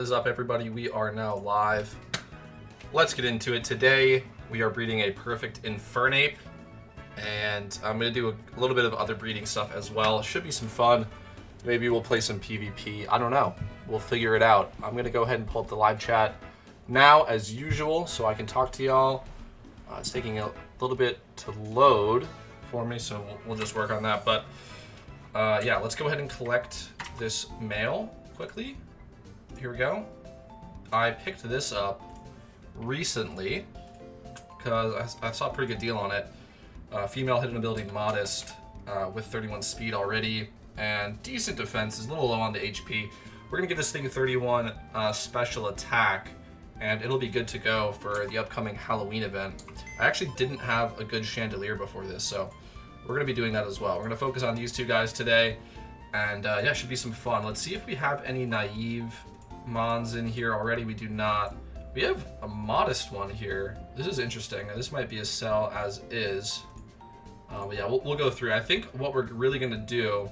What is up, everybody? We are now live. Let's get into it. Today we are breeding a perfect Infernape, and I'm going to do a little bit of other breeding stuff as well. Should be some fun. Maybe we'll play some PvP. I don't know. We'll figure it out. I'm going to go ahead and pull up the live chat now as usual so I can talk to y'all. It's taking a little bit to load for me, so we'll just work on that. But yeah, let's go ahead and collect this mail quickly. Here we go. I picked this up recently because I saw a pretty good deal on it. Female hidden ability modest with 31 speed already and decent defense. Is a little low on the HP. We're gonna give this thing 31 special attack, and it'll be good to go for the upcoming Halloween event. I actually didn't have a good chandelier before this, so we're gonna be doing that as well. We're gonna focus on these two guys today, and yeah, should be some fun. Let's see if we have any naive mons in here already. We do not. We have a modest one here. This is interesting. This might be a sell as is. But yeah, we'll go through. I think what we're really gonna do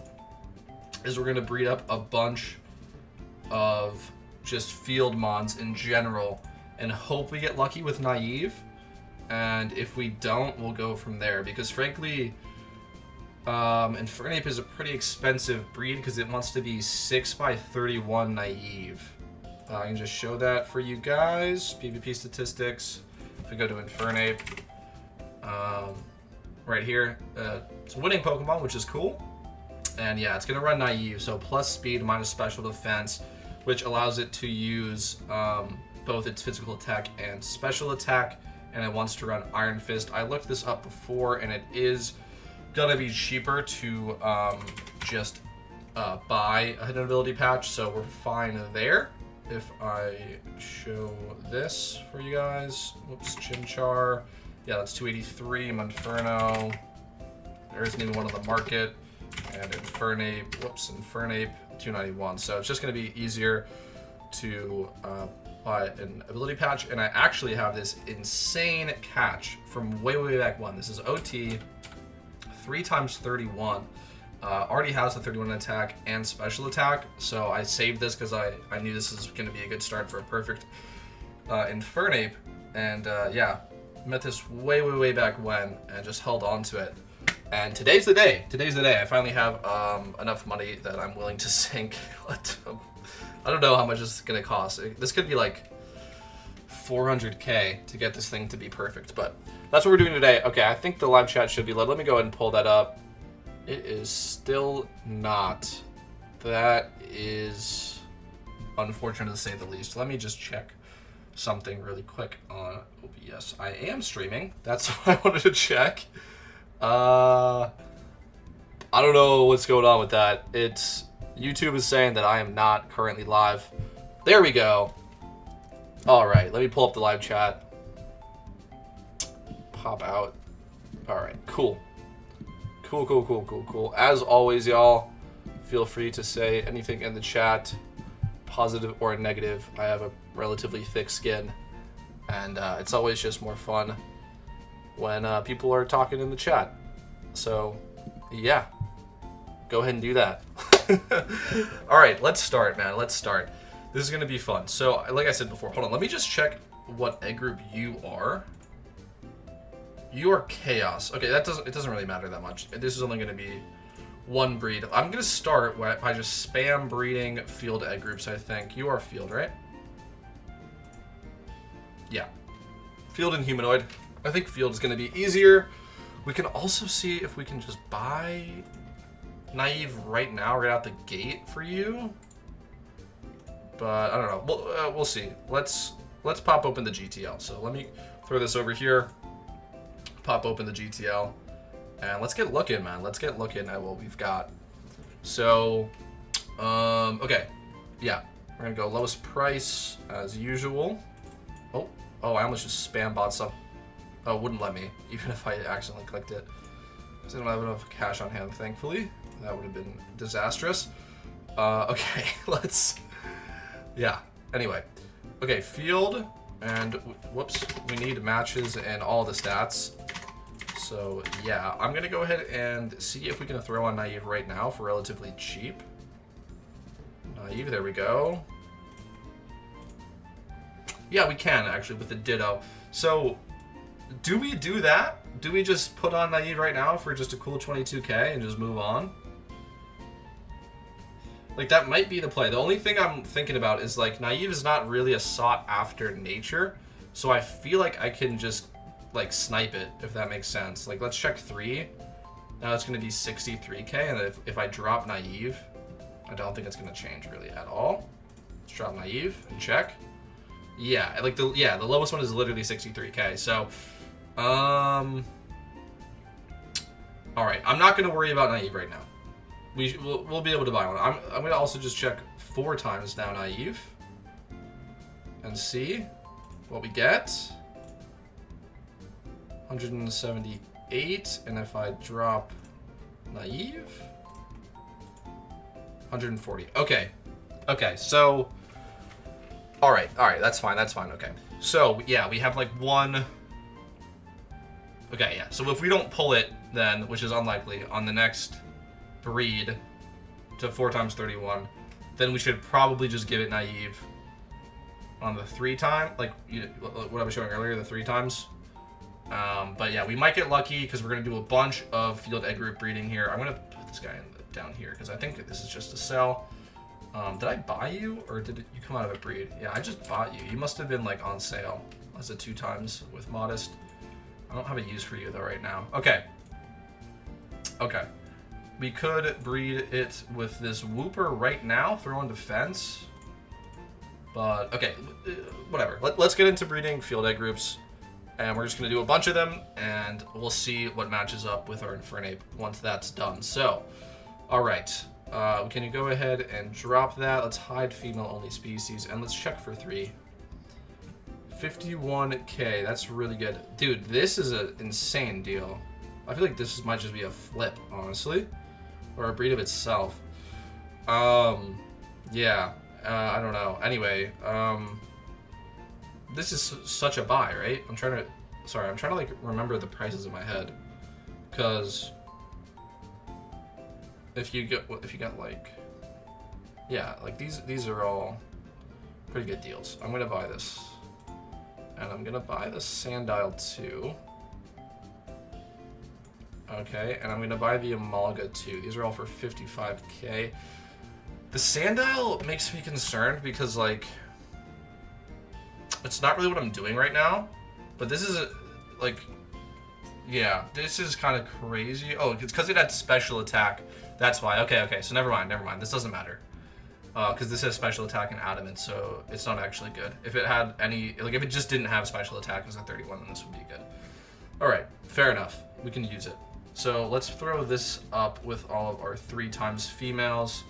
is we're gonna breed up a bunch of just field mons in general and hope we get lucky with naive. And if we don't, we'll go from there, because frankly, Infernape is a pretty expensive breed because it wants to be 6x31 naive. I can just show that for you guys. PvP statistics. If we go to Infernape, right here, it's a winning Pokemon, which is cool. And yeah, it's gonna run naive, so plus speed minus special defense, which allows it to use both its physical attack and special attack. And it wants to run Iron Fist. I looked this up before, and it is gonna be cheaper to just buy a hidden ability patch, so we're fine there. If I show this for you guys, whoops, Chimchar, yeah, that's 283. Monferno, there isn't even one on the market, and Infernape, whoops, Infernape, 291. So it's just gonna be easier to buy an ability patch, and I actually have this insane catch from way back when. This is OT 3x31. Already has the 31 attack and special attack, so I saved this because I knew this is going to be a good start for a perfect Infernape. And yeah, met this way back when and just held on to it. And today's the day. Today's the day. I finally have enough money that I'm willing to sink. I don't know how much it's going to cost. This could be like 400k to get this thing to be perfect, but that's what we're doing today. Okay, I think the live chat should be loud. Let me go ahead and pull that up. It is still not. That is unfortunate to say the least. Let me just check something really quick on OBS. I am streaming. That's what I wanted to check. I don't know what's going on with that. YouTube is saying that I am not currently live. There we go. All right, let me pull up the live chat. Pop out. All right, cool. Cool. As always, y'all, feel free to say anything in the chat, positive or negative. I have a relatively thick skin, and it's always just more fun when people are talking in the chat. So, yeah, go ahead and do that. All right, let's start, man. Let's start. This is gonna be fun. So, like I said before, hold on. Let me just check what egg group you are. You are Chaos. Okay, it doesn't really matter that much. This is only going to be one breed. I'm going to start by just spam breeding field egg groups, I think. You are field, right? Yeah. Field and humanoid. I think field is going to be easier. We can also see if we can just buy naive right now, right out the gate for you. But I don't know. We'll see. Let's pop open the GTL. So let me throw this over here. Pop open the GTL, and let's get looking, man. Let's get looking at what we've got. So, okay, yeah, we're gonna go lowest price as usual. Oh, I almost just spam bought some. Oh, it wouldn't let me, even if I accidentally clicked it, because I don't have enough cash on hand, thankfully. That would have been disastrous. Okay, yeah, anyway. Okay, field, and whoops, we need matches and all the stats. So yeah, I'm gonna go ahead and see if we can throw on naive right now for relatively cheap. Naive, there we go. Yeah, we can, actually, with the Ditto. So, do we do that? Do we just put on Naive right now for just a cool 22k and just move on? Like, that might be the play. The only thing I'm thinking about is, like, Naive is not really a sought-after nature, so I feel like I can just, like, snipe it, if that makes sense. Like, let's check 3. Now it's going to be 63k, and if I drop Naive, I don't think it's going to change really at all. Let's drop Naive and check. Yeah, like the lowest one is literally 63k. So, all right, I'm not going to worry about Naive right now. We'll be able to buy one. I'm going to also just check 4 times now Naive and see what we get. 178, and if I drop Naive, 140. Okay, so all right, that's fine, okay. So yeah, we have like one. Okay, yeah, so if we don't pull it then, which is unlikely, on the next breed to 4 times 31, then we should probably just give it Naive on the 3 time, like what I was showing earlier, the 3 times. But yeah, we might get lucky because we're going to do a bunch of field egg group breeding here. I'm going to put this guy down here because I think this is just a sell. Did I buy you or did you come out of a breed? Yeah, I just bought you. You must have been like on sale as a 2 times with Modest. I don't have a use for you though right now. Okay. We could breed it with this Wooper right now, throw in defense. But, okay, whatever. Let's get into breeding field egg groups. And we're just going to do a bunch of them, and we'll see what matches up with our Infernape once that's done. So, alright. Can you go ahead and drop that? Let's hide female-only species, and let's check for 3. 51k, that's really good. Dude, this is an insane deal. I feel like this might just be a flip, honestly. Or a breed of itself. Yeah. I don't know. Anyway, this is such a buy, right? I'm trying to like remember the prices in my head, because if you get like, yeah, like these are all pretty good deals. I'm gonna buy this, and I'm gonna buy the Sandile too. Okay, and I'm gonna buy the Amalga too. These are all for 55k. The Sandile makes me concerned because, like, it's not really what I'm doing right now, but this is yeah, this is kind of crazy. Oh, it's because it had special attack. That's why. Okay, so never mind. This doesn't matter. Because this has special attack and adamant, so it's not actually good. If it had any, like, if it just didn't have special attack as a 31, then this would be good. All right, fair enough. We can use it. So let's throw this up with all of our 3 times females.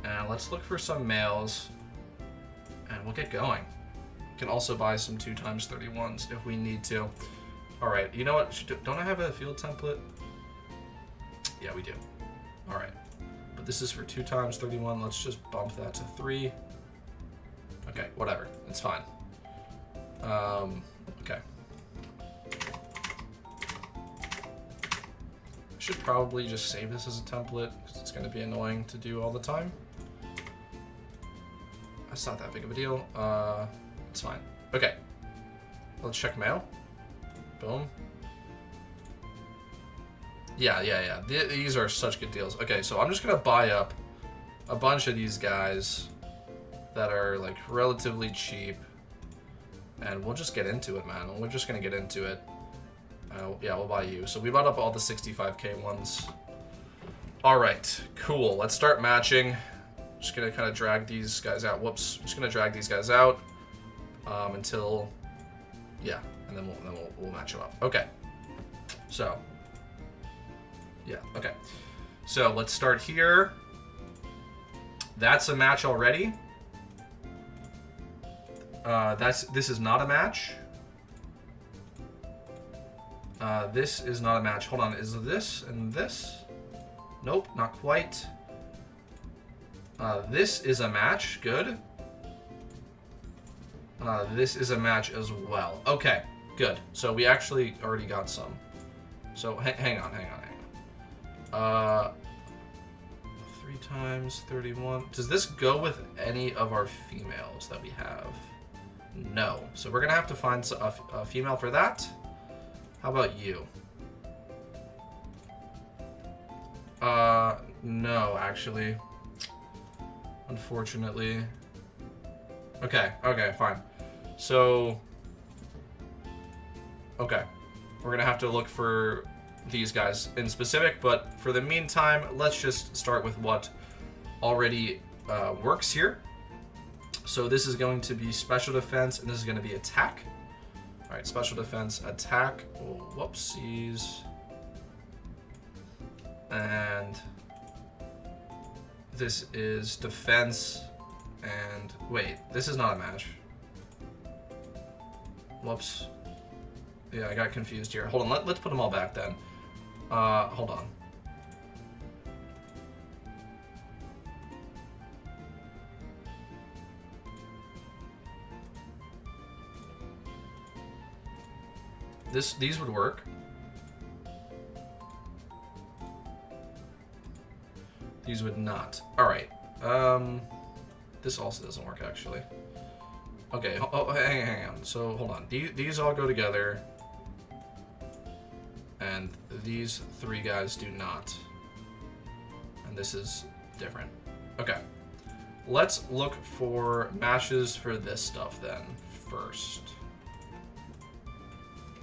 And let's look for some males, and we'll get going. We can also buy some 2 times 31s if we need to. All right, you know what? Don't I have a field template? Yeah, we do. All right, but this is for 2 times 31. Let's just bump that to 3. Okay, whatever. It's fine. Okay. I should probably just save this as a template because it's going to be annoying to do all the time. That's not that big of a deal. It's fine. Okay. Let's check mail. Boom. Yeah. These are such good deals. Okay, so I'm just gonna buy up a bunch of these guys that are like relatively cheap, and we'll just get into it, man. We're just gonna get into it. Yeah, we'll buy you. So we bought up all the 65k ones. All right, cool. Let's start matching. Just gonna kind of drag these guys out. Whoops. Just gonna drag these guys out until, yeah, and then we'll match them up. Okay. So, yeah. Okay. So let's start here. That's a match already. This is not a match. This is not a match. Hold on. Is this and this? Nope, not quite. This is a match. Good. This is a match as well. Okay, good. So we actually already got some. So hang on. 3 times 31. Does this go with any of our females that we have? No. So we're gonna have to find a female for that. How about you? No, actually. Unfortunately. Okay, fine. So, okay. We're gonna have to look for these guys in specific, but for the meantime, let's just start with what already works here. So this is going to be special defense, and this is going to be attack. All right, special defense, attack. Oh, whoopsies. And this is defense. And wait, this is not a match. Whoops. Yeah, I got confused here. Hold on, let's put them all back then. Hold on. These would work. These would not. All right. This also doesn't work actually. Okay. Oh, hang on. So hold on. These all go together, and these three guys do not. And this is different. Okay. Let's look for matches for this stuff then first.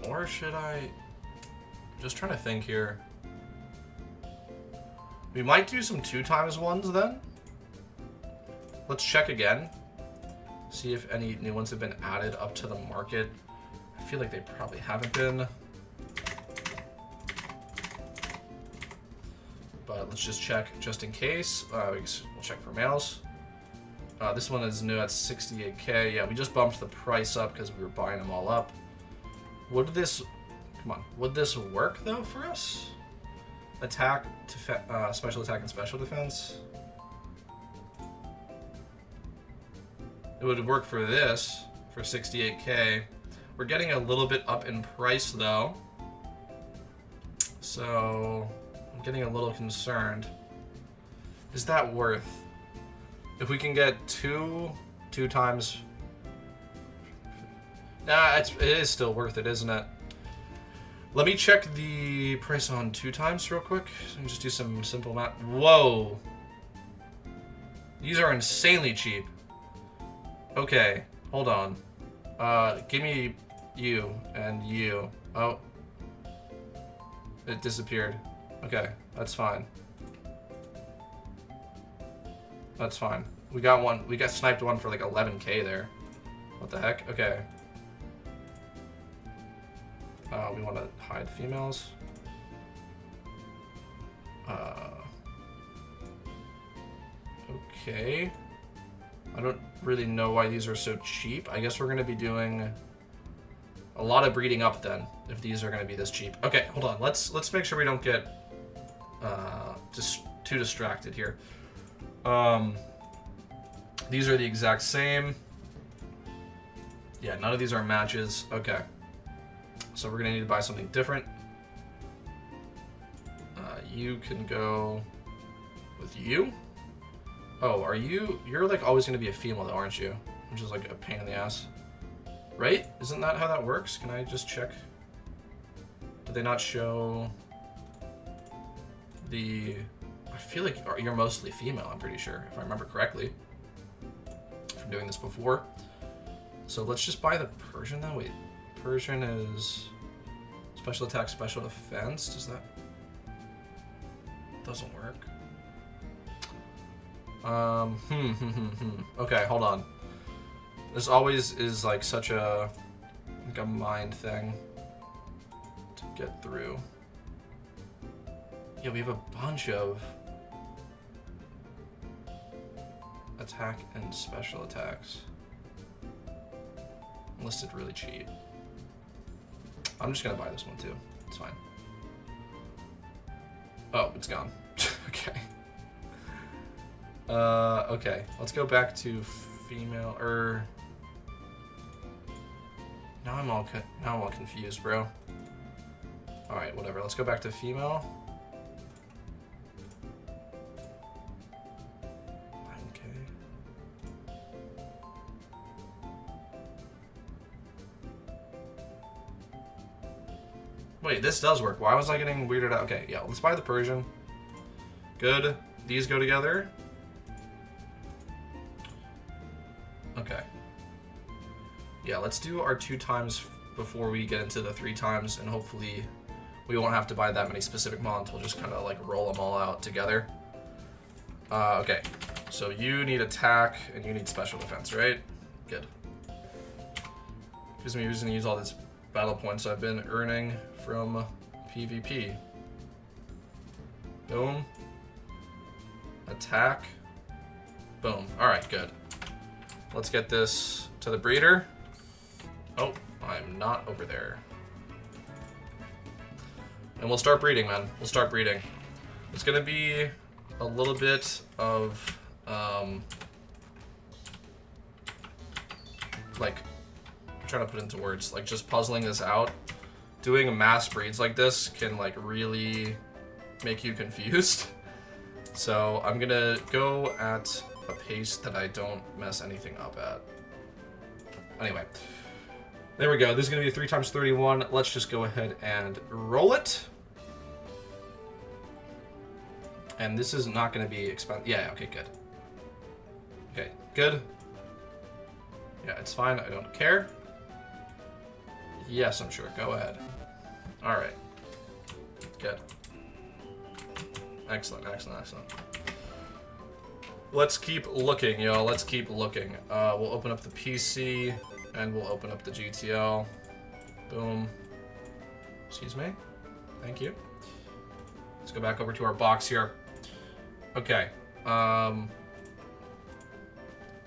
Or should I... Just trying to think here. We might do some 2x1s then. Let's check again. See if any new ones have been added up to the market. I feel like they probably haven't been. But let's just check just in case. We'll check for males. This one is new at 68k. Yeah, we just bumped the price up because we were buying them all up. Would this, come on, would this work though for us? Attack, special attack and special defense. It would work for this, for 68k. We're getting a little bit up in price though. So, I'm getting a little concerned. Is that worth? If we can get two times... Nah, it is still worth it, isn't it? Let me check the price on 2x real quick. Let me just do some simple math. Whoa! These are insanely cheap. Okay, hold on. Give me you and you. Oh. It disappeared. Okay, that's fine. That's fine. We got one. We got sniped one for like 11k there. What the heck? Okay. We want to hide females. Okay. I don't really know why these are so cheap. I guess we're going to be doing a lot of breeding up then, if these are going to be this cheap. Okay, hold on. Let's make sure we don't get just too distracted here. These are the exact same. Yeah, none of these are matches. Okay. So we're gonna need to buy something different. You can go with you. Oh, are you? You're like always gonna be a female though, aren't you? Which is like a pain in the ass. Right? Isn't that how that works? Can I just check? Do they not show the... I feel like you're mostly female, I'm pretty sure, if I remember correctly. From doing this before. So let's just buy the Persian then. Wait, Persian is special attack, special defense. Does that... Doesn't work. Okay, hold on. This always is like such a mind thing to get through. Yeah, we have a bunch of attack and special attacks listed really cheap. I'm just gonna buy this one too. It's fine. Oh, it's gone. Okay. Okay. Let's go back to female. Now I'm all confused, bro. All right, whatever. Let's go back to female. Wait, this does work. Why was I getting weirded out? Okay, yeah, let's buy the Persian. Good. These go together. Okay. Yeah, let's do our 2 times before we get into the 3 times, and hopefully we won't have to buy that many specific mons. We'll just kind of like roll them all out together. Okay, so you need attack and you need special defense, right? Good. Gives me a reason to use all these battle points I've been earning from PvP. Boom. Attack. Boom. Alright, good. Let's get this to the breeder. Oh, I'm not over there. And we'll start breeding, man. We'll start breeding. It's gonna be a little bit of, like, I'm trying to put into words, like just puzzling this out. Doing mass breeds like this can like really make you confused. So I'm gonna go at a pace that I don't mess anything up at. Anyway, there we go. This is gonna be a 3 times 31. Let's just go ahead and roll it. And this is not gonna be expensive. Yeah, okay, good. Okay, good. Yeah, it's fine. I don't care. Yes, I'm sure. Go ahead. All right. Good. Excellent, excellent, excellent. Let's keep looking, y'all. Let's keep looking. We'll open up the PC, and we'll open up the GTL. Boom. Excuse me. Thank you. Let's go back over to our box here. Okay.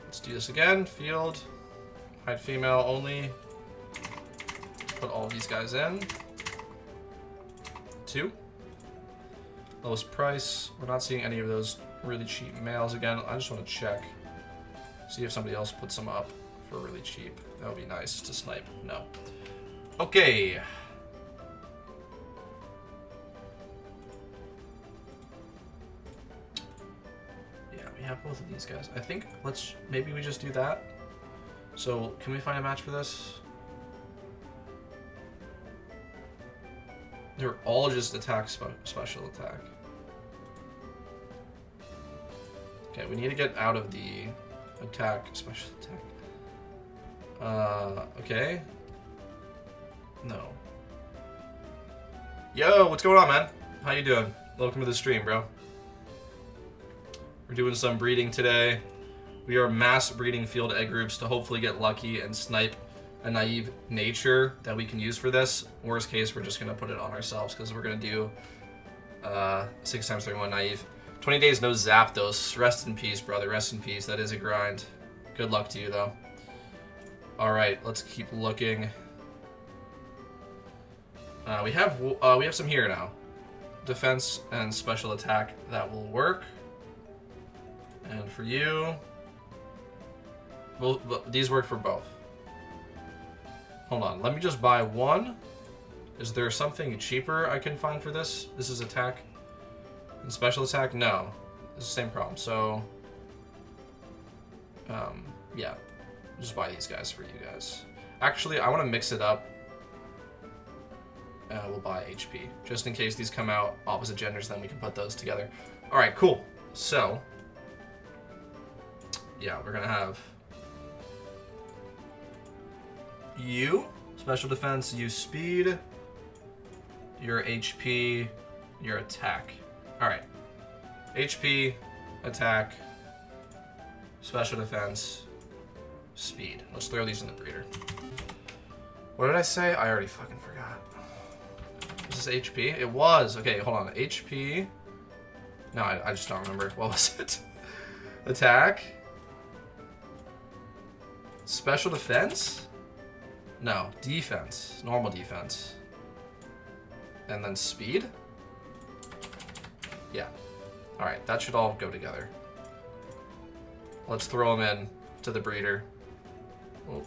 Let's do this again. Field. Hide female only. Put all these guys in. 2. Lowest price. We're not seeing any of those really cheap males again. I just want to check. See if somebody else puts them up for really cheap. That would be nice to snipe. No. Okay. Yeah, we have both of these guys. I think maybe we just do that. So, can we find a match for this? They're all just attack, special attack. Okay, we need to get out of the attack, special attack. Okay. No. Yo, what's going on, man? How you doing? Welcome to the stream, bro. We're doing some breeding today. We are mass breeding field egg groups to hopefully get lucky and snipe a naive nature that we can use for this. Worst case, we're just gonna put it on ourselves because we're gonna do 6 times 31 naive. 20 days no Zapdos. Rest in peace, brother. Rest in peace. That is a grind. Good luck to you, though. All right, let's keep looking. We have some here now. Defense and special attack. That will work. And for you, well, these work for both. Hold on, let me just buy one. Is there something cheaper I can find for this? This is attack and special attack? No, it's the same problem. So, yeah, just buy these guys for you guys. Actually, I want to mix it up. We'll buy HP, just in case these come out opposite genders, then we can put those together. All right, cool. So, yeah, we're gonna have you, special defense, you speed, your HP, your attack. Alright. HP, attack, special defense, speed. Let's throw these in the breeder. What did I say? I already fucking forgot. Is this HP? It was. Okay, hold on. HP. No, I just don't remember. What was it? Attack. Special defense? No, defense. Normal defense. And then speed? Yeah. Alright, that should all go together. Let's throw them in to the breeder. Oh.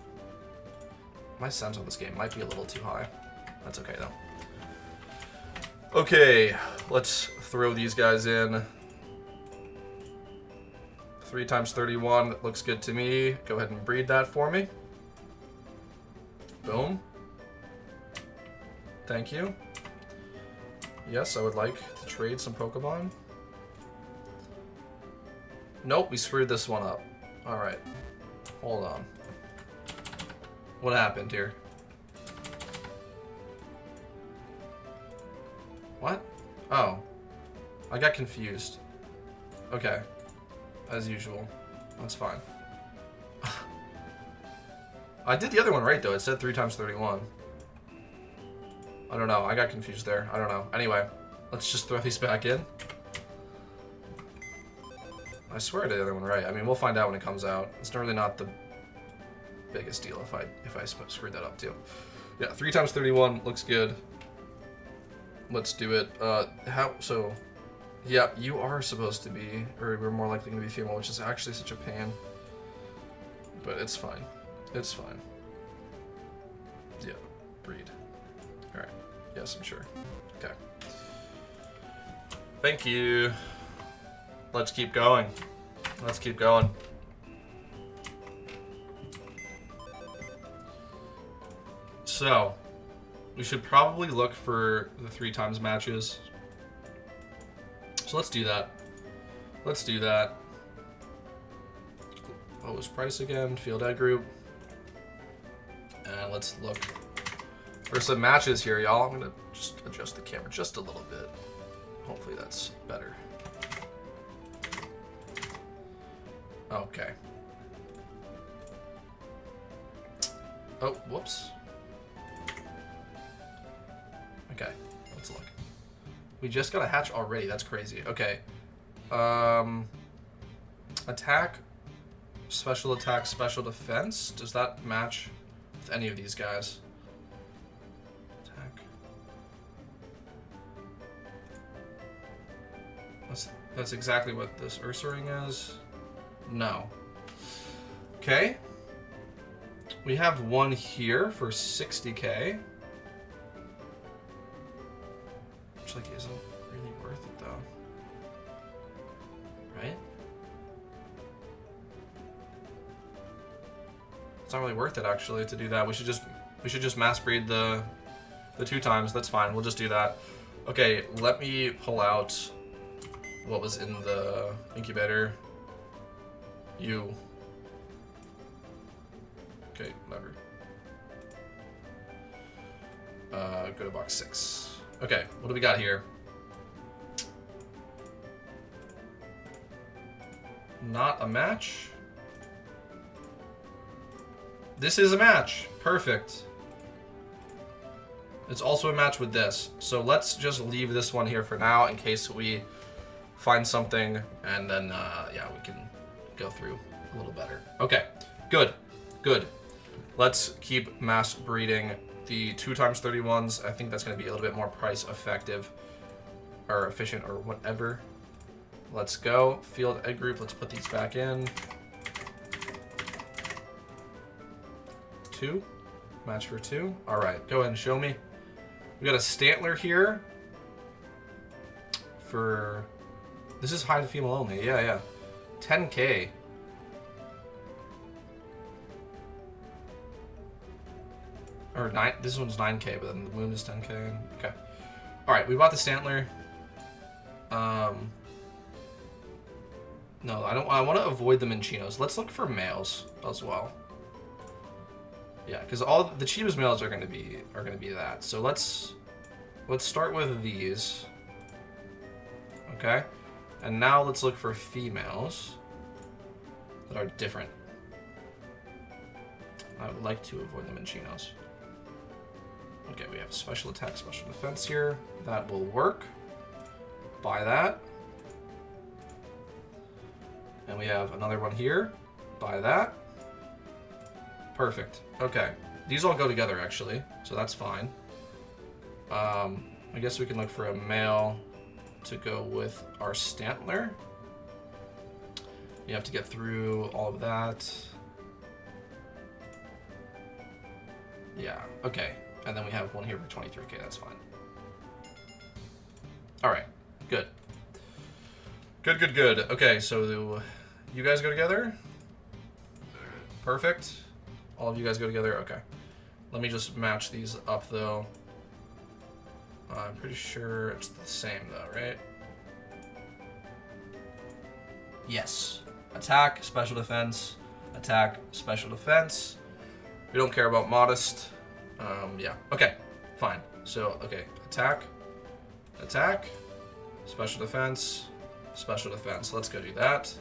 My sense on this game might be a little too high. That's okay, though. Okay, let's throw these guys in. 3 times 31, that looks good to me. Go ahead and breed that for me. Boom. Thank you. Yes, I would like to trade some Pokemon. Nope, we screwed this one up. Alright. Hold on. What happened here? What? Oh. I got confused. Okay. As usual. That's fine. I did the other one right, though. It said 3 times 31. I don't know. I got confused there. I don't know. Anyway, let's just throw these back in. I swear I did the other one right. I mean, we'll find out when it comes out. It's really not the biggest deal if I screwed that up, too. Yeah, 3 times 31 looks good. Let's do it. So... Yeah, you are supposed to be, or we're more likely going to be female, which is actually such a pain. But it's fine. It's fine. Yeah, breed. Alright. Yes, I'm sure. Okay. Thank you. Let's keep going. Let's keep going. So, we should probably look for the 3 times matches. So let's do that. Let's do that. What was price again? Field Ed Group. And let's look for some matches here, y'all. I'm gonna just adjust the camera just a little bit. Hopefully that's better. Okay. Oh, whoops. Okay, let's look. We just got a hatch already. That's crazy. Okay. Attack, special attack, special defense. Does that match with any of these guys? Attack. That's exactly what this Ursaring is. No. Okay. We have one here for 60k. Which, like, isn't really worth it, though. Right? It's not really worth it, actually, to do that. We should just mass breed the 2 times. That's fine. We'll just do that. Okay, let me pull out what was in the incubator. You. Okay, whatever. Go to box 6. Okay, what do we got here? Not a match. This is a match. Perfect. It's also a match with this. So let's just leave this one here for now in case we find something, and then, yeah, we can go through a little better. Okay, good, good. Let's keep mass breeding the 2 times 31s. I think that's going to be a little bit more price effective or efficient or whatever. Let's go. Field Ed Group. Let's put these back in. 2. Match for 2. All right. Go ahead and show me. We got a Stantler here for... This is high to female only. Yeah, yeah. 10k. Or 9. This one's 9k, but then the moon is 10k. Okay. All right, we bought the Stantler. No, I don't. I want to avoid the Minchinos. Let's look for males as well. Yeah, because all the cheapest males are going to be that. So let's start with these. Okay, and now let's look for females that are different. I would like to avoid the Minchinos. Okay, we have special attack, special defense here. That will work. Buy that. And we have another one here. Buy that. Perfect. Okay. These all go together, actually, so that's fine. I guess we can look for a male to go with our Stantler. You have to get through all of that. Yeah, okay. And then we have one here for 23k, that's fine. Alright, good. Good, good, good. Okay, so you guys go together? Perfect. All of you guys go together? Okay. Let me just match these up, though. I'm pretty sure it's the same though, right? Yes. Attack, special defense, attack, special defense. We don't care about modest. Yeah. Okay. Fine. So, okay. Attack, attack, special defense, special defense. Let's go do that.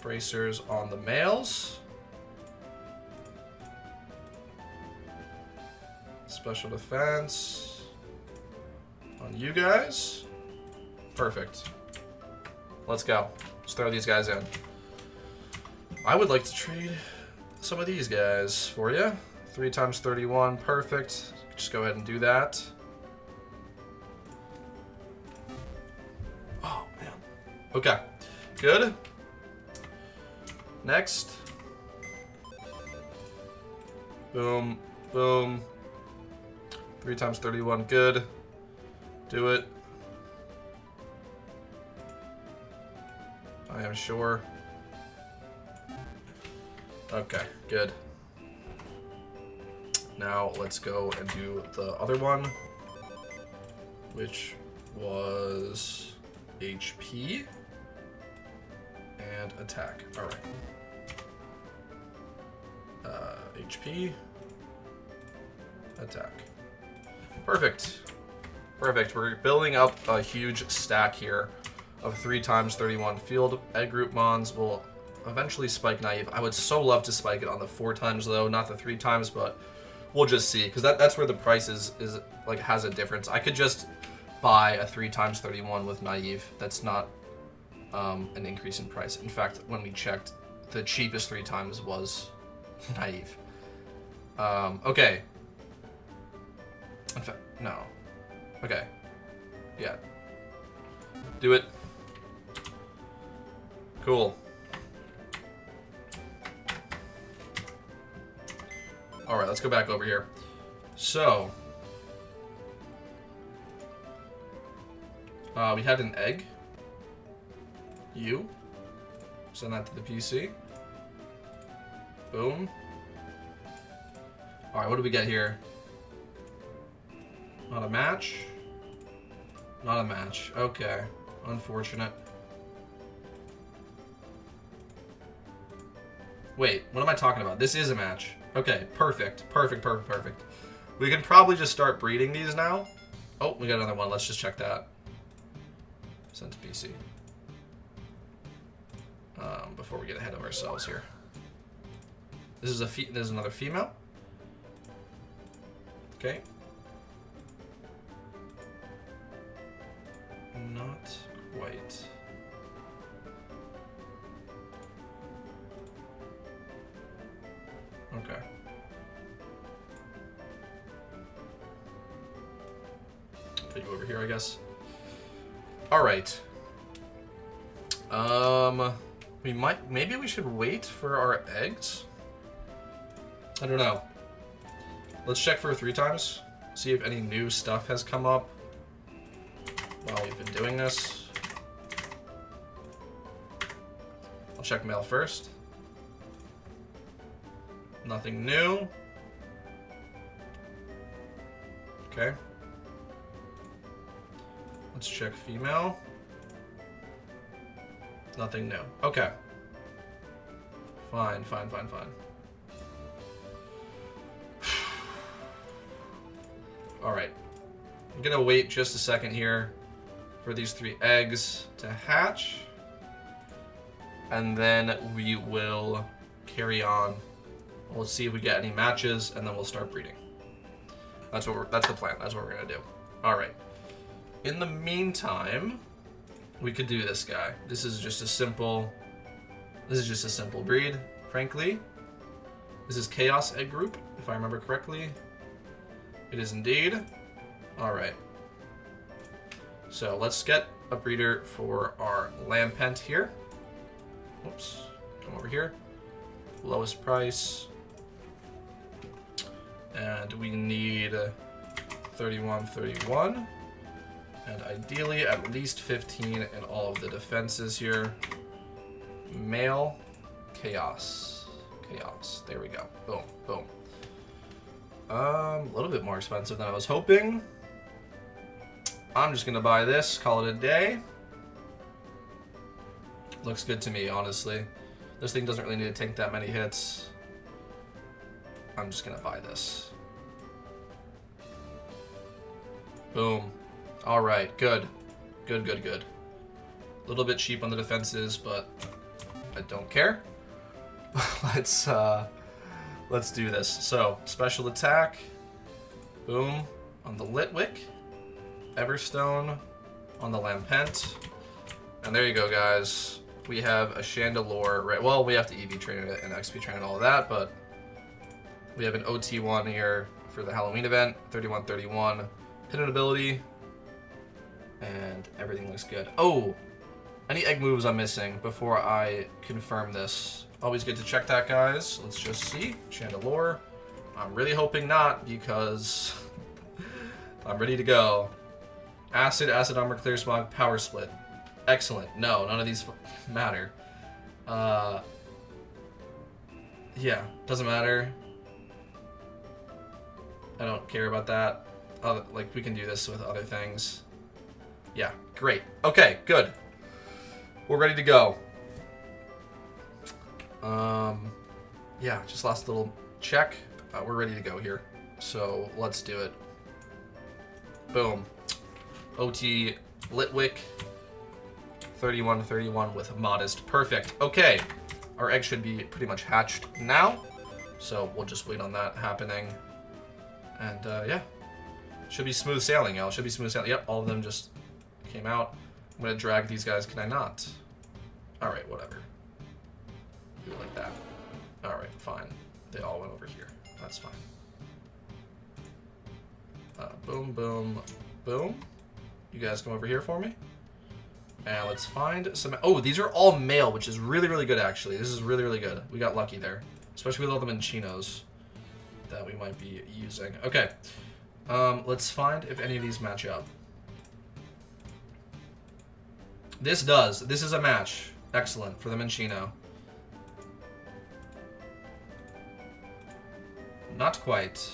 Bracers on the males. Special defense on you guys. Perfect. Let's go. Let's throw these guys in. I would like to trade some of these guys for you. 3 times 31. Perfect. Just go ahead and do that. Oh, man. Okay. Good. Next. Boom. Boom. 3 times 31. Good. Do it. I am sure. Okay, good. Now let's go and do the other one, which was HP and attack. All right. HP, attack. Perfect. Perfect. We're building up a huge stack here of 3 times 31 field. Egg group mons will eventually spike naive. I would so love to spike it on the 4 times though, not the 3 times, but we'll just see, because that's where the price is like has a difference. I could just buy a 3 times 31 with naive. That's not an increase in price. In fact, when we checked, the cheapest 3 times was naive. Okay. In fact, no. Okay. Yeah. Do it. Cool. Alright, let's go back over here. So, we had an egg. You. Send that to the PC. Boom. Alright, what do we get here? Not a match. Not a match. Okay. Unfortunate. Wait, what am I talking about? This is a match. Okay, perfect. Perfect, perfect, perfect. We can probably just start breeding these now. Oh, we got another one. Let's just check that. Send to PC. Before we get ahead of ourselves here. This is another female. Okay. Not quite. Okay. Put you over here, I guess. All right. Maybe we should wait for our eggs. I don't know. Let's check for 3 times. See if any new stuff has come up while we've been doing this. I'll check mail first. Nothing new. Okay. Let's check female. Nothing new. Okay. Fine, fine, fine, fine. Alright. I'm gonna wait just a second here for these 3 eggs to hatch. And then we will carry on. We'll see if we get any matches, and then we'll start breeding. That's the plan. That's what we're gonna do. Alright. In the meantime, we could do this guy. This is just a simple breed, frankly. This is Chaos Egg Group, if I remember correctly. It is indeed. Alright. So let's get a breeder for our Lampent here. Whoops. Come over here. Lowest price. And we need 31, 31. And ideally at least 15 in all of the defenses here. Male. Chaos. Chaos. There we go. Boom. Boom. A little bit more expensive than I was hoping. I'm just gonna buy this, call it a day. Looks good to me, honestly. This thing doesn't really need to tank that many hits. I'm just gonna buy this. Boom. Alright, good. Good, good, good. A little bit cheap on the defenses, but I don't care. Let's do this. So, special attack. Boom. On the Litwick. Everstone. On the Lampent. And there you go, guys. We have a Chandelure. Right, well, we have to EV train it and XP train and all of that, but we have an OT1 here for the Halloween event. 31-31. Hidden ability. And everything looks good. Oh! Any egg moves I'm missing before I confirm this? Always good to check that, guys. Let's just see. Chandelure. I'm really hoping not, because I'm ready to go. Acid, Acid Armor, Clear Smog, Power Split. Excellent. No, none of these matter. Yeah, doesn't matter. I don't care about that. Like, we can do this with other things. Yeah, great. Okay, good. We're ready to go. Yeah, just last little check. We're ready to go here. So, let's do it. Boom. OT Litwick. 31-31 with Modest. Perfect. Okay. Our egg should be pretty much hatched now. So, we'll just wait on that happening. And, yeah. Should be smooth sailing, y'all. Should be smooth sailing. Yep, all of them just came out. I'm gonna drag these guys. Can I not? Alright, whatever. Do it like that. Alright, fine. They all went over here. That's fine. Boom, boom, boom. You guys come over here for me. And let's find some... Oh, these are all male, which is really, really good, actually. This is really, really good. We got lucky there. Especially with all the Minchinos that we might be using. Okay. Let's find if any of these match up. This does. This is a match. Excellent for the Minchino. Not quite.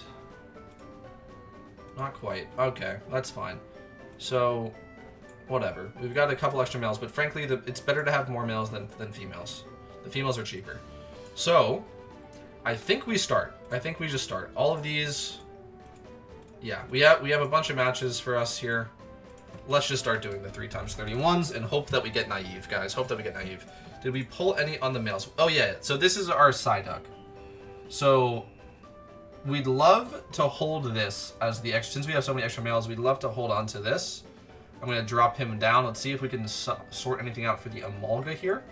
Not quite. Okay, that's fine. So, whatever. We've got a couple extra males, but frankly, it's better to have more males than females. The females are cheaper. So, I think we start. I think we just start. All of these... Yeah, we have a bunch of matches for us here. Let's just start doing the 3x31s and hope that we get naive, guys. Hope that we get naive. Did we pull any on the males? Oh, yeah. So this is our Psyduck. So we'd love to hold this as the extra. Since we have so many extra males, we'd love to hold on to this. I'm going to drop him down. Let's see if we can sort anything out for the Emolga here.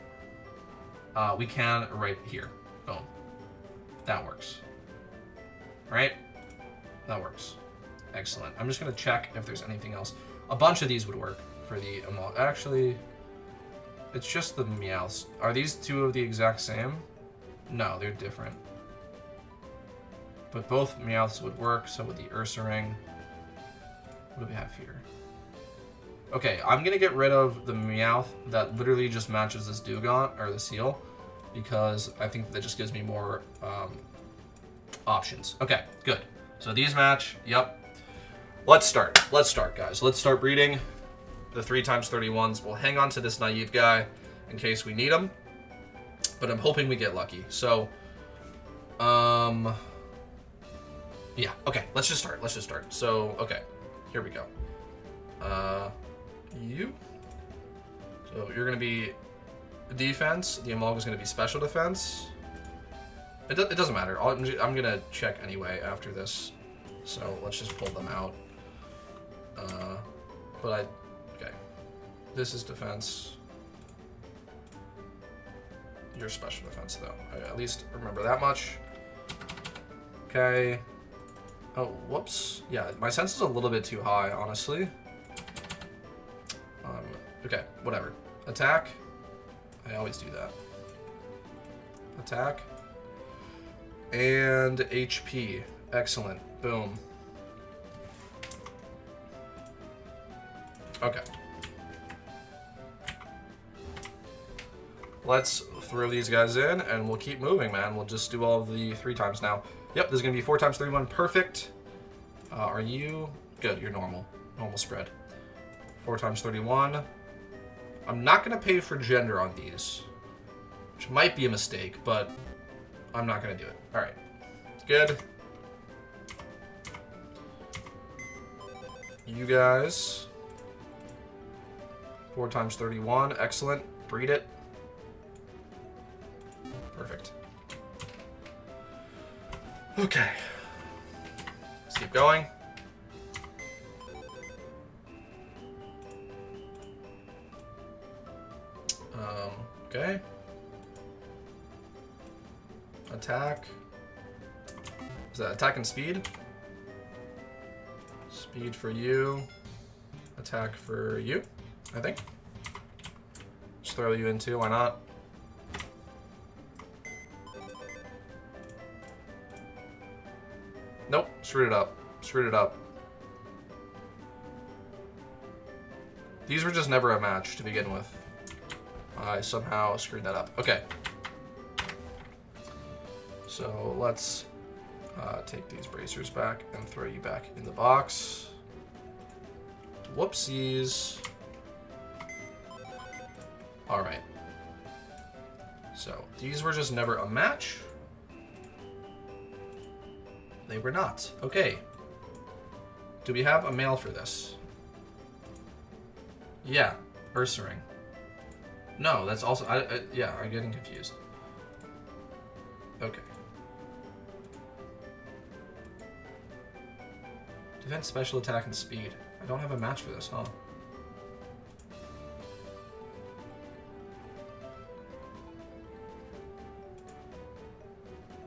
We can right here. Boom. That works. All right? That works. Excellent. I'm just going to check if there's anything else. A bunch of these would work for the Emolga. Actually, it's just the Meowths. Are these two of the exact same? No, they're different. But both Meowths would work, so with the Ursaring. What do we have here? Okay, I'm going to get rid of the Meowth that literally just matches this Dugong, or the Seal, because I think that just gives me more options. Okay, good. So these match, yep. Let's start. Let's start, guys. Let's start breeding the 3x31s. We'll hang on to this naive guy in case we need him, but I'm hoping we get lucky. So, yeah, okay, let's just start. Let's just start. So, okay, here we go. You. So you're going to be defense. The Emolga is going to be special defense. It doesn't matter. I'm going to check anyway after this. So let's just pull them out. Okay. This is defense. You're special defense, though. I at least remember that much. Okay. Oh, whoops. Yeah, my sense is a little bit too high, honestly. Okay, whatever. Attack. I always do that. Attack. And HP. Excellent. Boom. Okay. let's throw these guys in, and we'll keep moving, man. We'll just do all of the 3 times now. Yep, this is going to be 4 times 31. Perfect. Are you... Good, you're normal. Normal spread. 4 times 31. I'm not going to pay for gender on these, which might be a mistake, but I'm not going to do it. All right. Good. You guys. 4 times 31. Excellent. Breed it. Perfect. Okay. Let's keep going. Okay. Attack. Is that attack and speed? Speed for you. Attack for you, I think. Just throw you in too, why not? Nope, screwed it up. Screwed it up. These were just never a match to begin with. I somehow screwed that up. Okay. So let's take these bracers back and throw you back in the box. Whoopsies. Alright. So these were just never a match. They were not. Okay. Do we have a male for this? Yeah. Ursaring. No, that's also... yeah, I'm getting confused. Okay. Defense, special attack, and speed. I don't have a match for this, huh?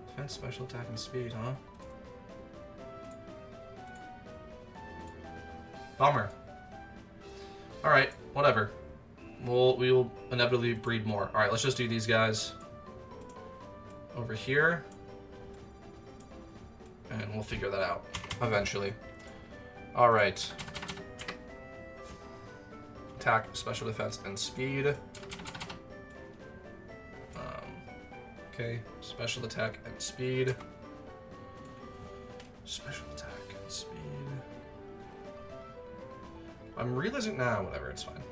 Defense, special attack, and speed, huh? Bummer. Alright, whatever. We will inevitably breed more. Alright, let's just do these guys over here. And we'll figure that out eventually. Alright. Attack, special defense, and speed. Okay, special attack and speed. Special attack and speed. I'm realizing now, whatever, it's fine.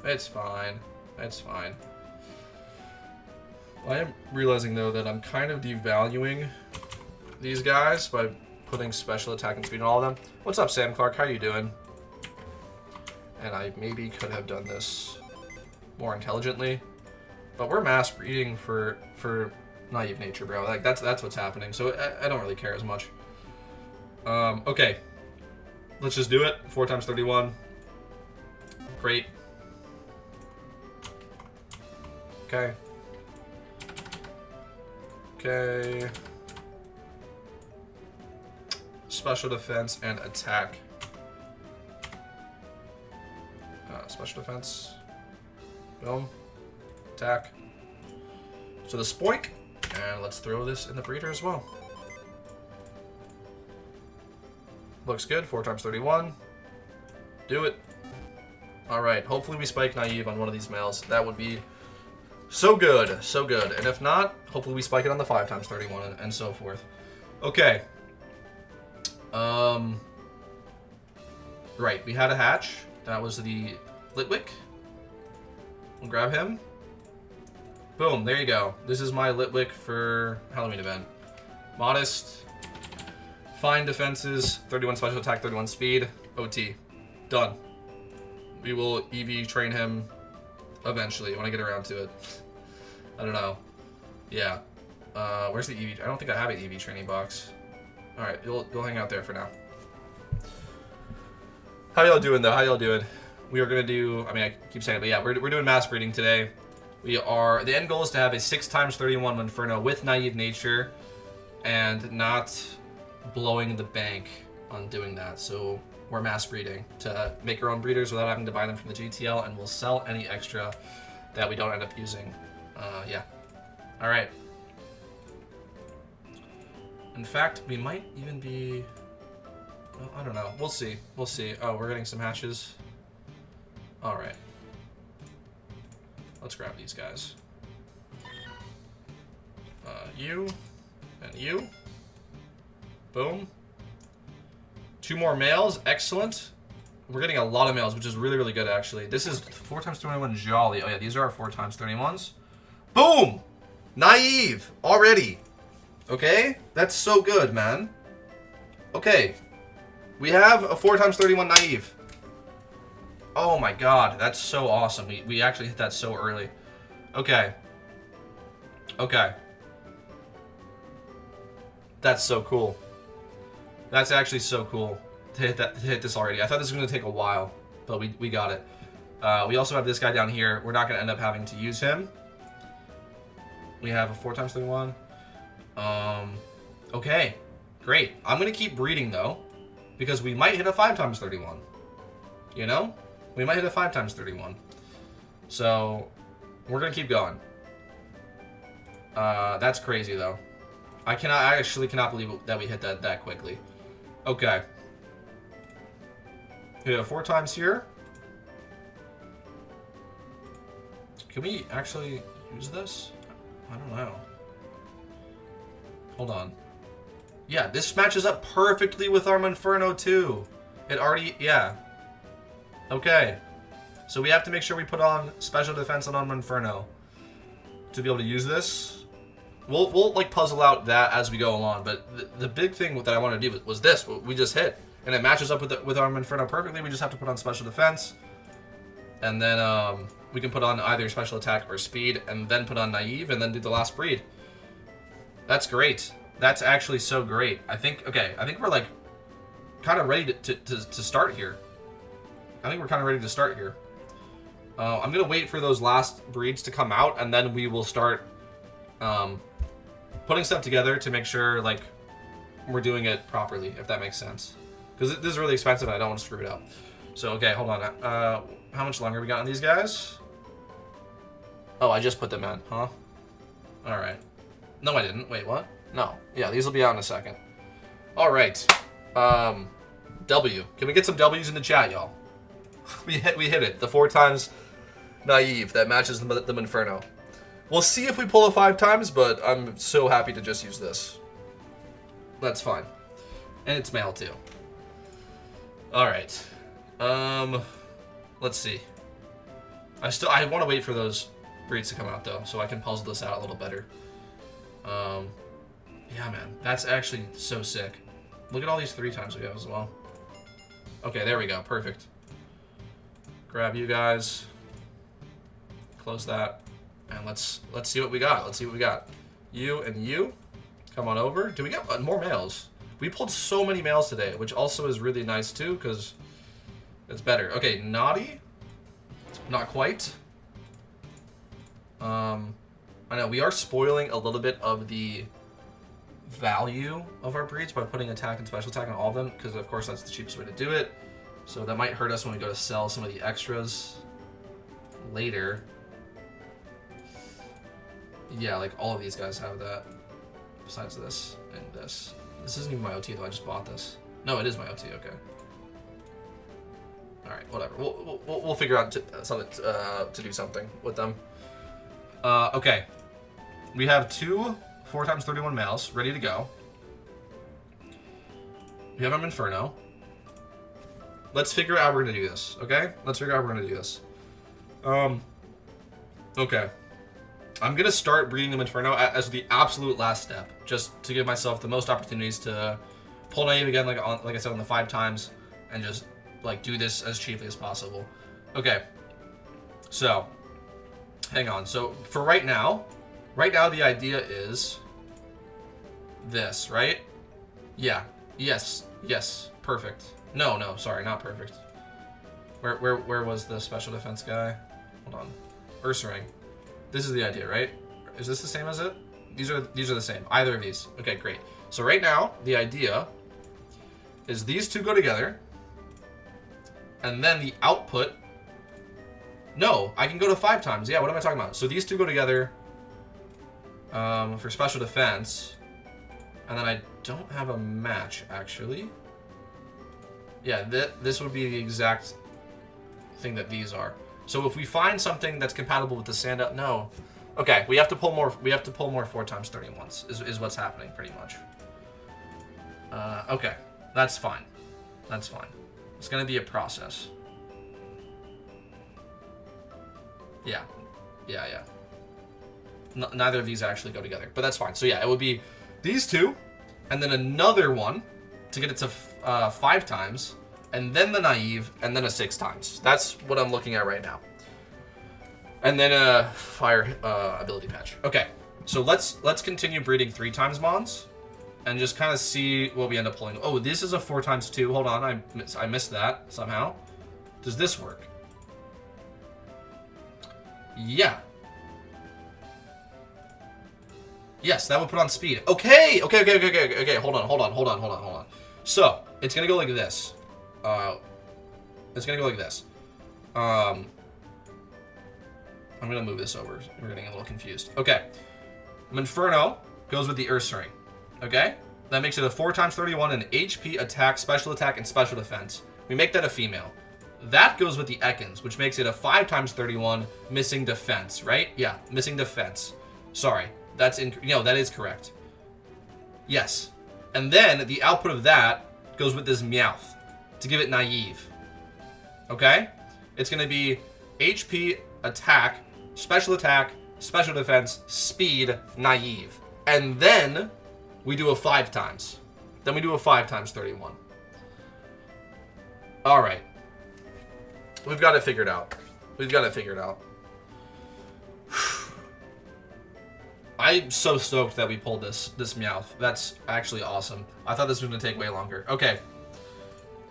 It's fine. It's fine. I am realizing, though, that I'm kind of devaluing these guys by putting special attack and speed on all of them. What's up, Sam Clark? How you doing? And I maybe could have done this more intelligently. But we're mass breeding for naive nature, bro. Like, that's what's happening. So I don't really care as much. Okay. Let's just do it. 4 times 31. Great. Okay. Okay. Special defense and attack. Special defense. Boom. Attack. So the spoink. And let's throw this in the breeder as well. Looks good. 4 times 31. Do it. Alright. Hopefully we spike naive on one of these males. That would be so good. So good. And if not, hopefully we spike it on the 5 times 31 and so forth. Okay. Right. We had a hatch. That was the Litwick. We'll grab him. Boom. There you go. This is my Litwick for Halloween event. Modest. Fine defenses, 31 special attack, 31 speed, OT. Done. We will EV train him eventually when I get around to it. I don't know. Yeah. Where's the EV? I don't think I have an EV training box. Alright, you'll hang out there for now. How y'all doing, though? How y'all doing? We are going to do... I mean, I keep saying it, but yeah, we're doing mass breeding today. We are... The end goal is to have a 6 times 31 Inferno with naive nature and not blowing the bank on doing that. So we're mass breeding to make our own breeders without having to buy them from the GTL, and we'll sell any extra that we don't end up using. Yeah. All right. In fact, we might even be... Well, I don't know. We'll see. We'll see. Oh, we're getting some hatches. All right. Let's grab these guys. You and you. Boom. 2 more males. Excellent. We're getting a lot of males, which is really, really good, actually. This is 4 times 21 Jolly. Oh, yeah, these are our 4 times 31s. Boom! Naive! Already. Okay? That's so good, man. Okay. We have a 4 times 31 Naive. Oh, my God. That's so awesome. We actually hit that so early. Okay. Okay. That's so cool. That's actually so cool to hit this already. I thought this was going to take a while, but we got it. We also have this guy down here. We're not going to end up having to use him. We have a 4 times 31. Okay, great. I'm going to keep breeding, though, because we might hit a 5 times 31. You know? We might hit a 5 times 31. So, we're going to keep going. That's crazy, though. I actually cannot believe that we hit that quickly. Okay. We have 4 times here. Can we actually use this? I don't know. Hold on. Yeah, this matches up perfectly with our Inferno too. It already, yeah. Okay. So we have to make sure we put on special defense on Inferno to be able to use this. We'll like puzzle out that as we go along, but the big thing that I wanted to do was this. We just hit, and it matches up with our Inferno perfectly. We just have to put on special defense, and then we can put on either special attack or speed, and then put on naive, and then do the last breed. That's great. That's actually so great. I think we're like kind of ready to start here. I think we're kind of ready to start here. I'm gonna wait for those last breeds to come out, and then we will start putting stuff together to make sure like we're doing it properly, if that makes sense. Because this is really expensive, and I don't want to screw it up. So okay, hold on. How much longer we got on these guys? Oh, I just put them in, huh? All right. No, I didn't. Wait, what? No. Yeah, these will be out in a second. All right. W. Can we get some W's in the chat, y'all? we hit it. The 4 times naive that matches the Inferno. We'll see if we pull it 5 times, but I'm so happy to just use this. That's fine. And it's male too. All right. Let's see. I want to wait for those breeds to come out though, so I can puzzle this out a little better. Yeah, man, that's actually so sick. Look at all these 3 times we have as well. Okay, there we go. Perfect. Grab you guys. Close that. And let's see what we got. Let's see what we got. You and you. Come on over. Do we get more males? We pulled so many males today, which also is really nice too, because it's better. Okay, naughty. Not quite. I know we are spoiling a little bit of the value of our breeds by putting attack and special attack on all of them, because of course that's the cheapest way to do it. So that might hurt us when we go to sell some of the extras later. Yeah, like all of these guys have that. Besides this and this. This isn't even my OT though, I just bought this. No, it is my OT, okay. Alright, whatever. We'll figure out something to do something with them. Okay. We have 2 4 times 31 males ready to go. We have them Inferno. Let's figure out how we're gonna do this, okay? Let's figure out how we're gonna do this. Okay. I'm gonna start breeding them Inferno as the absolute last step, just to give myself the most opportunities to pull naive again, like I said, on the 5 times, and just like do this as cheaply as possible. Okay. So, hang on. So for right now the idea is this, right? Yeah. Yes. Yes. Perfect. No, sorry, not perfect. Where was the special defense guy? Hold on. Ursaring. This is the idea, right? Is this the same as it? These are the same. Either of these. Okay, great. So right now, the idea is these 2 go together, and then the output. No, I can go to 5 times. Yeah, what am I talking about? So these 2 go together for special defense, and then I don't have a match actually. Yeah, this would be the exact thing that these are. So if we find something that's compatible with the Sanda, no. Okay, we have to pull more. We have to pull more 4x31s. Is what's happening pretty much. Okay, that's fine. That's fine. It's gonna be a process. Yeah. Neither of these actually go together, but that's fine. So yeah, it would be these two, and then another one to get it to 5 times, and then the naive, and then a 6 times. That's what I'm looking at right now. And then a fire ability patch. Okay, so let's continue breeding 3 times mons, and just kind of see what we end up pulling. Oh, this is a 4x2. Hold on, I missed that somehow. Does this work? Yeah. Yes, that would put on speed. Okay. Hold on. So it's gonna go like this. It's gonna go like this. I'm gonna move this over. We're getting a little confused. Okay. Inferno goes with the Ursaring. Okay? That makes it a 4x31 in HP, attack, special attack, and special defense. We make that a female. That goes with the Ekans, which makes it a 5x31 missing defense, right? Yeah, missing defense. Sorry. That is correct. Yes. And then the output of that goes with this Meowth to give it naive. Okay? It's going to be HP, attack, special defense, speed, naive. And then we do a 5 times. Then we do a 5x31. All right. We've got it figured out. I'm so stoked that we pulled this Meowth. That's actually awesome. I thought this was going to take way longer. Okay.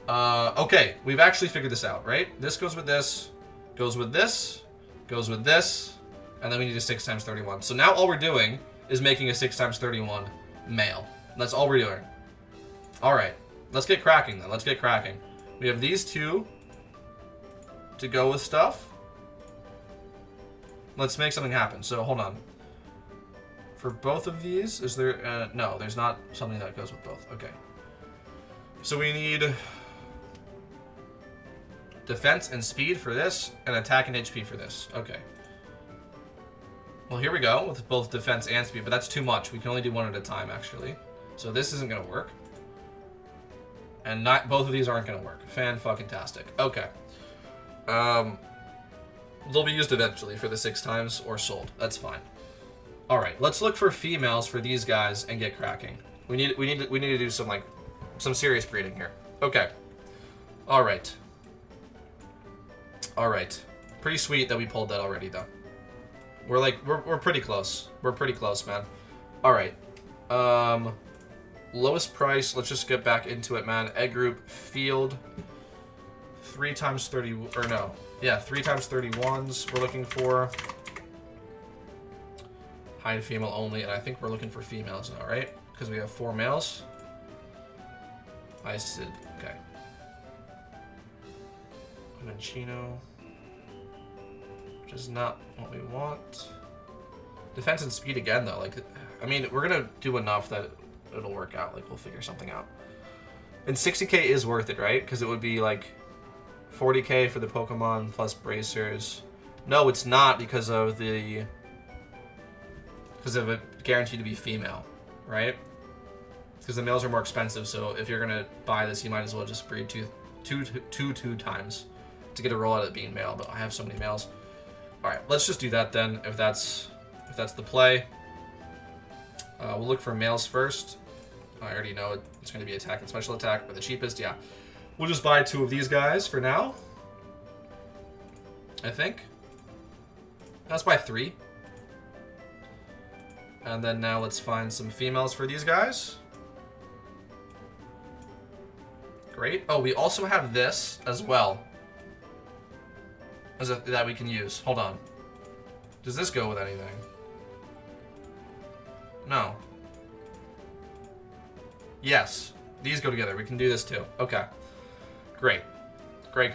Okay, we've actually figured this out, right? This goes with this, goes with this, goes with this, and then we need a 6x31. So now all we're doing is making a 6x31 male. That's all we're doing. All right, let's get cracking then. Let's get cracking. We have these two to go with stuff. Let's make something happen. So hold on. For both of these, is there... no, there's not something that goes with both. Okay. So we need defense and speed for this, and attack and HP for this. Okay. Well, here we go with both defense and speed, but that's too much. We can only do one at a time, actually. So this isn't going to work. And not both of these aren't going to work. Fan-fucking-tastic. Okay. They'll be used eventually for the 6 times or sold. That's fine. All right, let's look for females for these guys and get cracking. We need to do some serious breeding here. Okay. All right. Pretty sweet that we pulled that already, though. We're pretty close. We're pretty close, man. All right. Lowest price. Let's just get back into it, man. Egg group field. 3x30 or no? Yeah, 3x31s. We're looking for. Hide female only, and I think we're looking for females now, right? Because we have 4 males. I said, okay. Mancino. Which is not what we want. Defense and speed again, though. I mean, we're going to do enough that it'll work out. We'll figure something out. And 60k is worth it, right? Because it would be, 40k for the Pokemon plus bracers. No, it's not because of it guaranteed to be female, right? Because the males are more expensive, so if you're gonna buy this, you might as well just breed two times to get a roll out of it being male. But I have so many males. All right, let's just do that then. If that's the play, we'll look for males first. I already know it's going to be attack and special attack, but the cheapest, yeah. We'll just buy 2 of these guys for now. I think. Let's buy 3. And then now let's find some females for these guys. Great. Oh, we also have this as well. That we can use. Hold on. Does this go with anything? No. Yes. These go together. We can do this too. Okay. Great. Great.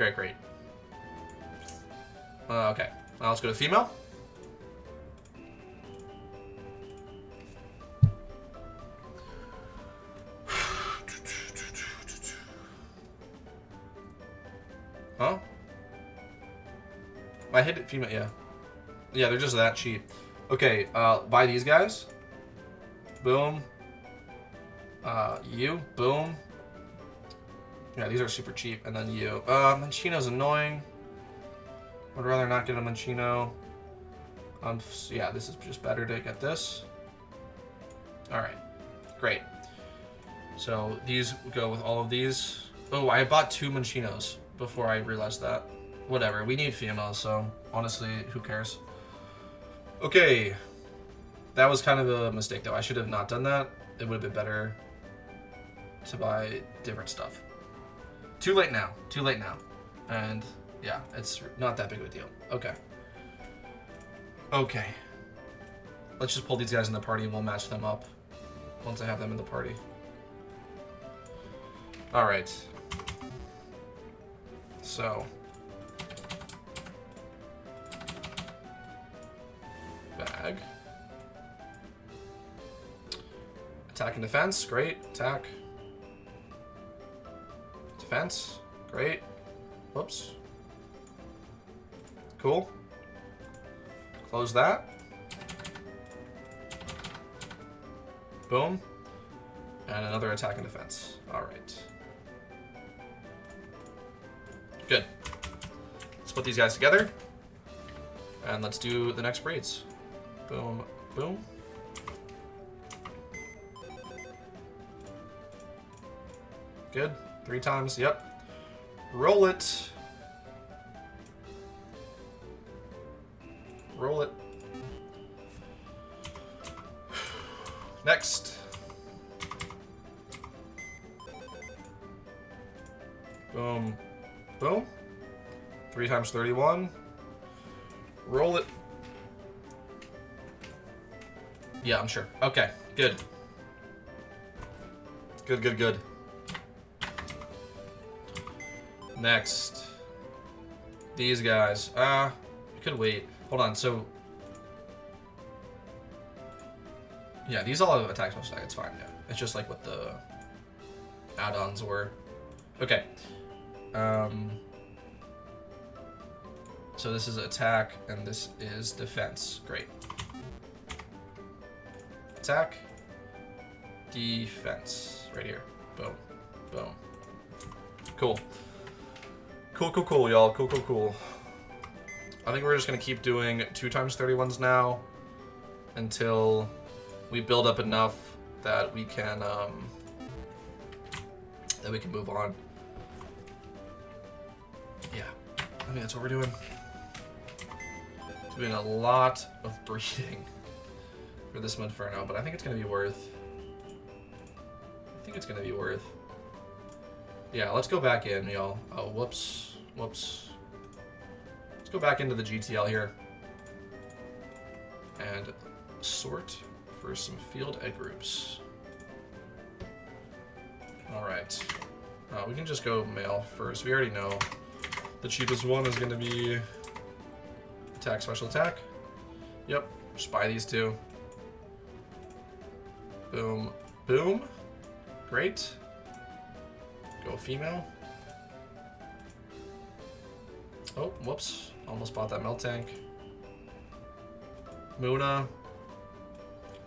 Okay. Now let's go to female. Huh? My hit female, yeah. Yeah, they're just that cheap. Okay, buy these guys. Boom. You. Boom. Yeah, these are super cheap. And then you. Minccino's annoying. Would rather not get a Minccino. Yeah, this is just better to get this. Alright. Great. So, these go with all of these. Oh, I bought 2 Minccinos before I realized that. Whatever, we need females, so honestly, who cares? Okay. That was kind of a mistake, though. I should have not done that. It would have been better to buy different stuff. Too late now. Too late now. And, yeah, it's not that big of a deal. Okay. Okay. Let's just pull these guys in the party and we'll match them up once I have them in the party. Alright. So. Bag. Attack and defense, great. Attack. Defense, great. Whoops. Cool. Close that. Boom. And another attack and defense. Alright. Good. Let's put these guys together. And let's do the next breeds. Boom, boom. Good. 3 times, yep. Roll it. Roll it. Next. Boom. Boom. 3 times 31. Roll it. Yeah, I'm sure. Okay, good. Good, good, good. Next. These guys. You could wait. Hold on, so... Yeah, these all have attack special attack. It's fine, yeah. It's just like what the add-ons were. Okay. So this is attack, and this is defense. Great. Attack. Defense. Right here. Boom. Boom. Cool. Cool, cool, cool, y'all. Cool, cool, cool. I think we're just going to keep doing 2 times 31s now until we build up enough that we can move on. Yeah, I think that's what we're doing. Doing a lot of breeding for this Inferno, but I think it's gonna be worth. I think it's gonna be worth. Yeah, let's go back in, y'all. Oh, whoops, whoops. Let's go back into the GTL here and sort for some field egg groups. All right, we can just go male first. We already know the cheapest one is going to be attack, special attack. Yep, just buy these 2. Boom, boom. Great. Go female. Oh, whoops. Almost bought that melt tank. Muna.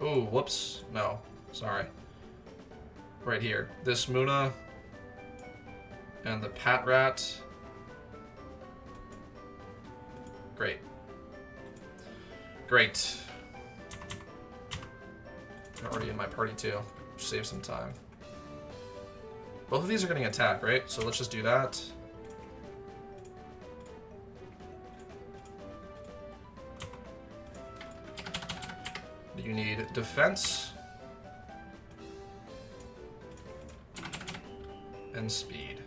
Ooh, whoops. No, sorry. Right here. This Muna and the Pat Rat. Great. Great. They're already in my party too. Save some time. Both of these are getting attacked, right? So let's just do that. You need defense and speed.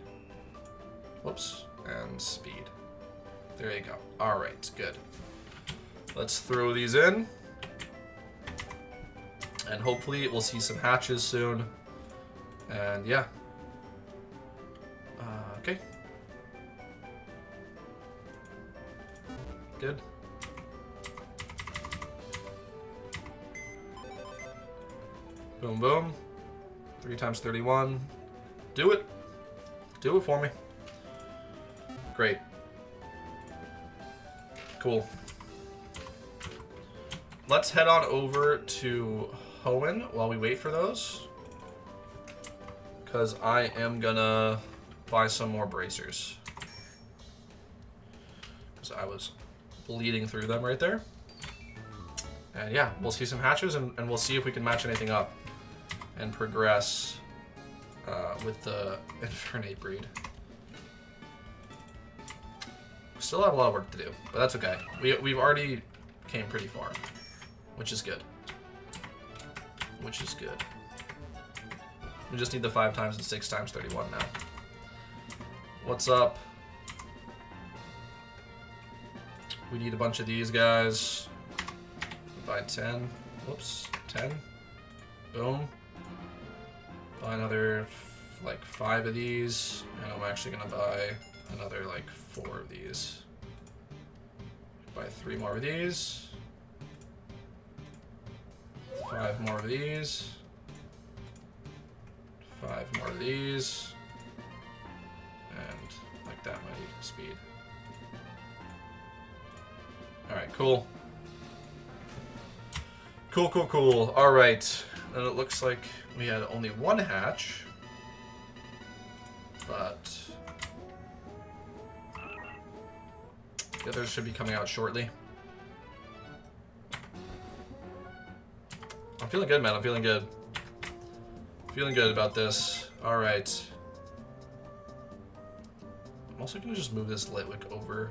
Whoops, and speed. There you go. All right, good. Let's throw these in, and hopefully we'll see some hatches soon. And yeah. Okay. Good. Boom, boom. 3 times 31. Do it. Do it for me. Great. cool. Let's head on over to Hoenn while we wait for those. Because I am gonna buy some more bracers. Because I was bleeding through them right there. And yeah, we'll see some hatches and we'll see if we can match anything up and progress with the Infernape breed. We still have a lot of work to do, but that's okay. We've already came pretty far, which is good. Which is good. We just need the 5 times and 6 times 31 now. What's up? We need a bunch of these guys. Buy 10. Whoops. 10. Boom. Buy another, like, 5 of these. And I'm actually going to buy another, like, 4 of these. Buy 3 more of these. 5 more of these. 5 more of these. And like that, mighty speed. Alright, cool. Cool, cool, cool. Alright. And it looks like we had only 1 hatch. But the others should be coming out shortly. I'm feeling good, man. I'm feeling good. Feeling good about this. Alright. I'm also going to just move this Litwick over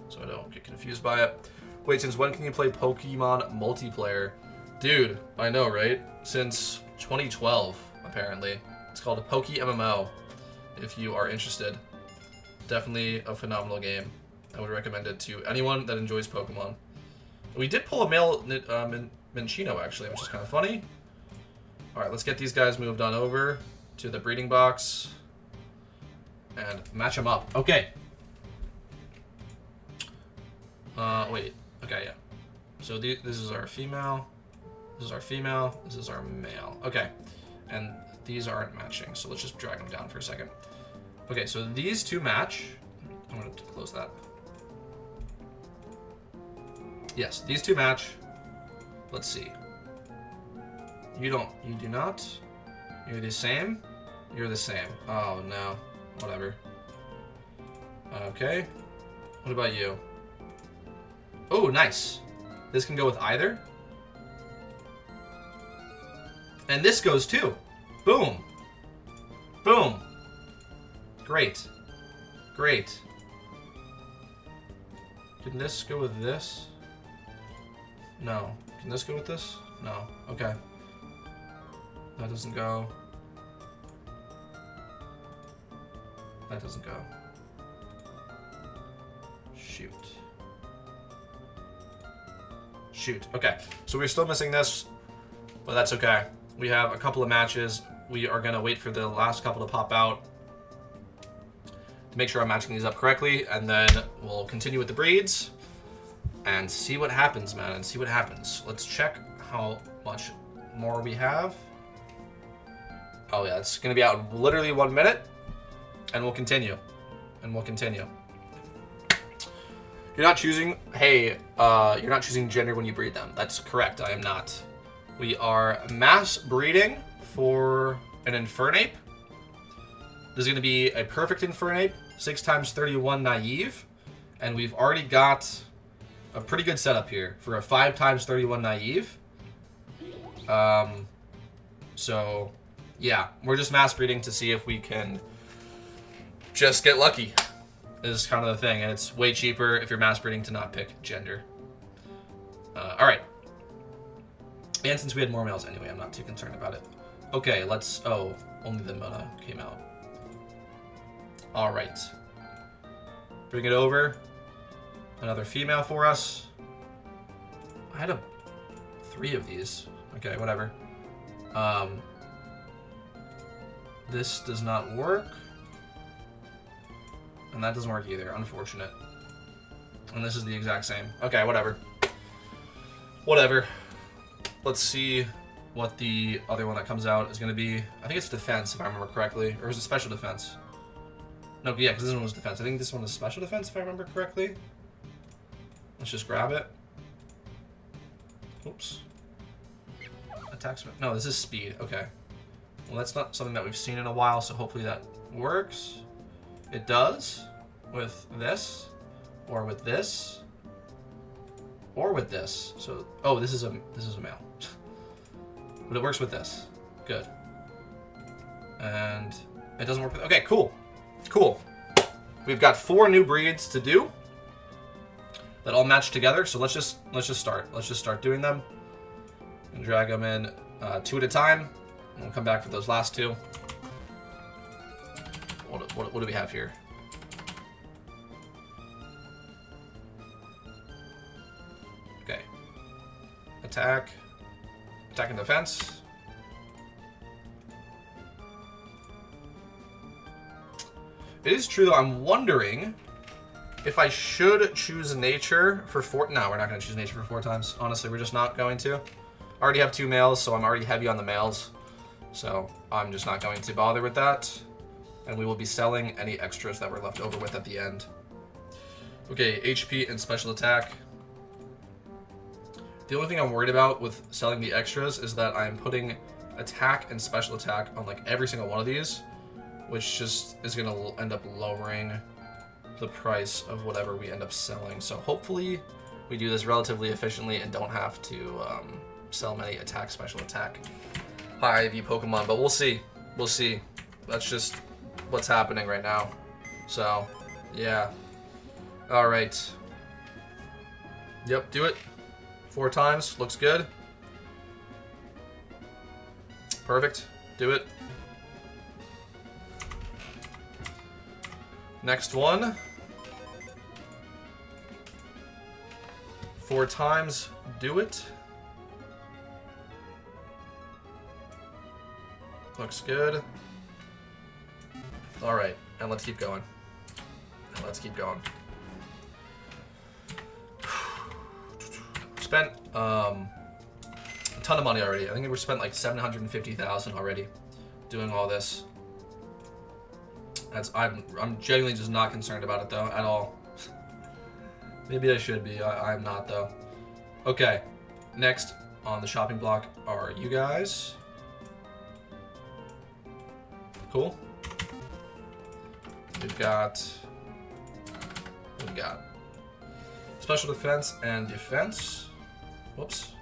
so I don't get confused by it. Wait, since when can you play Pokemon multiplayer? Dude, I know, right? Since 2012, apparently. It's called a PokeMMO, if you are interested. Definitely a phenomenal game. I would recommend it to anyone that enjoys Pokemon. We did pull a male Minchino, actually, which is kind of funny. Alright, let's get these guys moved on over to the breeding box and match them up. Okay. Wait. Okay, yeah. So this is our female. This is our female. This is our male. Okay. And these aren't matching, so let's just drag them down for a second. Okay, so these two match. I'm going to close that. Yes, these two match. Let's see. You do not. You're the same. You're the same. Oh, no. Whatever. Okay. What about you? Oh, nice. This can go with either. And this goes too. Boom. Boom. Great. Great. Can this go with this? No. Can this go with this? No. Okay. That doesn't go. That doesn't go. Shoot. Shoot. Okay. So we're still missing this, but that's okay. We have a couple of matches. We are going to wait for the last couple to pop out to make sure I'm matching these up correctly, and then we'll continue with the breeds and see what happens, man, and see what happens. Let's check how much more we have. Oh, yeah, it's going to be out in literally 1 minute, and we'll continue. And we'll continue. You're not choosing, hey, you're not choosing gender when you breed them. That's correct, I am not. We are mass breeding for an Infernape. This is going to be a perfect Infernape, 6 times 31 naive, and we've already got a pretty good setup here for a 5 times 31 naive. So, yeah, we're just mass breeding to see if we can just get lucky, is kind of the thing, and it's way cheaper if you're mass breeding to not pick gender. Alright. And since we had more males anyway, I'm not too concerned about it. Okay, let's... Oh, only the Mona came out. Alright. Bring it over. Another female for us. I had 3 of these. Okay, whatever. This does not work. And that doesn't work either. Unfortunate. And this is the exact same. Okay, whatever. Whatever. Let's see what the other one that comes out is going to be. I think it's defense, if I remember correctly. Or is it special defense? No, yeah, because this one was defense. I think this one is special defense, if I remember correctly. Let's just grab it. Oops. Attack speed. No, this is speed. Okay. Well, that's not something that we've seen in a while, so hopefully that works. It does with this, or with this, or with this. So, oh, this is a male. But it works with this. Good. And it doesn't work with... Okay, cool. Cool. We've got 4 new breeds to do that all match together. So let's just start. Let's just start doing them and drag them in 2 at a time. And we'll come back for those last 2. What do we have here? Okay. Attack. Attack and defense. It is true, though. I'm wondering if I should choose nature for 4... No, we're not going to choose nature for 4 times. Honestly, we're just not going to. I already have 2 males, so I'm already heavy on the males. So I'm just not going to bother with that. And we will be selling any extras that we're left over with at the end. Okay, HP and special attack. The only thing I'm worried about with selling the extras is that I'm putting attack and special attack on like every single one of these, which just is going to end up lowering the price of whatever we end up selling. So hopefully we do this relatively efficiently and don't have to sell many attack, special attack, high IV Pokemon, but we'll see. We'll see. That's just what's happening right now. So, yeah. All right. Yep, do it. 4 times. Looks good. Perfect. Do it. Next one. 4 times. Do it. Looks good. All right, and let's keep going. Let's keep going. Spent a ton of money already. I think we spent like 750,000 already doing all this. I'm genuinely just not concerned about it though at all. Maybe I should be. I'm not though. Okay, next on the shopping block are you guys. Cool. We've got special defense and defense. Whoops.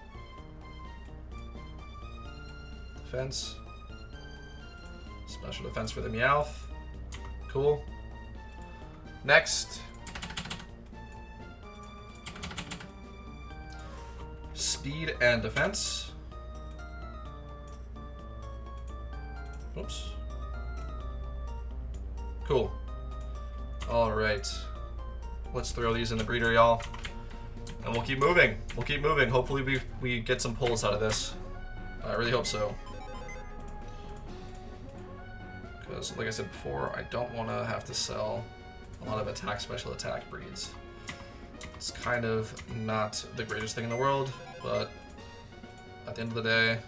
Defense. Special defense for the Meowth. Cool. Next. Speed and defense. Oops. Cool. Alright. Let's throw these in the breeder, y'all. And we'll keep moving. We'll keep moving. Hopefully we get some pulls out of this. I really hope so. Because, like I said before, I don't want to have to sell a lot of attack, special attack breeds. It's kind of not the greatest thing in the world, but at the end of the day,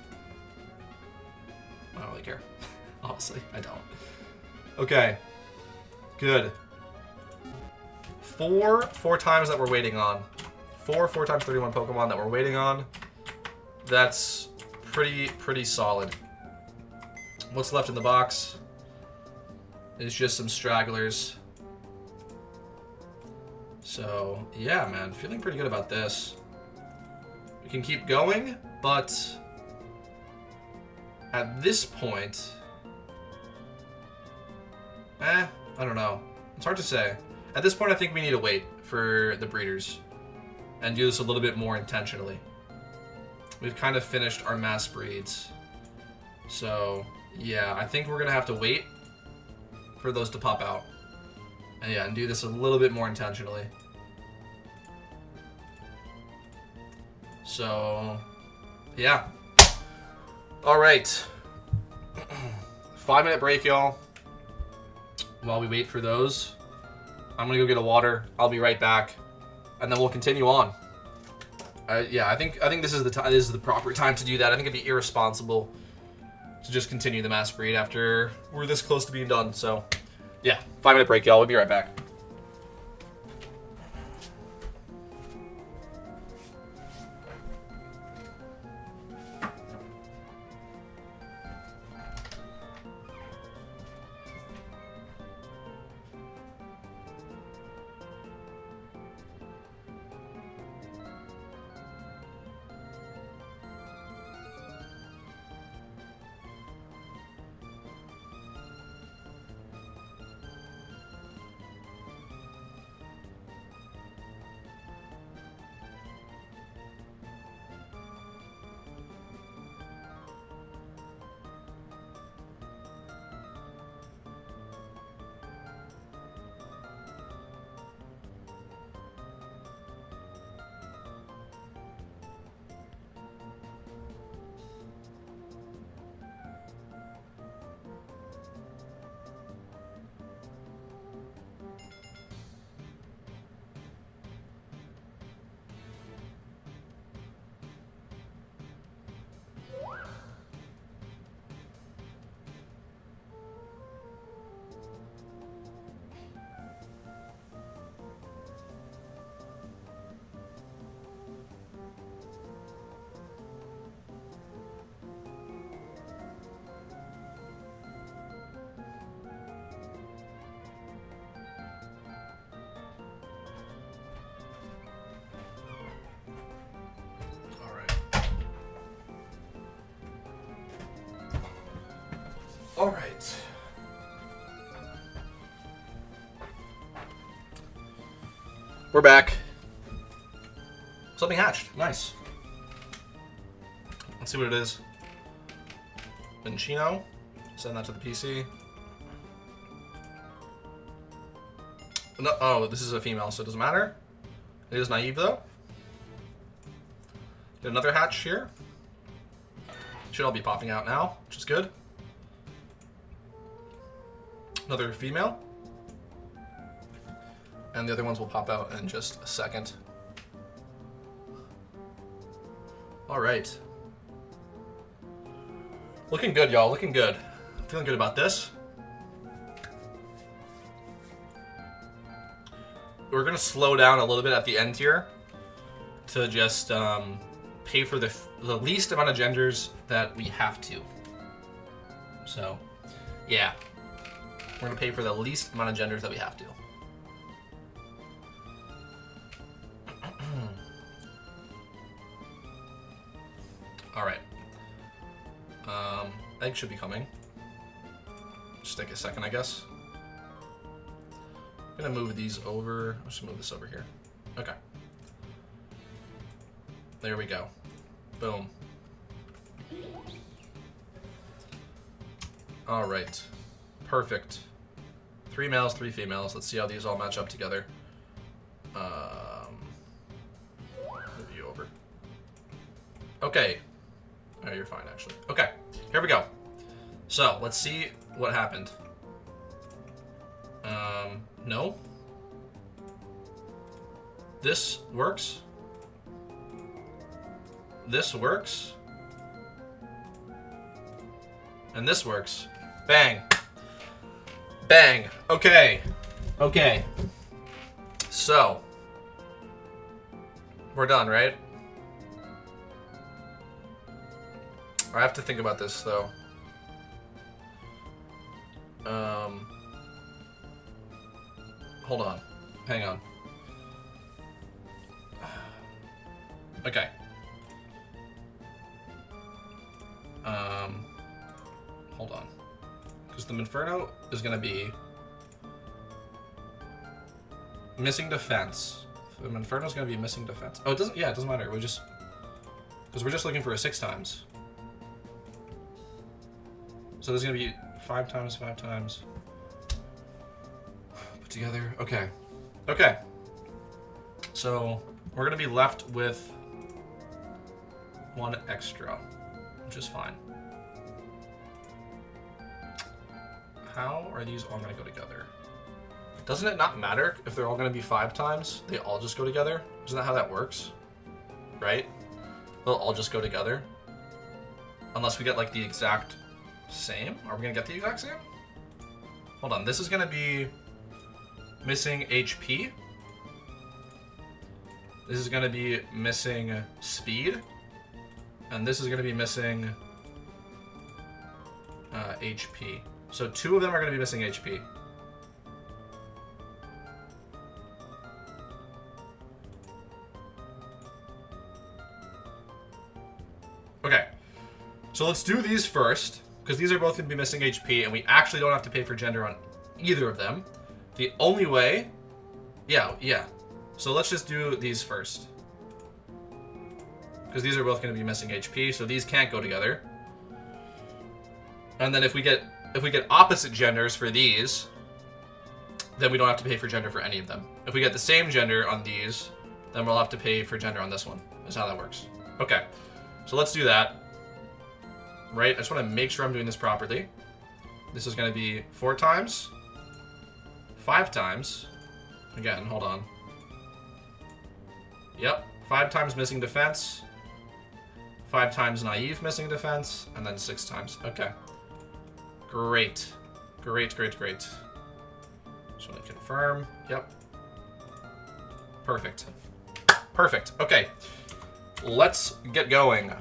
I don't really care. Honestly, I don't. Okay. Good. 4 times that we're waiting on. 4 times 31 Pokemon that we're waiting on. That's pretty solid. What's left in the box is just some stragglers. So, yeah, man. Feeling pretty good about this. We can keep going, but at this point, I don't know. It's hard to say. At this point, I think we need to wait for the breeders and do this a little bit more intentionally. We've kind of finished our mass breeds. So, yeah, I think we're going to have to wait for those to pop out. And yeah, and do this a little bit more intentionally. So, yeah. All right. 5-minute break, y'all. While we wait for those, I'm gonna go get a water. I'll be right back, and then we'll continue on. Yeah, I think this is the time. This is the proper time to do that. I think it'd be irresponsible to just continue the mass breed after we're this close to being done. So, yeah, 5-minute break, y'all. We'll be right back. All right. We're back. Something hatched. Nice. Let's see what it is. Vinchino. Send that to the PC. No, oh, this is a female, so it doesn't matter. It is naive, though. Get another hatch here. Should all be popping out now, which is good. Another female. And the other ones will pop out in just a second. All right. Looking good, y'all. Looking good. Feeling good about this. We're going to slow down a little bit at the end here to just pay for the least amount of genders that we have to. So, yeah. We're going to pay for the least amount of genders that we have to. All right. Egg should be coming. Just take a second, I guess. I'm gonna move these over. I'll just move this over here. Okay. There we go. Boom. All right. Perfect. 3 males, 3 females. Let's see how these all match up together. Move you over. Okay. Oh, you're fine, actually. Okay. Here we go. So, let's see what happened. No. This works. This works. And this works. Bang. Bang. Okay. Okay. So. We're done, right? I have to think about this, though. Hold on. Hang on. Okay. Hold on. Because the Inferno is going to be missing defense. The Inferno is going to be missing defense. Oh, it doesn't. Yeah, it doesn't matter. Because we're just looking for a 6 times. So there's going to be 5 times, 5 times. Put together. Okay. Okay. So we're going to be left with 1 extra, which is fine. How are these all going to go together? Doesn't it not matter if they're all going to be 5 times? They all just go together? Isn't that how that works? Right? They'll all just go together. Unless we get like the exact same. Are we going to get the exact same? Hold on. This is going to be missing HP. This is going to be missing speed. And this is going to be missing HP. So 2 of them are going to be missing HP. Okay. So let's do these first, because these are both going to be missing HP, and we actually don't have to pay for gender on either of them. The only way... Yeah. So let's just do these first. Because these are both going to be missing HP, so these can't go together. And then if we get opposite genders for these, then we don't have to pay for gender for any of them. If we get the same gender on these, then we'll have to pay for gender on this one. That's how that works. Okay, so let's do that. Right, I just want to make sure I'm doing this properly. This is going to be 4 times, 5 times. Again, hold on. Yep, 5 times missing defense, 5 times naive missing defense, and then 6 times. Okay. Great. Great. Just want to confirm. Yep. Perfect. Perfect. Okay. Let's get going.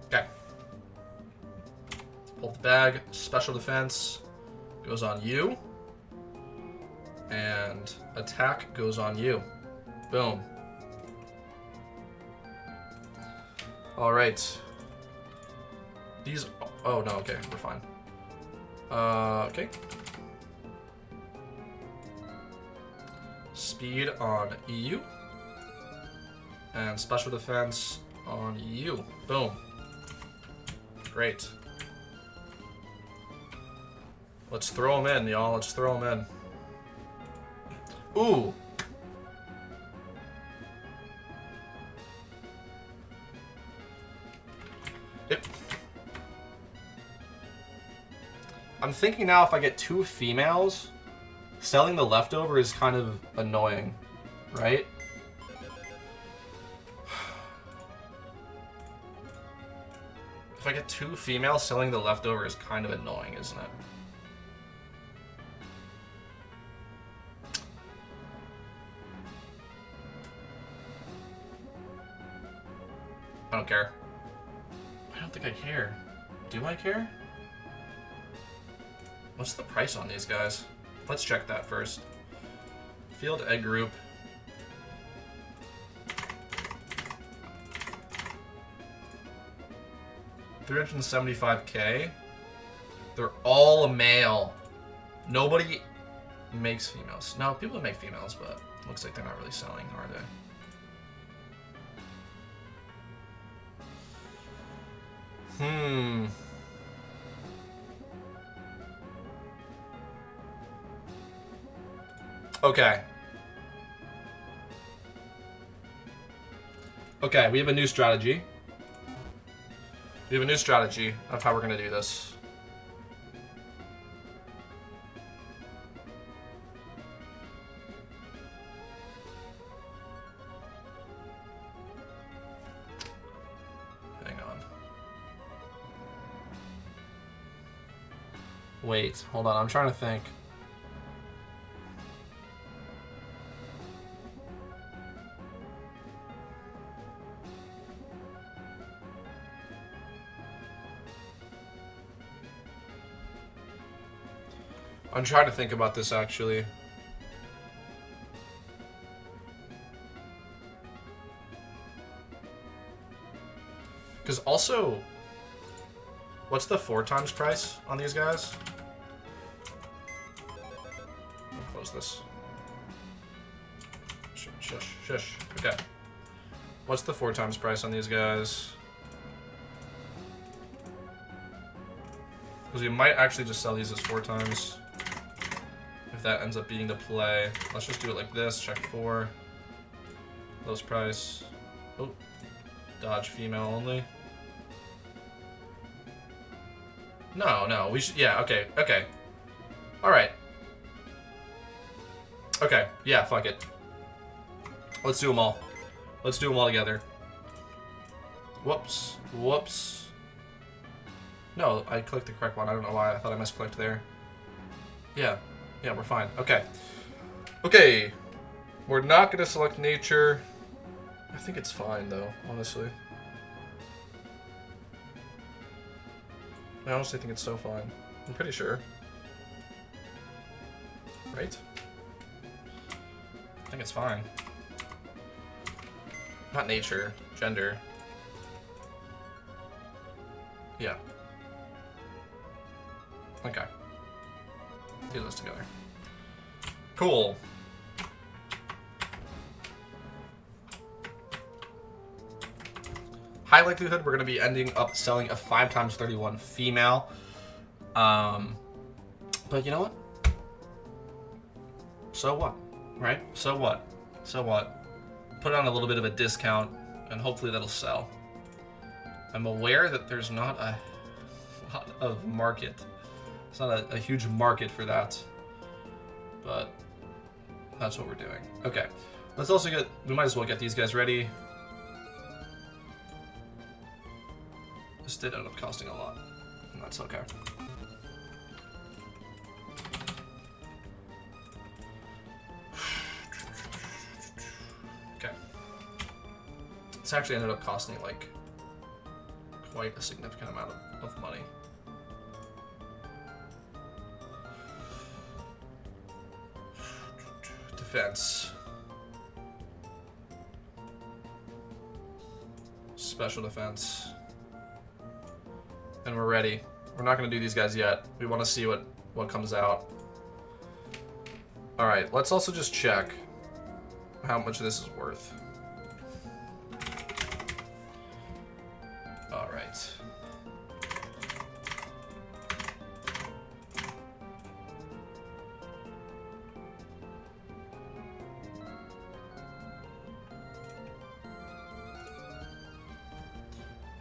Okay. Pull the bag. Special defense goes on you. And attack goes on you. Boom. All right. These. Oh no. Okay, we're fine. Okay. Speed on you. And special defense on you. Boom. Great. Let's throw them in, y'all. Let's throw them in. Ooh. I'm thinking now if I get 2 females, selling the leftover is kind of annoying, right? If I get 2 females, selling the leftover is kind of annoying, isn't it? I don't care. I don't think I care. Do I care? What's the price on these guys? Let's check that first. Field egg group. $375K. They're all a male. Nobody makes females. No, people make females, but it looks like they're not really selling, are they? Okay. Okay, we have a new strategy. We have a new strategy of how we're going to do this. Hang on. Wait, hold on. I'm trying to think. I'm trying to think about this, actually. Because also, what's the 4 times price on these guys? I'll close this. Shush, shush. Okay. What's the 4 times price on these guys? Because we might actually just sell these as 4 times. If that ends up being the play. Let's just do it like this. Check 4. Lowest price. Oh. Dodge female only. No. We should... Yeah, okay. Okay. Alright. Okay. Yeah, fuck it. Let's do them all. Let's do them all together. Whoops. Whoops. No, I clicked the correct one. I don't know why. I thought I misclicked there. Yeah. Yeah, we're fine. Okay. Okay. We're not going to select nature. I think it's fine, though, honestly. I honestly think it's so fine. I'm pretty sure. Right? I think it's fine. Not nature. Gender. Yeah. Okay. Do this together. Cool. High likelihood we're going to be ending up selling a 5 times 31 female. But you know what? So what? Right? So what? So what? Put it on a little bit of a discount, and hopefully that'll sell. I'm aware that there's not a lot of market. It's not a huge market for that, but that's what we're doing. Okay, let's also get, we might as well get these guys ready. This did end up costing a lot, and that's okay. Okay. This actually ended up costing like quite a significant amount of money. Defense. special defense. And we're ready. We're not going to do these guys yet. We want to see what comes out. Alright, let's also just check how much this is worth. Alright.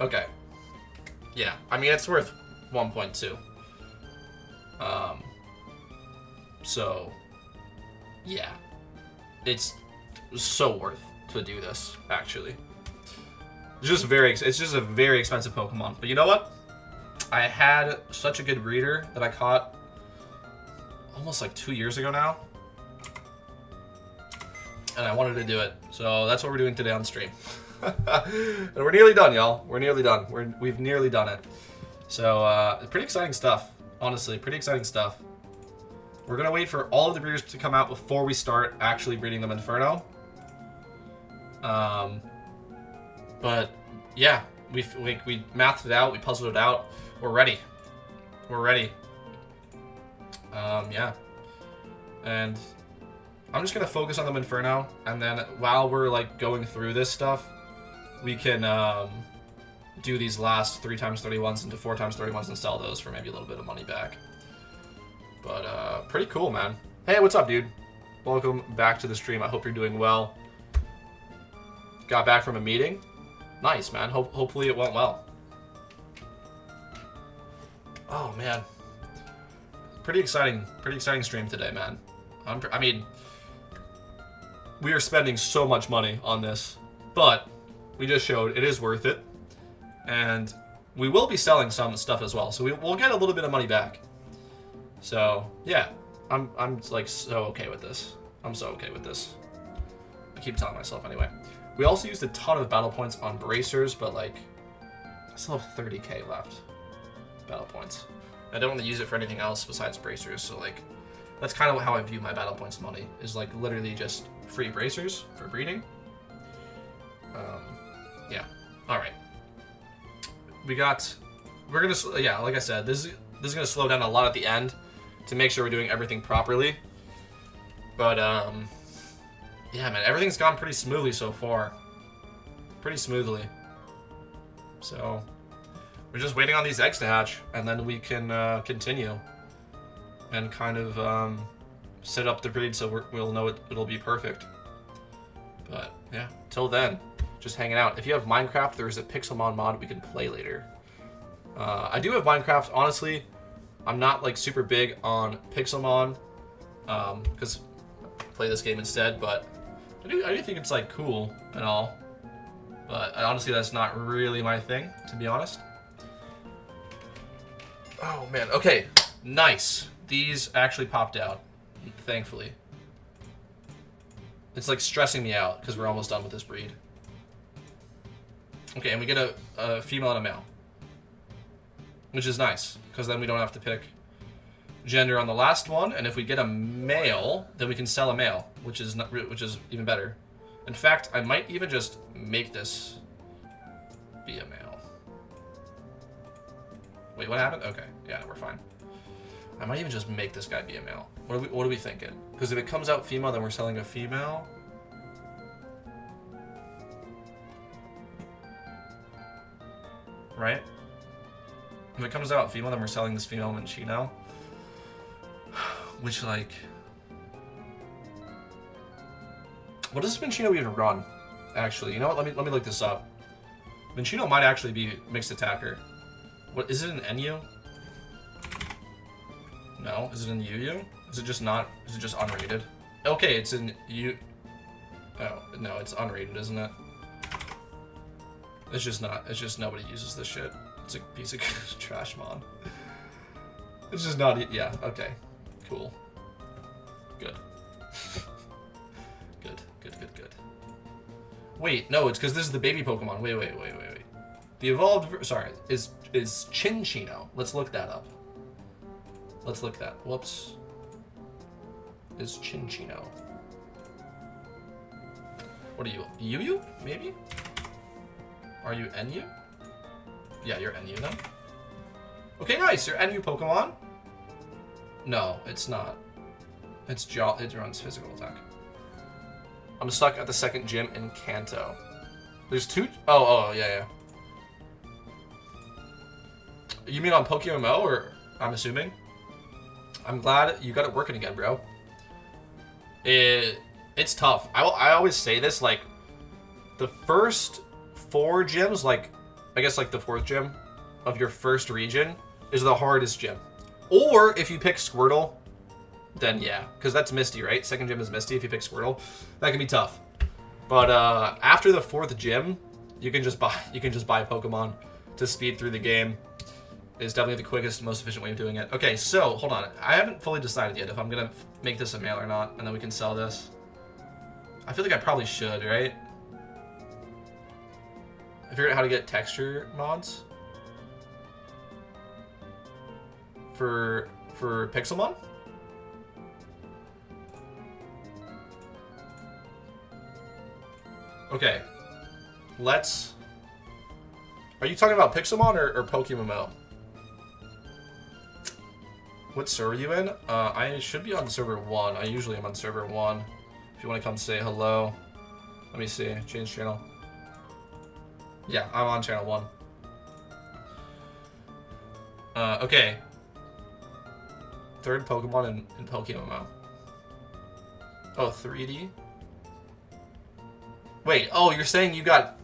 Okay. Yeah, I mean, it's worth 1.2. So, yeah. It's so worth to do this, actually. It's just a very expensive Pokemon. But you know what? I had such a good breeder that I caught almost like 2 years ago now. And I wanted to do it. So that's what we're doing today on stream. And we're nearly done, y'all. We're nearly done. We've nearly done it. So, pretty exciting stuff. Honestly, pretty exciting stuff. We're going to wait for all of the breeders to come out before we start actually breeding them Inferno. But, yeah. We mathed it out. We puzzled it out. We're ready. We're ready. Yeah. And I'm just going to focus on them Inferno. And then while we're, like, going through this stuff, we can do these last 3x31s into 4x31s and sell those for maybe a little bit of money back. But pretty cool, man. Hey, what's up, dude? Welcome back to the stream. I hope you're doing well. Got back from a meeting. Nice, man. Hopefully it went well. Oh, man. Pretty exciting stream today, man. I mean, we are spending so much money on this, but we just showed it is worth it. And we will be selling some stuff as well, so we'll get a little bit of money back. So, yeah. I'm like so okay with this. I'm so okay with this. I keep telling myself anyway. We also used a ton of battle points on bracers, but like I still have 30k left. Battle points. I don't want to use it for anything else besides bracers, so like that's kind of how I view my battle points money, is like literally just free bracers for breeding. Yeah. Alright. We're gonna, yeah, like I said, this is gonna slow down a lot at the end to make sure we're doing everything properly. But, yeah, man, everything's gone pretty smoothly so far. Pretty smoothly. So, we're just waiting on these eggs to hatch, and then we can continue and kind of set up the breed so we'll know it'll be perfect. But, yeah, till then, just hanging out. If you have Minecraft, there's a Pixelmon mod we can play later. I do have Minecraft. Honestly, I'm not like super big on Pixelmon because I play this game instead, but I do think it's like cool and all. But honestly, that's not really my thing, to be honest. Oh man, okay, nice. These actually popped out, thankfully. It's like stressing me out because we're almost done with this breed. Okay, and we get a female and a male, which is nice because then we don't have to pick gender on the last one. And if we get a male, then we can sell a male, which is even better. In fact, I might even just make this be a male. Wait, what happened? Okay, yeah, we're fine. I might even just make this guy be a male. What are we thinking? Because if it comes out female, then we're selling a female. Right? If it comes out female, then we're selling this female Minchino. Which, like... What does Minchino even run? Actually, you know what? Let me look this up. Minchino might actually be mixed attacker. What, is it an NU? No. Is it in UU? Is it just not... Is it just unrated? Okay, it's in U... Oh, no, it's unrated, isn't it? It's just not. It's just nobody uses this shit. It's a piece of trash mod. It's just not. Yeah. Okay. Cool. Good. Good. Wait. No. It's because this is the baby Pokemon. Wait. The evolved. Sorry. Is Chinchino. Let's look that up. Whoops. Is Chinchino. What are you? Yu? Maybe? Are you NU? Yeah, you're NU now. Okay, nice. You're NU Pokemon. No, it's not. It's it runs physical attack. I'm stuck at the second gym in Kanto. There's two. Oh, yeah. You mean on PokeMMO, or I'm assuming? I'm glad you got it working again, bro. It's tough. I always say this, like, the first 4 gyms, like, I guess like the 4th gym of your first region is the hardest gym. Or if you pick Squirtle, then yeah, because that's Misty, right? Second gym is Misty. If you pick Squirtle, that can be tough. But after the 4th gym, you can just buy Pokemon to speed through the game. It's definitely the quickest, most efficient way of doing it. Okay, so hold on. I haven't fully decided yet if I'm gonna make this a mail or not, and then we can sell this. I feel like I probably should, right? I figured out how to get texture mods for Pixelmon. Okay, let's. Are you talking about Pixelmon or PokeMMO? What server are you in? I should be on server 1. I usually am on server 1. If you want to come say hello. Let me see. Change channel. Yeah, I'm on channel 1. Okay. 3rd Pokemon in PokeMMO. Oh, 3D? Wait, oh, you're saying you got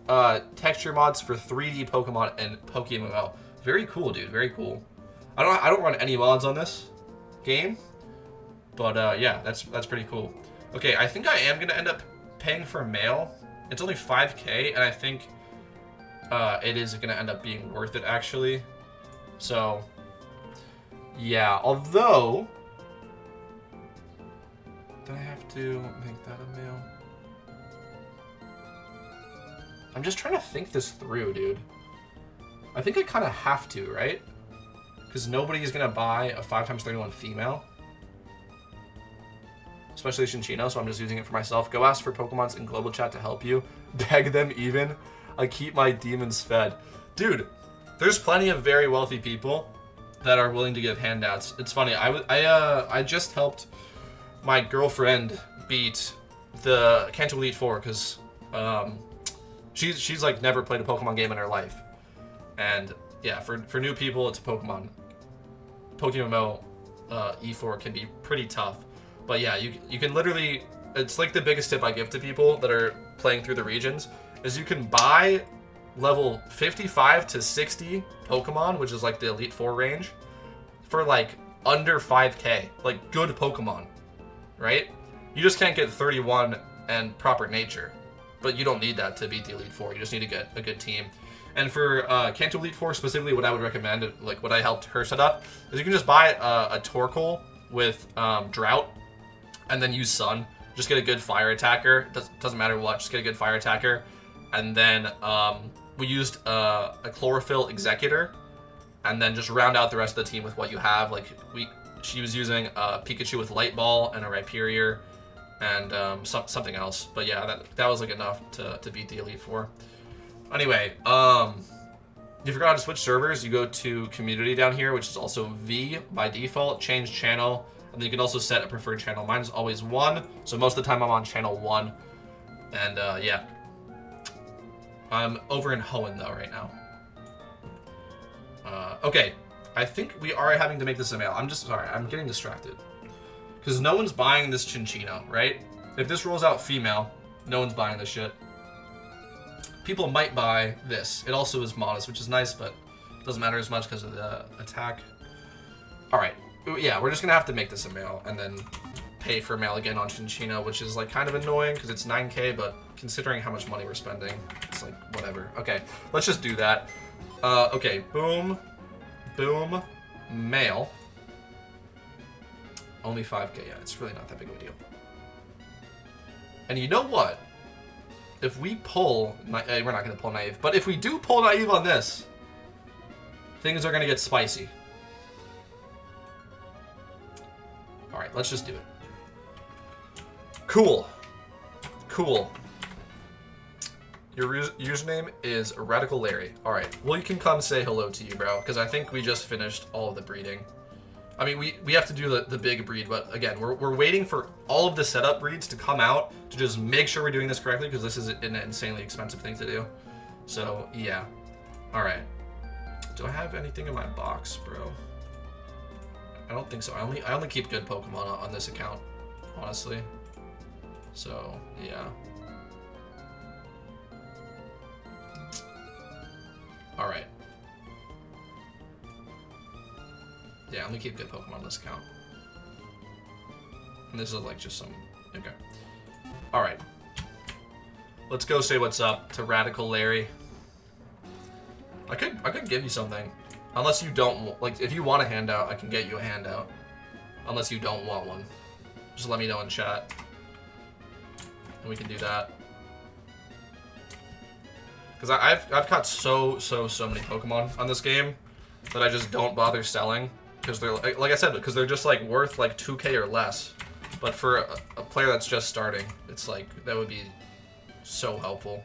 texture mods for 3D Pokemon in PokeMMO. Very cool, dude. Very cool. I don't run any mods on this game, but yeah, that's pretty cool. Okay, I think I am gonna end up paying for mail. It's only 5K, and I think it is gonna end up being worth it actually. So yeah, although do I have to make that a mail? I'm just trying to think this through, dude. I think I kind of have to, right? Because nobody is going to buy a 5x31 female. Especially Shinchino, so I'm just using it for myself. Go ask for Pokemons in global chat to help you. Beg them even. I keep my demons fed. Dude, there's plenty of very wealthy people that are willing to give handouts. It's funny, I just helped my girlfriend beat the Kanto Elite Four because she's like never played a Pokemon game in her life. And yeah, for new people, it's a PokeMMO E4 can be pretty tough. But yeah, you can literally, it's like the biggest tip I give to people that are playing through the regions, is you can buy level 55 to 60 Pokemon, which is like the Elite Four range, for like under 5K, like good Pokemon, right? You just can't get 31 and proper nature, but you don't need that to beat the Elite Four. You just need to get a good team. And for Kanto Elite Four specifically, what I would recommend, like what I helped her set up, is you can just buy a Torkoal with Drought, and then use Sun. Just get a good fire attacker. Doesn't matter what, just get a good fire attacker. And then we used a Chlorophyll Executor, and then just round out the rest of the team with what you have. Like she was using a Pikachu with Light Ball and a Rhyperior, and something else. But yeah, that was like enough to beat the Elite Four. Anyway, you forgot how to switch servers. You go to community down here, which is also V by default. Change channel, and then you can also set a preferred channel. Mine is always 1, so most of the time I'm on channel 1. And yeah, I'm over in Hoenn though right now. Okay, I think we are having to make this a male. I'm just sorry, I'm getting distracted because no one's buying this Chinchino, right? If this rolls out female, no one's buying this shit. People might buy this. It also is modest, which is nice, but it doesn't matter as much because of the attack. Alright, yeah, we're just going to have to make this a male and then pay for mail again on Chinchino, which is like kind of annoying because it's 9K, but considering how much money we're spending, it's like whatever. Okay, let's just do that. Okay, boom, boom, mail. Only 5K, yeah, it's really not that big of a deal. And you know what? If we pull, we're not going to pull Naive, but if we do pull Naive on this, things are going to get spicy. Alright, let's just do it. Cool. Cool. Your username is Radical Larry. All right. Well, you can come say hello to you, bro, because I think we just finished all of the breeding. I mean, we have to do the big breed, but again, we're waiting for all of the setup breeds to come out to just make sure we're doing this correctly, because this is an insanely expensive thing to do. So, yeah. All right. Do I have anything in my box, bro? I don't think so. I only keep good Pokemon on this account, honestly. So, yeah. All right. Yeah, I'm gonna keep good Pokemon on this account. And this is like just some... Okay. Alright. Let's go say what's up to Radical Larry. I could give you something. Unless you don't... Like, if you want a handout, I can get you a handout. Unless you don't want one. Just let me know in chat. And we can do that. Because I've caught so many Pokemon on this game that I just don't bother selling. Because they're, like I said, because they're just like worth like 2K or less. But for a player that's just starting, it's like, that would be so helpful,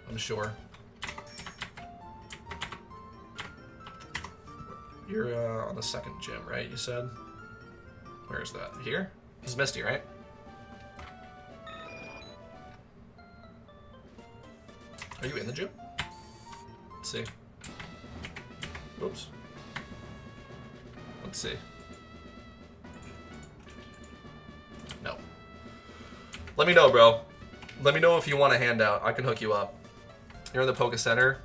I'm sure. You're on the second gym, right, you said? Where is that? Here? This is Misty, right? Are you in the gym? Let's see. Oops. Let's see. No. Let me know, bro. Let me know if you want a handout. I can hook you up. You're in the Poke Center.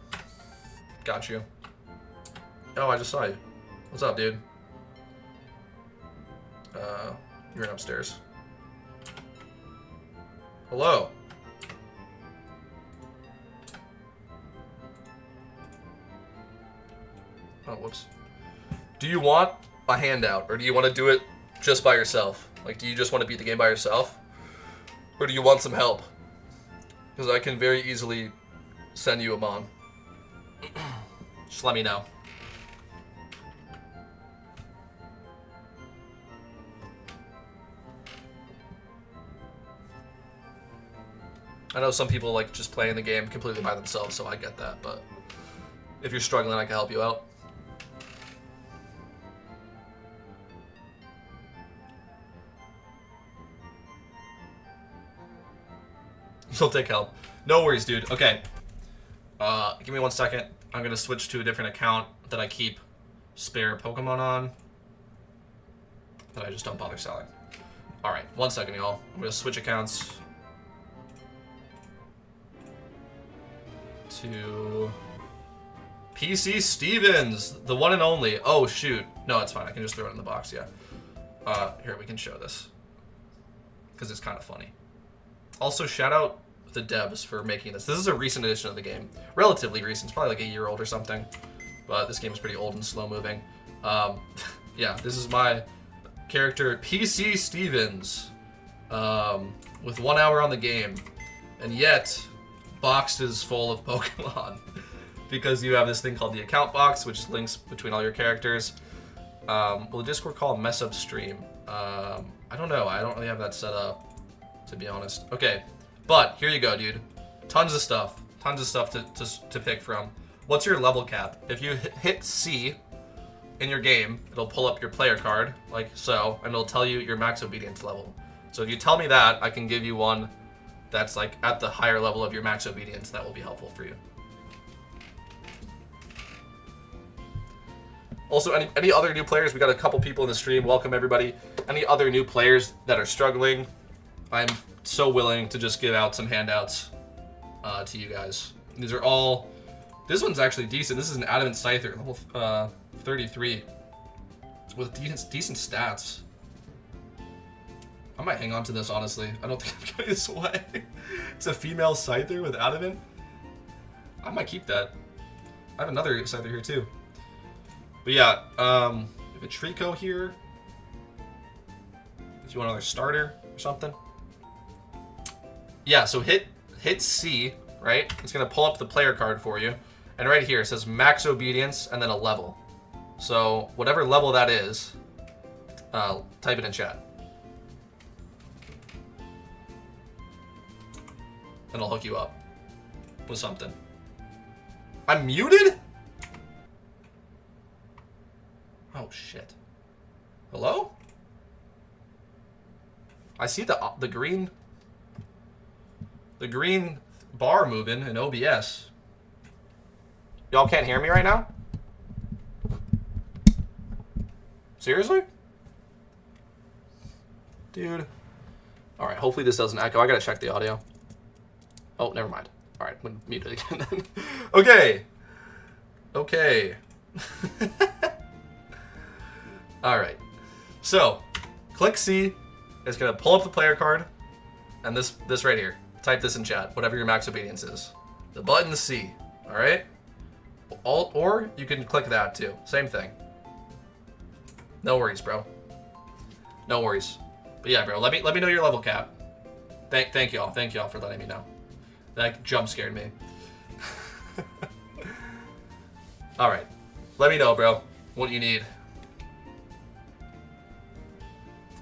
Got you. Oh, I just saw you. What's up, dude? You're in upstairs. Hello. Oh, whoops. Do you want a handout, or do you want to do it just by yourself? Like, do you just want to beat the game by yourself? Or do you want some help? Because I can very easily send you a mon. Just let me know. I know some people like just playing the game completely by themselves, so I get that, but if you're struggling, I can help you out. You'll take help. No worries, dude. Okay. Give me 1 second. I'm going to switch to a different account that I keep spare Pokemon on that I just don't bother selling. Alright, 1 second, y'all. I'm going to switch accounts to PC Stevens, the one and only. Oh, shoot. No, it's fine. I can just throw it in the box, yeah. Here, we can show this because it's kind of funny. Also, shout out the devs for making this. This is a recent edition of the game. Relatively recent. It's probably like a year old or something. But this game is pretty old and slow moving. Yeah, this is my character, PC Stevens, with 1 hour on the game. And yet, boxed is full of Pokemon. Because you have this thing called the account box, which links between all your characters. Will the Discord call mess up stream? I don't know. I don't really have that set up, to be honest. Okay, but here you go, dude. Tons of stuff to pick from. What's your level cap? If you hit C in your game, it'll pull up your player card, like so, and it'll tell you your max obedience level. So if you tell me that, I can give you one that's like at the higher level of your max obedience. That will be helpful for you. Also, any other new players? We got a couple people in the stream. Welcome, everybody. Any other new players that are struggling? I'm so willing to just give out some handouts to you guys. These are all... This one's actually decent. This is an Adamant Scyther, level 33, with decent stats. I might hang on to this, honestly. I don't think I'm giving this away. It's a female Scyther with Adamant. I might keep that. I have another Scyther here, too. But yeah, we have a Trico here. If you want another starter or something. Yeah, so hit C, right? It's gonna pull up the player card for you. And right here it says max obedience and then a level. So whatever level that is, type it in chat. And I'll hook you up. with something. I'm muted? Oh, shit. Hello? I see the green bar moving in OBS. Y'all can't hear me right now? Seriously? Dude. Alright, hopefully this doesn't echo. I gotta check the audio. Oh, never mind. Alright, I'm mute it again then. Okay. Okay. Alright. So, click C. It's gonna pull up the player card. And this right here. Type this in chat, whatever your max obedience is. The button C. Alright? Alt, or you can click that too. Same thing. No worries, bro. No worries. But yeah, bro, let me know your level cap. Thank y'all. Thank y'all for letting me know. That jump scared me. Alright. Let me know, bro, what you need.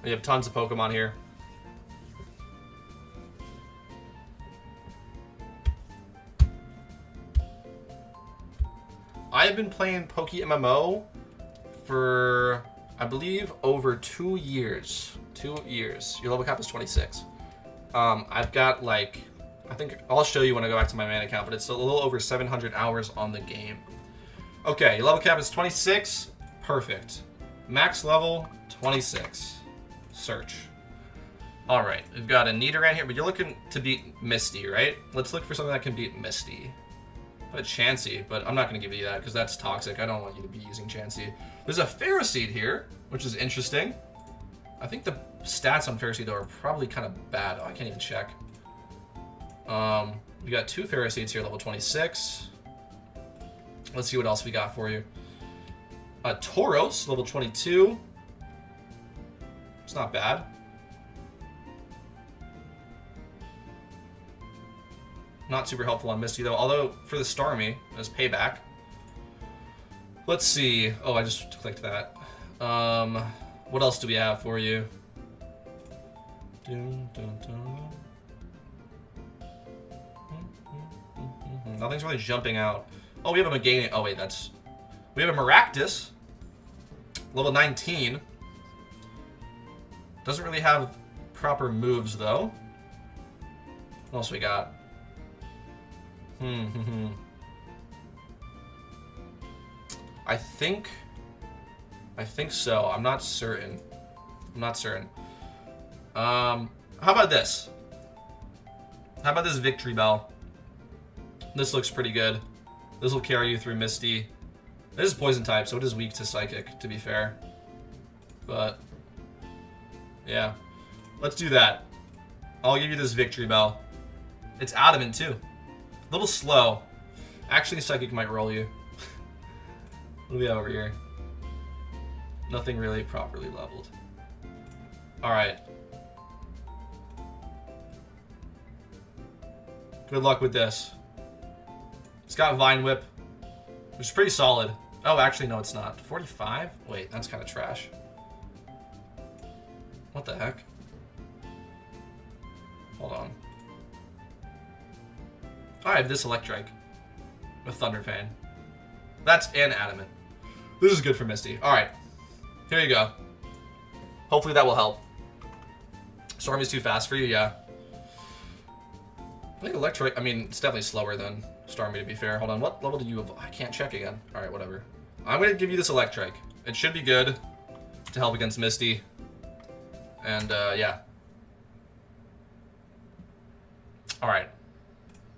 We have tons of Pokemon here. I have been playing PokeMMO for, I believe, over 2 years. 2 years. Your level cap is 26. I've got, like, I think I'll show you when I go back to my main account, but it's a little over 700 hours on the game. Okay, your level cap is 26. Perfect. Max level, 26. Search. Alright, we've got a Nidoran here, but you're looking to beat Misty, right? Let's look for something that can beat Misty. I have a Chansey, but I'm not going to give you that because that's toxic. I don't want you to be using Chansey. There's a Ferroseed here, which is interesting. I think the stats on Ferroseed, though, are probably kind of bad. Oh, I can't even check. We got 2 Ferroseeds here, level 26. Let's see what else we got for you. Tauros, level 22. It's not bad. Not super helpful on Misty, though. Although, for the Starmie, as payback. Let's see. Oh, I just clicked that. What else do we have for you? Nothing's really jumping out. Oh, we have a Meganium. Oh, wait, that's... We have a Maractus. Level 19. Doesn't really have proper moves, though. What else we got? I think so. I'm not certain. How about this? How about this Victory Bell? This looks pretty good. This will carry you through Misty. This is poison type, so it is weak to Psychic, to be fair. But yeah, let's do that. I'll give you this Victory Bell. It's adamant too. A little slow. Actually, Psychic might roll you. What do we have over here? Nothing really properly leveled. Alright. Good luck with this. It's got Vine Whip, which is pretty solid. Oh, actually, no, it's not. 45? Wait, that's kind of trash. What the heck? Hold on. I have this Electrike with Thunder Fan. That's an Adamant. This is good for Misty. Alright. Here you go. Hopefully that will help. Stormy's too fast for you, yeah. I think Electrike, I mean, it's definitely slower than Stormy, to be fair. Hold on, what level do you evolve? I can't check again. Alright, whatever. I'm going to give you this Electrike. It should be good to help against Misty. And, yeah. Alright.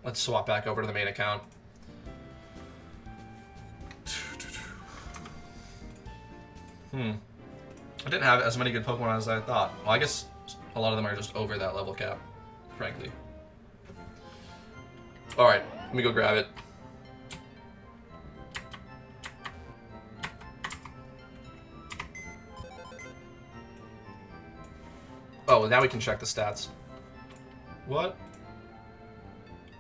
Let's swap back over to the main account. I didn't have as many good Pokemon as I thought. Well, I guess a lot of them are just over that level cap, frankly. Alright, let me go grab it. Oh, now we can check the stats. What?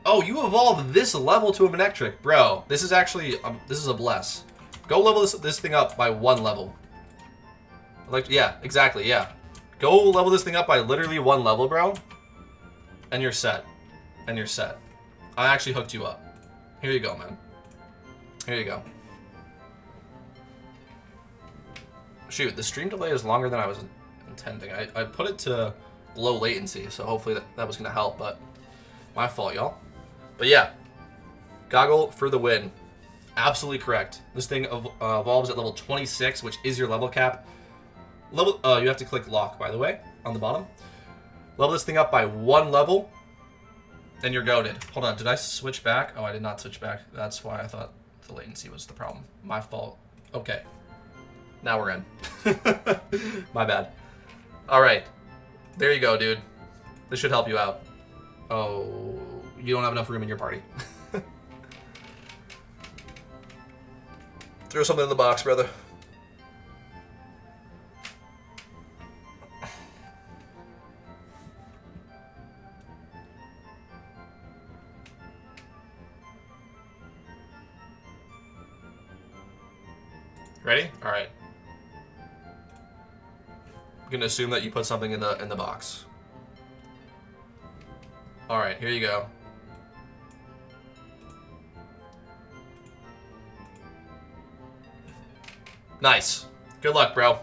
Oh, you evolved this level to a Manectric. Bro, this is actually, this is a bless. Go level this thing up by 1 level. Like, yeah, exactly, yeah. Go level this thing up by literally 1 level, bro. And you're set. And you're set. I actually hooked you up. Here you go, man. Here you go. Shoot, the stream delay is longer than I was intending. I put it to low latency, so hopefully that was going to help, but my fault, y'all. But yeah, Goggle for the win. Absolutely correct. This thing evolves at level 26, which is your level cap. You have to click lock, by the way, on the bottom. Level this thing up by 1 level, and you're goated. Hold on, did I switch back? Oh, I did not switch back. That's why I thought the latency was the problem. My fault. Okay. Now we're in. My bad. All right. There you go, dude. This should help you out. Oh, you don't have enough room in your party. Throw something in the box, brother. Ready? All right. I'm gonna assume that you put something in the box. All right, here you go. Nice. Good luck, bro.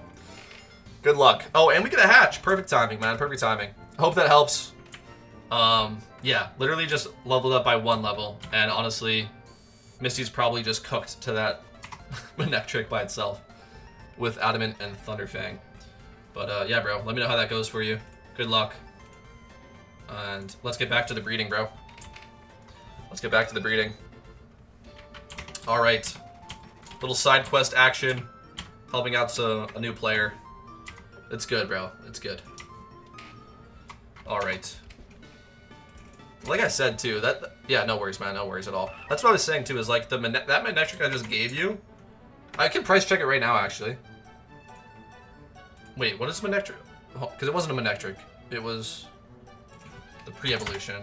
Good luck. Oh, and we get a hatch. Perfect timing, man. Perfect timing. I hope that helps. Yeah, literally just leveled up by 1 level, and honestly, Misty's probably just cooked to that Manectric by itself with Adamant and Thunderfang. But yeah, bro, let me know how that goes for you. Good luck. And let's get back to the breeding, bro. Let's get back to the breeding. All right. Little side quest action. Helping out a new player. It's good, bro. It's good. All right. Like I said, too, yeah, no worries, man. No worries at all. That's what I was saying, too, is like that Manectric I just gave you, I can price check it right now, actually. Wait, what is Manectric? Because it wasn't a Manectric. It was the pre-evolution.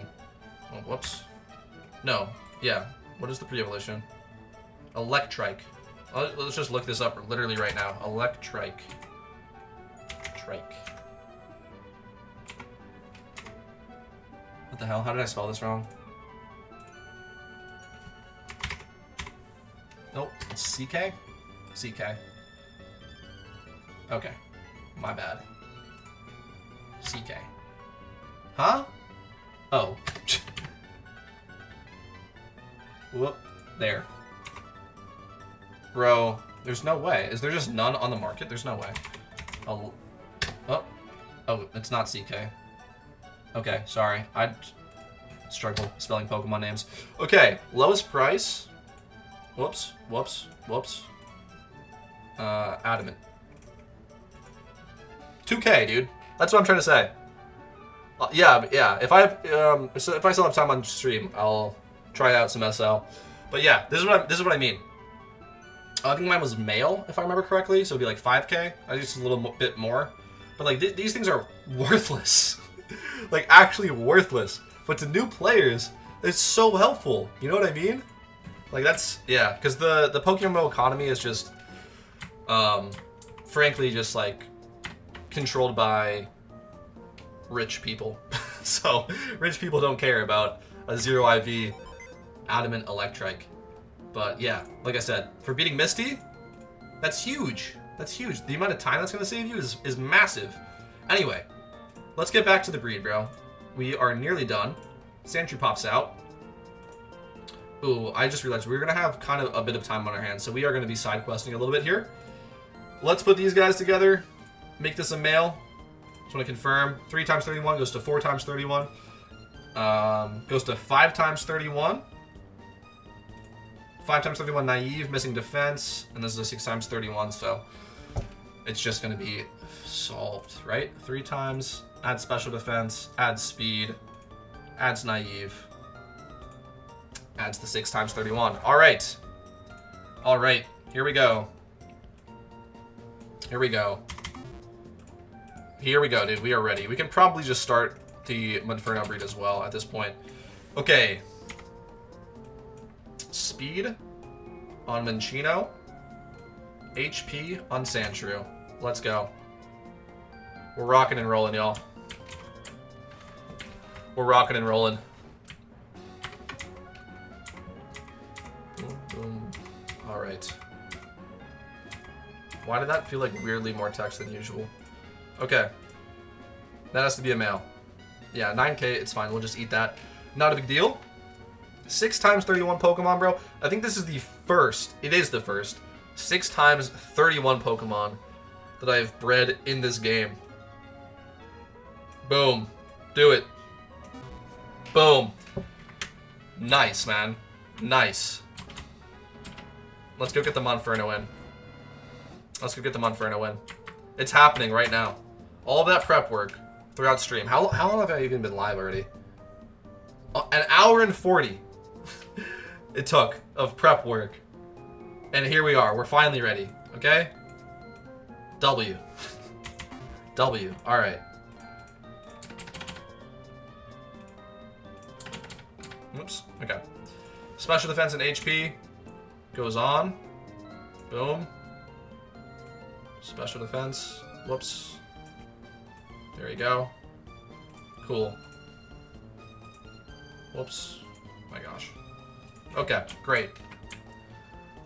Oh, whoops. No. Yeah. What is the pre-evolution? Electrike. Let's just look this up literally right now. Electrike. Trike. What the hell? How did I spell this wrong? Nope. It's CK? CK. Okay. My bad. CK. Huh? Oh. Whoop. There. Bro, there's no way. Is there just none on the market? There's no way. Oh. Oh, it's not CK. Okay, sorry. I struggle spelling Pokemon names. Okay, lowest price. Whoops, whoops, whoops. Adamant. 2K, dude. That's what I'm trying to say. Yeah. If I still have time on stream, I'll try out some SL. But yeah, this is what I mean. I think mine was male, if I remember correctly, so it'd be like 5K. I just a little bit more. But like these things are worthless, like actually worthless. But to new players, it's so helpful. You know what I mean? Like that's because the PokeMMO economy is just, frankly, just like controlled by rich people. So rich people don't care about a 0 IV Adamant Electrike. But yeah, like I said, for beating Misty, that's huge. That's huge. The amount of time that's going to save you is massive. Anyway, let's get back to the breed, bro. We are nearly done. Sandshrew pops out. Ooh, I just realized we're going to have kind of a bit of time on our hands, so we are going to be side questing a little bit here. Let's put these guys together. Make this a male. Just want to confirm. 3 times 31 goes to 4 times 31. Goes to 5 times 31. 5 times 31 naive, missing defense, and this is a 6 times 31, so it's just going to be solved, right? 3 times, adds special defense, adds speed, adds naive, adds the 6 times 31. All right. All right. Here we go. Here we go. Here we go, dude. We are ready. We can probably just start the Infernape breed as well at this point. Okay. Speed on Minccino. HP on Sandshrew. Let's go. We're rocking and rolling, y'all. We're rocking and rolling. Alright. Why did that feel like weirdly more text than usual? Okay. That has to be a male. Yeah, 9K, it's fine. We'll just eat that. Not a big deal. 6 times 31 Pokemon, bro. I think this is the first. It is the first. 6 times 31 Pokemon that I have bred in this game. Boom. Do it. Boom. Nice, man. Nice. Let's go get the Monferno in. Let's go get the Monferno in. It's happening right now. All of that prep work throughout stream. How long have I even been live already? An hour and 40 it took of prep work. And here we are. We're finally ready. Okay? W. W. Alright. Oops. Okay. Special defense and HP goes on. Boom. Special defense. Whoops. There you go. Cool. Whoops. My gosh. Okay, great.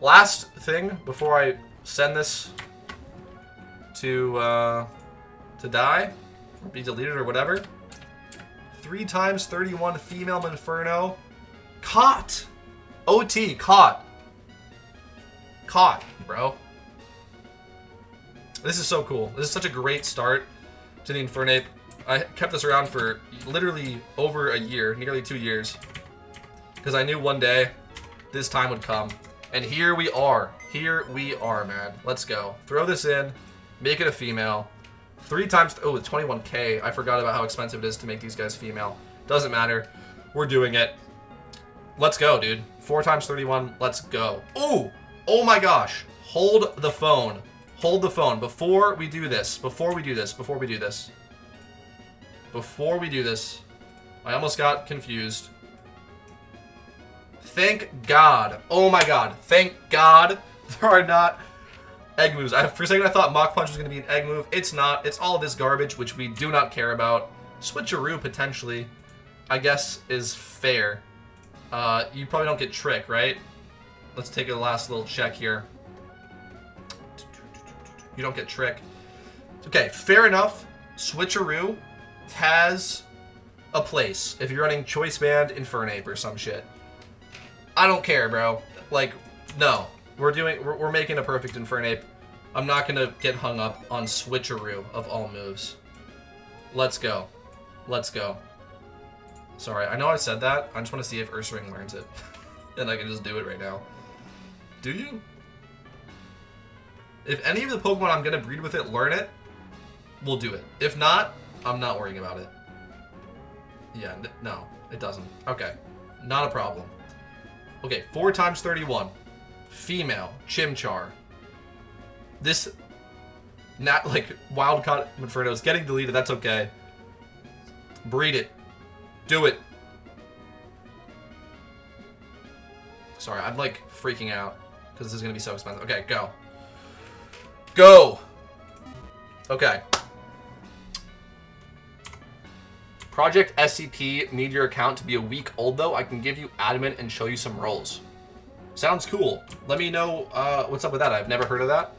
Last thing before I send this to die or be deleted or whatever. 3 times 31 female Inferno. Caught! OT, caught. Caught, bro. This is so cool. This is such a great start to the Infernape. I kept this around for literally over a year, nearly 2 years. Because I knew one day this time would come. And here we are. Here we are, man. Let's go. Throw this in. Make it a female. 3 times... Oh, 21K. I forgot about how expensive it is to make these guys female. Doesn't matter. We're doing it. Let's go, dude. 4 times 31. Let's go. Ooh! Oh my gosh. Hold the phone. Hold the phone. Before we do this. Before we do this. Before we do this. Before we do this. I almost got confused. Thank God. Oh my God. Thank God there are not egg moves. For a second I thought Mach Punch was going to be an egg move. It's not. It's all this garbage, which we do not care about. Switcheroo, potentially, I guess, is fair. You probably don't get Trick, right? Let's take a last little check here. You don't get Trick. Okay, fair enough. Switcheroo has a place if you're running Choice Band Infernape or some shit. I don't care, bro. Like, no. We're making a perfect Infernape. I'm not gonna get hung up on Switcheroo of all moves. Let's go. Let's go. Sorry, I know I said that. I just want to see if Ursaring learns it. And I can just do it right now. Do you? If any of the Pokemon I'm gonna breed with it learn it, we'll do it. If not, I'm not worrying about it. Yeah, no, it doesn't. Okay, not a problem. Okay, 4 times 31. Female, Chimchar. This, not like Wildcaught Inferno is getting deleted, that's okay. Breed it. Do it. Sorry, I'm like freaking out because this is gonna be so expensive. Okay, go. Go! Okay. Project SCP, need your account to be a week old though. I can give you Adamant and show you some rolls. Sounds cool. Let me know what's up with that. I've never heard of that.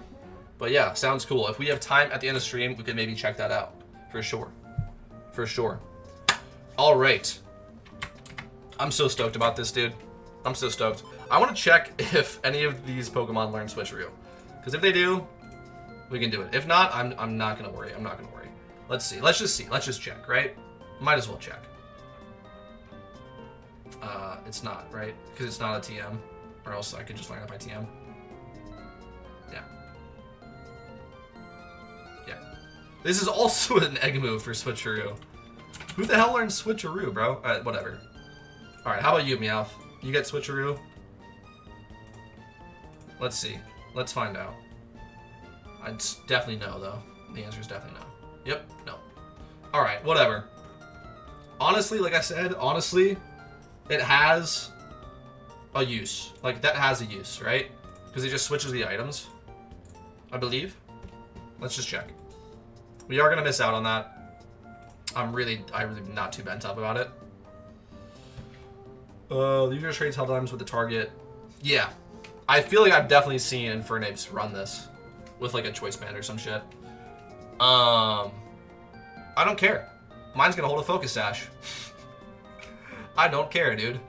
But yeah, sounds cool. If we have time at the end of the stream, we could maybe check that out. For sure. For sure. Alright. I'm so stoked about this, dude. I'm so stoked. I want to check if any of these Pokemon learn Switcheroo. Because if they do, we can do it. If not, I'm not going to worry. I'm not going to worry. Let's see. Let's just see. Let's just check, right? Might as well check. It's not, right? Because it's not a TM. Or else I could just learn it by TM. Yeah. Yeah. This is also an egg move for Switcheroo. Who the hell learns Switcheroo, bro? Whatever. Alright, how about you, Meowth? You get Switcheroo? Let's see. Let's find out. I'd definitely no, though. The answer is definitely no. Yep, no. Alright, whatever. Honestly, like I said, honestly, it has a use. Like, that has a use, right? Because it just switches the items, I believe. Let's just check. We are going to miss out on that. I'm really not too bent up about it. The user trades held items with the target. Yeah. I feel like I've definitely seen Infernapes run this with like a choice band or some shit. I don't care. Mine's gonna hold a focus sash. I don't care, dude.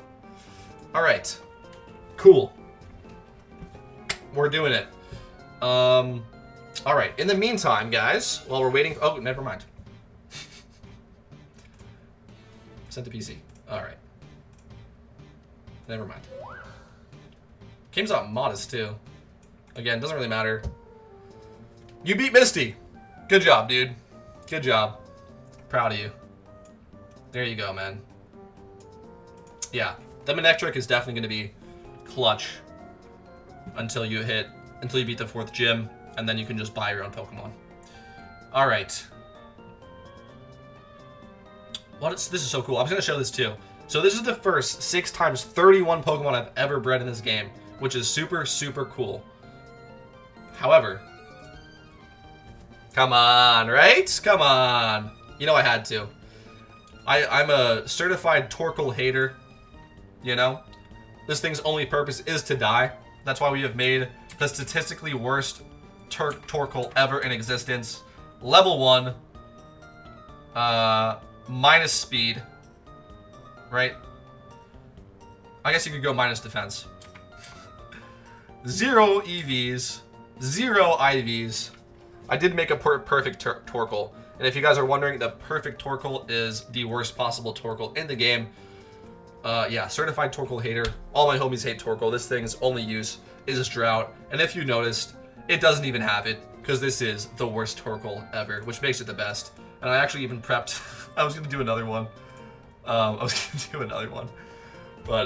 All right, cool. We're doing it. All right. In the meantime, guys, while we're waiting. Oh, never mind. Sent to PC. All right. Never mind. Game's not modest too. Again, doesn't really matter. You beat Misty. Good job, dude. Good job. Proud of you. There you go, man. Yeah, the Manectric is definitely going to be clutch until you beat the 4th gym, and then you can just buy your own Pokemon. All right. This is so cool. I'm just going to show this too. So this is the first 6 times 31 Pokemon I've ever bred in this game, which is super, super cool. However, come on, right? Come on. You know I had to. I'm a certified Torkoal hater, you know? This thing's only purpose is to die. That's why we have made the statistically worst Torkoal ever in existence. Level 1. Minus speed. Right? I guess you could go minus defense. 0 EVs. 0 IVs. I did make a perfect Torkoal. And if you guys are wondering, the perfect Torkoal is the worst possible Torkoal in the game. Yeah, certified Torkoal hater. All my homies hate Torkoal. This thing's only use is Drought. And if you noticed, it doesn't even have it, because this is the worst Torkoal ever, which makes it the best. And I actually even prepped. I was going to do another one. But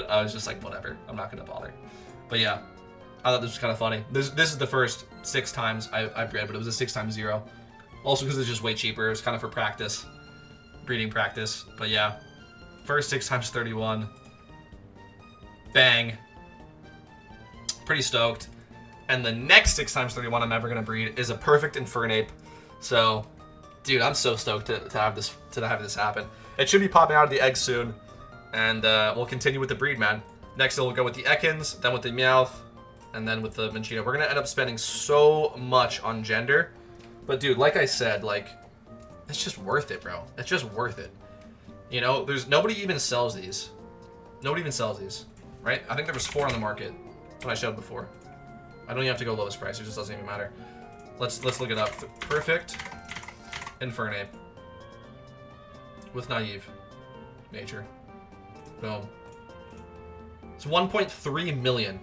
I was just like, whatever. I'm not going to bother. But yeah, I thought this was kind of funny. This is the first 6 times I bred, but it was a 6 times 0. Also because it's just way cheaper. It was kind of for practice. Breeding practice. But yeah. First 6 times 31. Bang. Pretty stoked. And the next 6 times 31 I'm ever going to breed is a perfect Infernape. So, dude, I'm so stoked to have this happen. It should be popping out of the egg soon. And we'll continue with the breed, man. Next we'll go with the Ekans, then with the Meowth, and then with the Minccino. We're going to end up spending so much on gender. But dude, like I said, like, it's just worth it, bro. It's just worth it. You know, nobody even sells these. Nobody even sells these, right? I think there was 4 on the market when I showed before. I don't even have to go lowest price. It just doesn't even matter. Let's look it up. Perfect Infernape with naive nature. Boom. It's 1.3 million.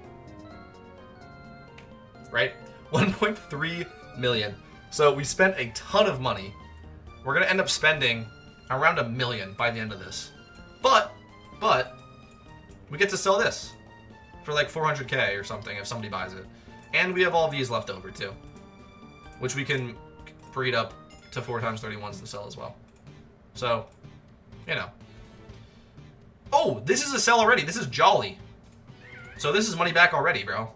Right? 1.3 million. So we spent a ton of money. We're going to end up spending around $1 million by the end of this. But, we get to sell this for like 400k or something if somebody buys it. And we have all these left over too, which we can breed up to 4 times 31s to sell as well. So, you know. Oh, this is a sell already. This is Jolly. So this is money back already, bro.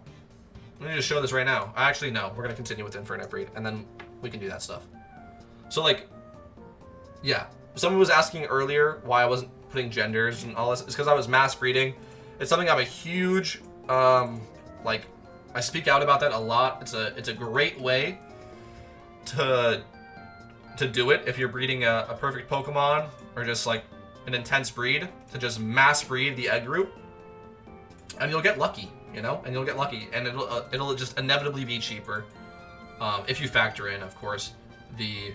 Let me just show this right now. Actually, no. We're going to continue with the Infernape breed, and then we can do that stuff. So, like, yeah. Someone was asking earlier why I wasn't putting genders and all this. It's because I was mass breeding. It's something I'm a huge, like, I speak out about that a lot. It's a great way to do it if you're breeding a perfect Pokemon or just, like, an intense breed, to just mass breed the egg group. And you'll get lucky, you know? And you'll get lucky. And it'll just inevitably be cheaper. If you factor in, of course, the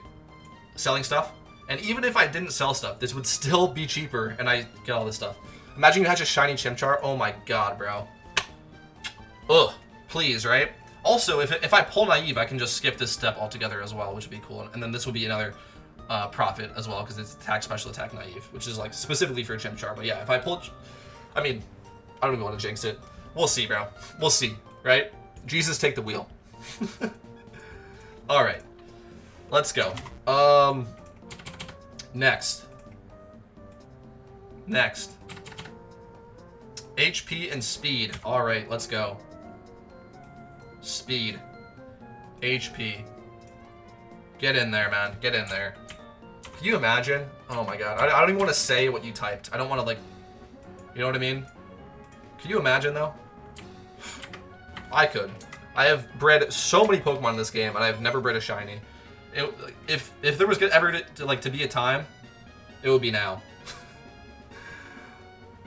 selling stuff. And even if I didn't sell stuff, this would still be cheaper, and I get all this stuff. Imagine you hatch a shiny Chimchar. Oh my god, bro. Ugh. Please, right? Also, if I pull naive, I can just skip this step altogether as well, which would be cool. And then this will be another profit as well, because it's attack, special attack, naive, which is like specifically for Chimchar. But yeah, if I pull... I mean, I don't even want to jinx it. We'll see, bro. We'll see, right? Jesus, take the wheel. All right. Let's go. Next. HP and speed. All right, let's go. Speed. HP. Get in there, man. Get in there. Can you imagine? Oh my god. I don't even want to say what you typed. I don't want to, like... You know what I mean? Can you imagine, though? I could. I have bred so many Pokemon in this game, and I've never bred a shiny. If there was ever to be a time, it would be now.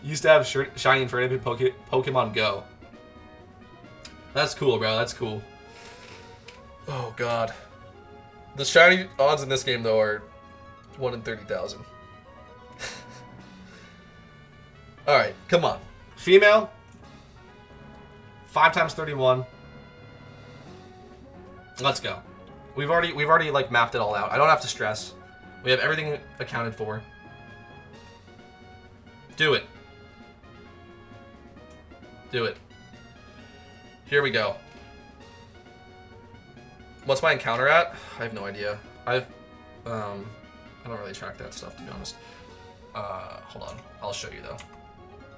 Used to have shiny Infernape in Pokemon Go. That's cool, bro. That's cool. Oh god. The shiny odds in this game though are 1 in 30,000. All right, come on. Female. 5 times 31. Let's go. We've already like mapped it all out. I don't have to stress. We have everything accounted for. Do it. Do it. Here we go. What's my encounter at? I have no idea. I don't really track that stuff, to be honest. Hold on. I'll show you though.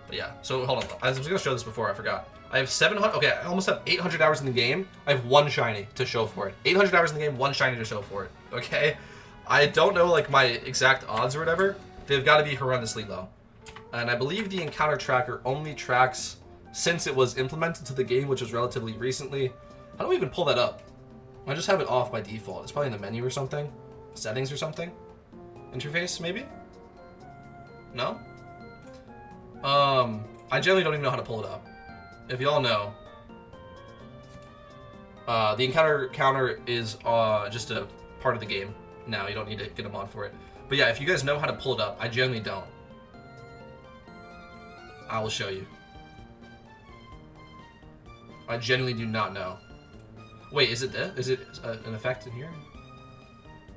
But yeah. So hold on. I was gonna show this before. I forgot. I have 700. Okay, I almost have 800 hours in the game. I have 1 shiny to show for it. 800 hours in the game, 1 shiny to show for it. Okay. I don't know like my exact odds or whatever. They've got to be horrendously low. And I believe the encounter tracker only tracks since it was implemented to the game, which was relatively recently. How do we even pull that up? I just have it off by default. It's probably in the menu or something. Settings or something. Interface, maybe? No? I generally don't even know how to pull it up. If y'all know, the encounter counter is just a part of the game now. You don't need to get a mod for it. But yeah, if you guys know how to pull it up, I generally don't. I will show you. I genuinely do not know. Wait, is it this? Is it an effect in here?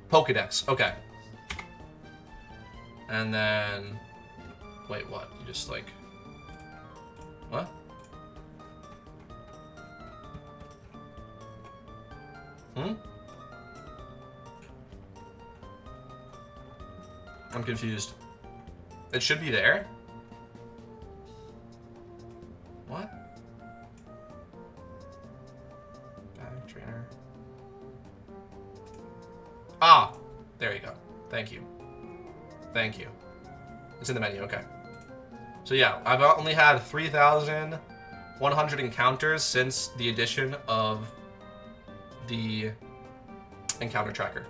Pokedex. Okay. And then, wait, what? You just like, what? I'm confused. It should be there. What? Trainer. Ah! There you go. Thank you. Thank you. It's in the menu, okay. So yeah, I've only had 3,100 encounters since the addition of the encounter tracker.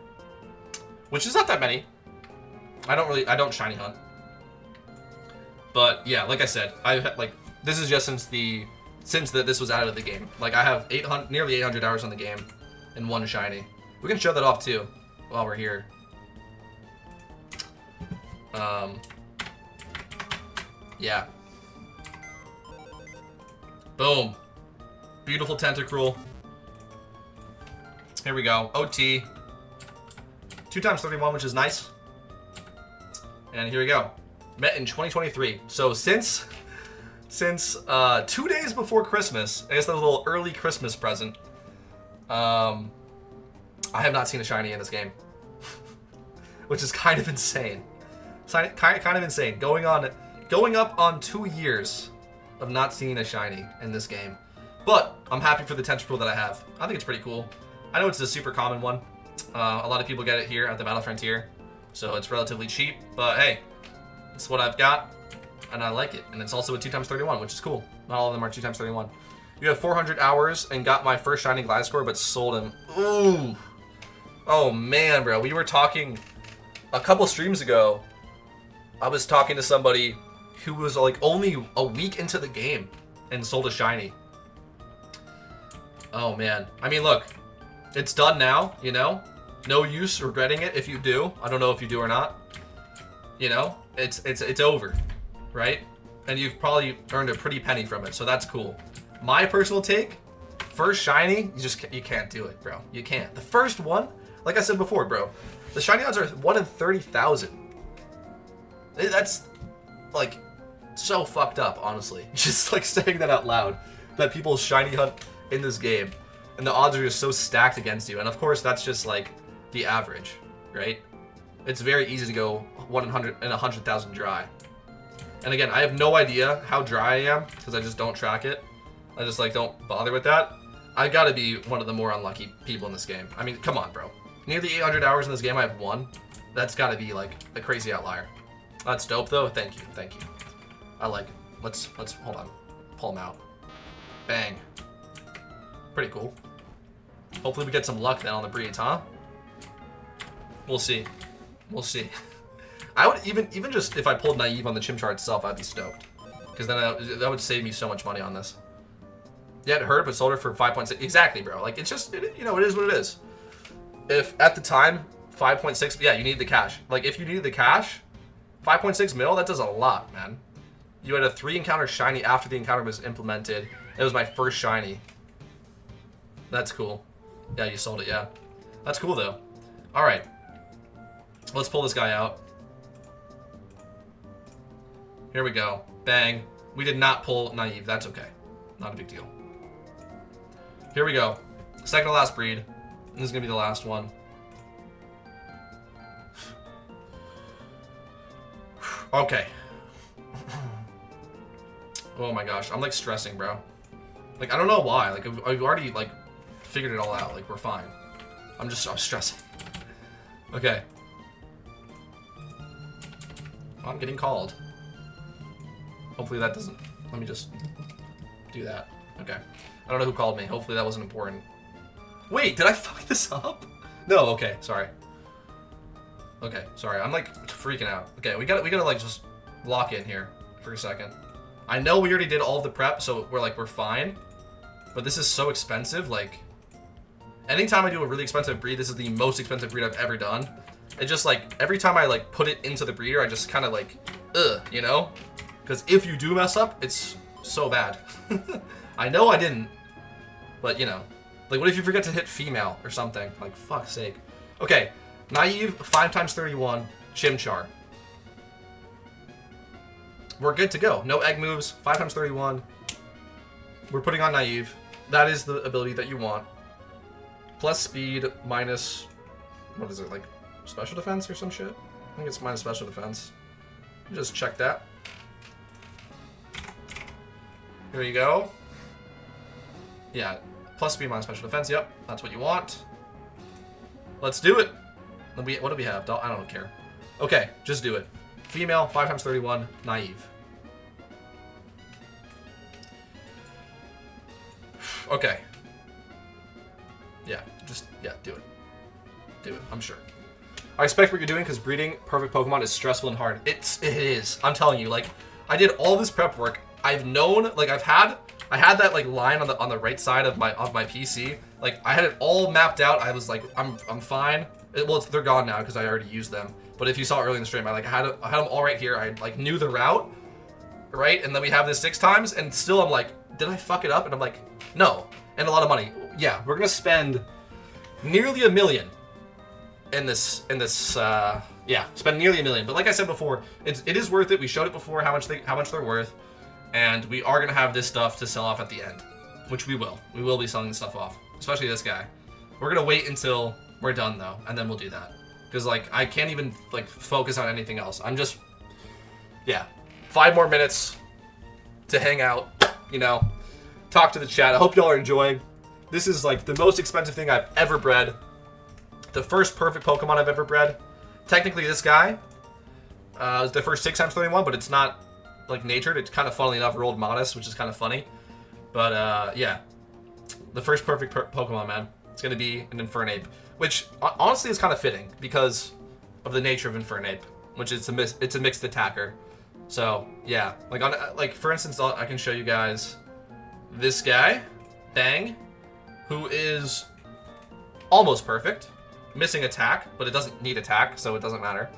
Which is not that many. I don't shiny hunt. But yeah, like I said, this is just since this was added to the game. Like I have nearly 800 hours on the game and 1 shiny. We can show that off too while we're here. Yeah. Boom. Beautiful Tentacruel. Here we go. OT. 2 times 31, which is nice. And here we go. Met in 2023. So since 2 days before Christmas, I guess that was a little early Christmas present. I have not seen a shiny in this game, which is kind of insane. Kind of insane. Going up on 2 years of not seeing a shiny in this game. But I'm happy for the Tentacruel that I have. I think it's pretty cool. I know it's a super common one. A lot of people get it here at the Battle Frontier, so it's relatively cheap. But hey, it's what I've got, and I like it. And it's also a 2 times 31, which is cool. Not all of them are 2 times 31. You have 400 hours and got my first shiny Gliscor, but sold him. Ooh. Oh man, bro. We were talking a couple streams ago. I was talking to somebody who was like only a week into the game and sold a shiny. Oh man. I mean, look, it's done now, you know? No use regretting it if you do. I don't know if you do or not. You know, it's over, right? And you've probably earned a pretty penny from it, so that's cool. My personal take, first shiny, you can't do it, bro. You can't. The first one, like I said before, bro, the shiny odds are 1 in 30,000. That's like so fucked up, honestly. Just like saying that out loud, that people shiny hunt in this game, and the odds are just so stacked against you. And of course, that's just like the average, right? It's very easy to go 1 in 100,000 dry. And again, I have no idea how dry I am because I just don't track it. I just like don't bother with that. I gotta be one of the more unlucky people in this game. I mean, come on, bro. Nearly 800 hours in this game, I have 1. That's gotta be like a crazy outlier. That's dope though. Thank you, thank you. I like it. Let's hold on. Pull them out. Bang. Pretty cool. Hopefully we get some luck then on the breeds, huh? We'll see. We'll see. I would even just if I pulled naive on the Chimchar itself, I'd be stoked. Because then that would save me so much money on this. Yeah, it hurt, but sold it for 5.6. Exactly, bro. Like, it's just, you know, it is what it is. If at the time, 5.6, yeah, you need the cash. Like, if you needed the cash, 5.6 mil, that does a lot, man. You had a 3 encounter shiny after the encounter was implemented. It was my first shiny. That's cool. Yeah, you sold it, yeah. That's cool, though. All right. Let's pull this guy out. Here we go. Bang. We did not pull naive. That's okay. Not a big deal. Here we go. Second to last breed. This is going to be the last one. Okay. Oh my gosh. I'm like stressing, bro. Like, I don't know why. Like, I've already like figured it all out. Like, we're fine. I'm stressing. Okay. I'm getting called. Hopefully that doesn't... Let me just do that. Okay. I don't know who called me. Hopefully that wasn't important. Wait, did I fuck this up? No, okay, sorry. Okay, sorry. I'm like freaking out. Okay, we gotta like just lock in here for a second. I know we already did all of the prep, so we're fine. But this is so expensive, like... Anytime I do a really expensive breed, this is the most expensive breed I've ever done. It just like, every time I like put it into the breeder, I just kind of like, you know? Because if you do mess up, it's so bad. I know I didn't, but you know. Like, what if you forget to hit female or something? Like, fuck's sake. Okay, naive, 5 times 31, Chimchar. We're good to go. No egg moves, 5 times 31. We're putting on naive. That is the ability that you want. Plus speed, minus, what is it, like special defense or some shit? I think it's minus special defense. Just check that. Here you go. Yeah, plus speed minus special defense. Yep, that's what you want. Let's do it. What do we have? I don't care. Okay, just do it. Female, 5 times 31, naive. Okay. Yeah, do it. Do it, I'm sure. I respect what you're doing because breeding perfect Pokemon is stressful and hard. It is. I'm telling you, like, I did all this prep work. I've known, like, I had that like line on the right side of my PC. Like, I had it all mapped out. I was like, I'm fine. They're gone now because I already used them. But if you saw early in the stream, I had them all right here. I like knew the route, right? And then we have this 6 times, and still I'm like, did I fuck it up? And I'm like, no. And a lot of money. Yeah, we're gonna spend nearly $1 million in this. Yeah, spend nearly $1 million. But like I said before, it is worth it. We showed it before how much they're worth, and we are gonna have this stuff to sell off at the end, which we will. We will be selling this stuff off, especially this guy. We're gonna wait until we're done though, and then we'll do that. Because like I can't even like focus on anything else. I'm just, yeah, 5 more minutes to hang out, you know, talk to the chat. I hope y'all are enjoying. This is like the most expensive thing I've ever bred. The first perfect Pokemon I've ever bred. Technically this guy is the first 6 times 31, but it's not like natured. It's kind of funnily enough rolled modest, which is kind of funny. But yeah, the first perfect Pokemon, man. It's gonna be an Infernape, which honestly is kind of fitting because of the nature of Infernape, which is it's a mixed attacker. So yeah, like for instance, I can show you guys this guy, Bang, who is almost perfect, missing attack, but it doesn't need attack, so it doesn't matter.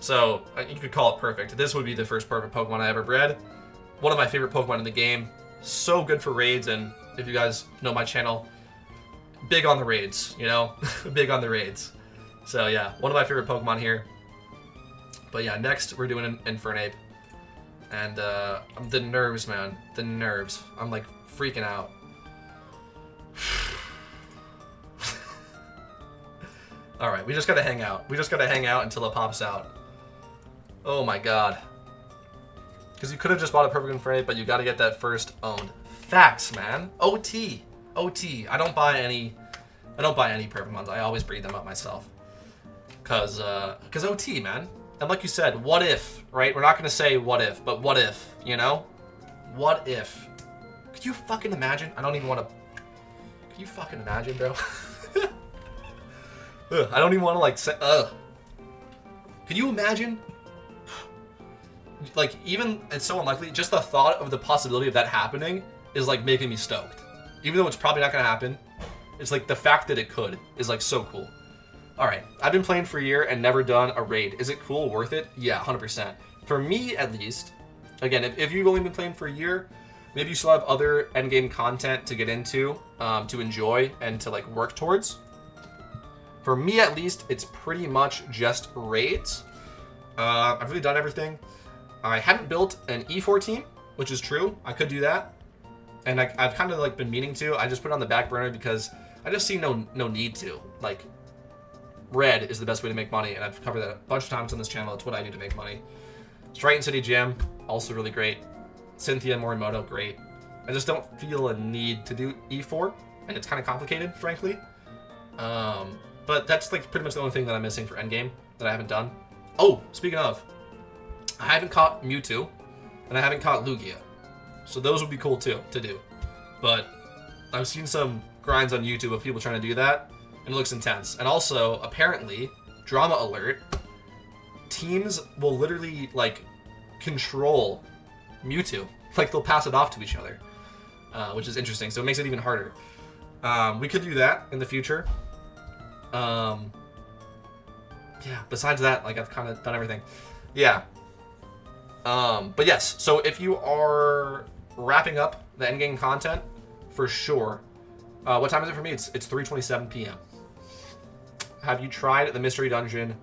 So you could call it perfect. This would be the first perfect Pokemon I ever bred. One of my favorite Pokemon in the game. So good for raids, and if you guys know my channel, big on the raids, you know? Big on the raids. So yeah, one of my favorite Pokemon here. But yeah, next we're doing an Infernape. And the nerves, man. The nerves. I'm like freaking out. Alright, we just gotta hang out. We just gotta hang out until it pops out. Oh my god. Because you could have just bought a perfect Infernape, but you gotta get that first owned. Facts, man. OT. OT. I don't buy any perfect ones. I always breed them up myself. Cause OT, man. And like you said, what if, right? We're not gonna say what if, but what if, you know? What if? Could you fucking imagine? I don't even want to. Can you fucking imagine, bro? Ugh, I don't even want to like say. Ugh. Can you imagine? Like, even it's so unlikely. Just the thought of the possibility of that happening is like making me stoked. Even though it's probably not gonna happen, it's like the fact that it could is like so cool. All right, I've been playing for a year and never done a raid. Is it cool? Worth it? Yeah, 100%. For me, at least. Again, if you've only been playing for a year, maybe you still have other endgame content to get into, to enjoy, and to like work towards. For me, at least, it's pretty much just raids. I've really done everything. I haven't built an E4 team, which is true. I could do that, and I've kind of like been meaning to. I just put it on the back burner because I just see no need to. Like, red is the best way to make money, and I've covered that a bunch of times on this channel. It's what I do to make money. Striking City Gym, also really great. Cynthia Morimoto, great. I just don't feel a need to do E4, and it's kind of complicated, frankly. But that's like pretty much the only thing that I'm missing for endgame that I haven't done. Oh, speaking of, I haven't caught Mewtwo, and I haven't caught Lugia. So those would be cool too, to do. But I've seen some grinds on YouTube of people trying to do that, and it looks intense. And also, apparently, drama alert, teams will literally, like, control Mewtwo. Like, they'll pass it off to each other, which is interesting. So it makes it even harder. We could do that in the future. Yeah, besides that, like, I've kind of done everything. Yeah. But yes, so if you are wrapping up the endgame content, for sure. What time is it for me? It's 3:27 p.m. Have you tried the Mystery Dungeon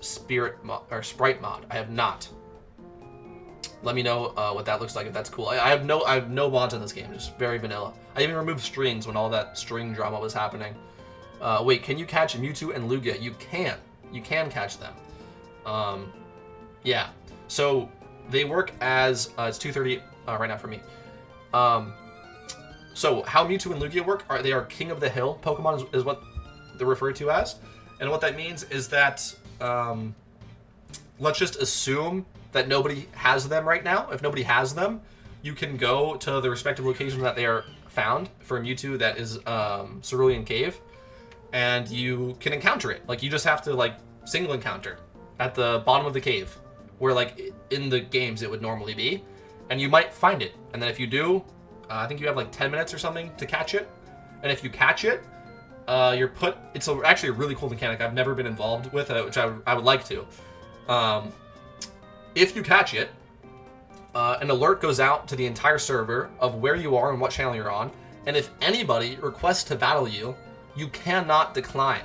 Sprite mod? I have not. Let me know what that looks like, if that's cool. I have no mods in this game, just very vanilla. I even removed strings when all that string drama was happening. Wait, can you catch Mewtwo and Lugia? You can. You can catch them. Yeah. So they work as it's 2:30 right now for me. So how Mewtwo and Lugia work they are King of the Hill Pokemon is what they're referred to as, and what that means is that let's just assume that nobody has them right now. If nobody has them, you can go to the respective location that they are found for Mewtwo that is Cerulean Cave, and you can encounter it. Like, you just have to, like, single encounter at the bottom of the cave, where, like, in the games it would normally be, and you might find it. And then if you do, I think you have, like, 10 minutes or something to catch it, and if you catch it, you're put... It's actually a really cool mechanic I've never been involved with, which I would like to. If you catch it, an alert goes out to the entire server of where you are and what channel you're on, and if anybody requests to battle you, you cannot decline.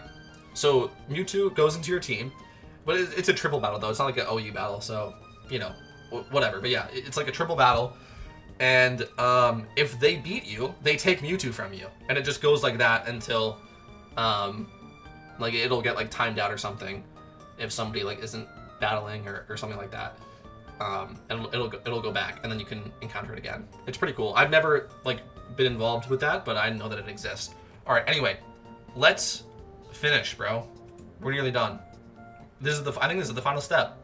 So Mewtwo goes into your team, but it's a triple battle though. It's not like an OU battle, so, you know, whatever. But yeah, it's like a triple battle, and if they beat you, they take Mewtwo from you, and it just goes like that until, like, it'll get, like, timed out or something if somebody, like, isn't battling or something like that. And it'll go back, and then you can encounter it again. It's pretty cool. I've never, like, been involved with that, but I know that it exists. All right, anyway, let's finish, bro. We're nearly done. I think this is the final step.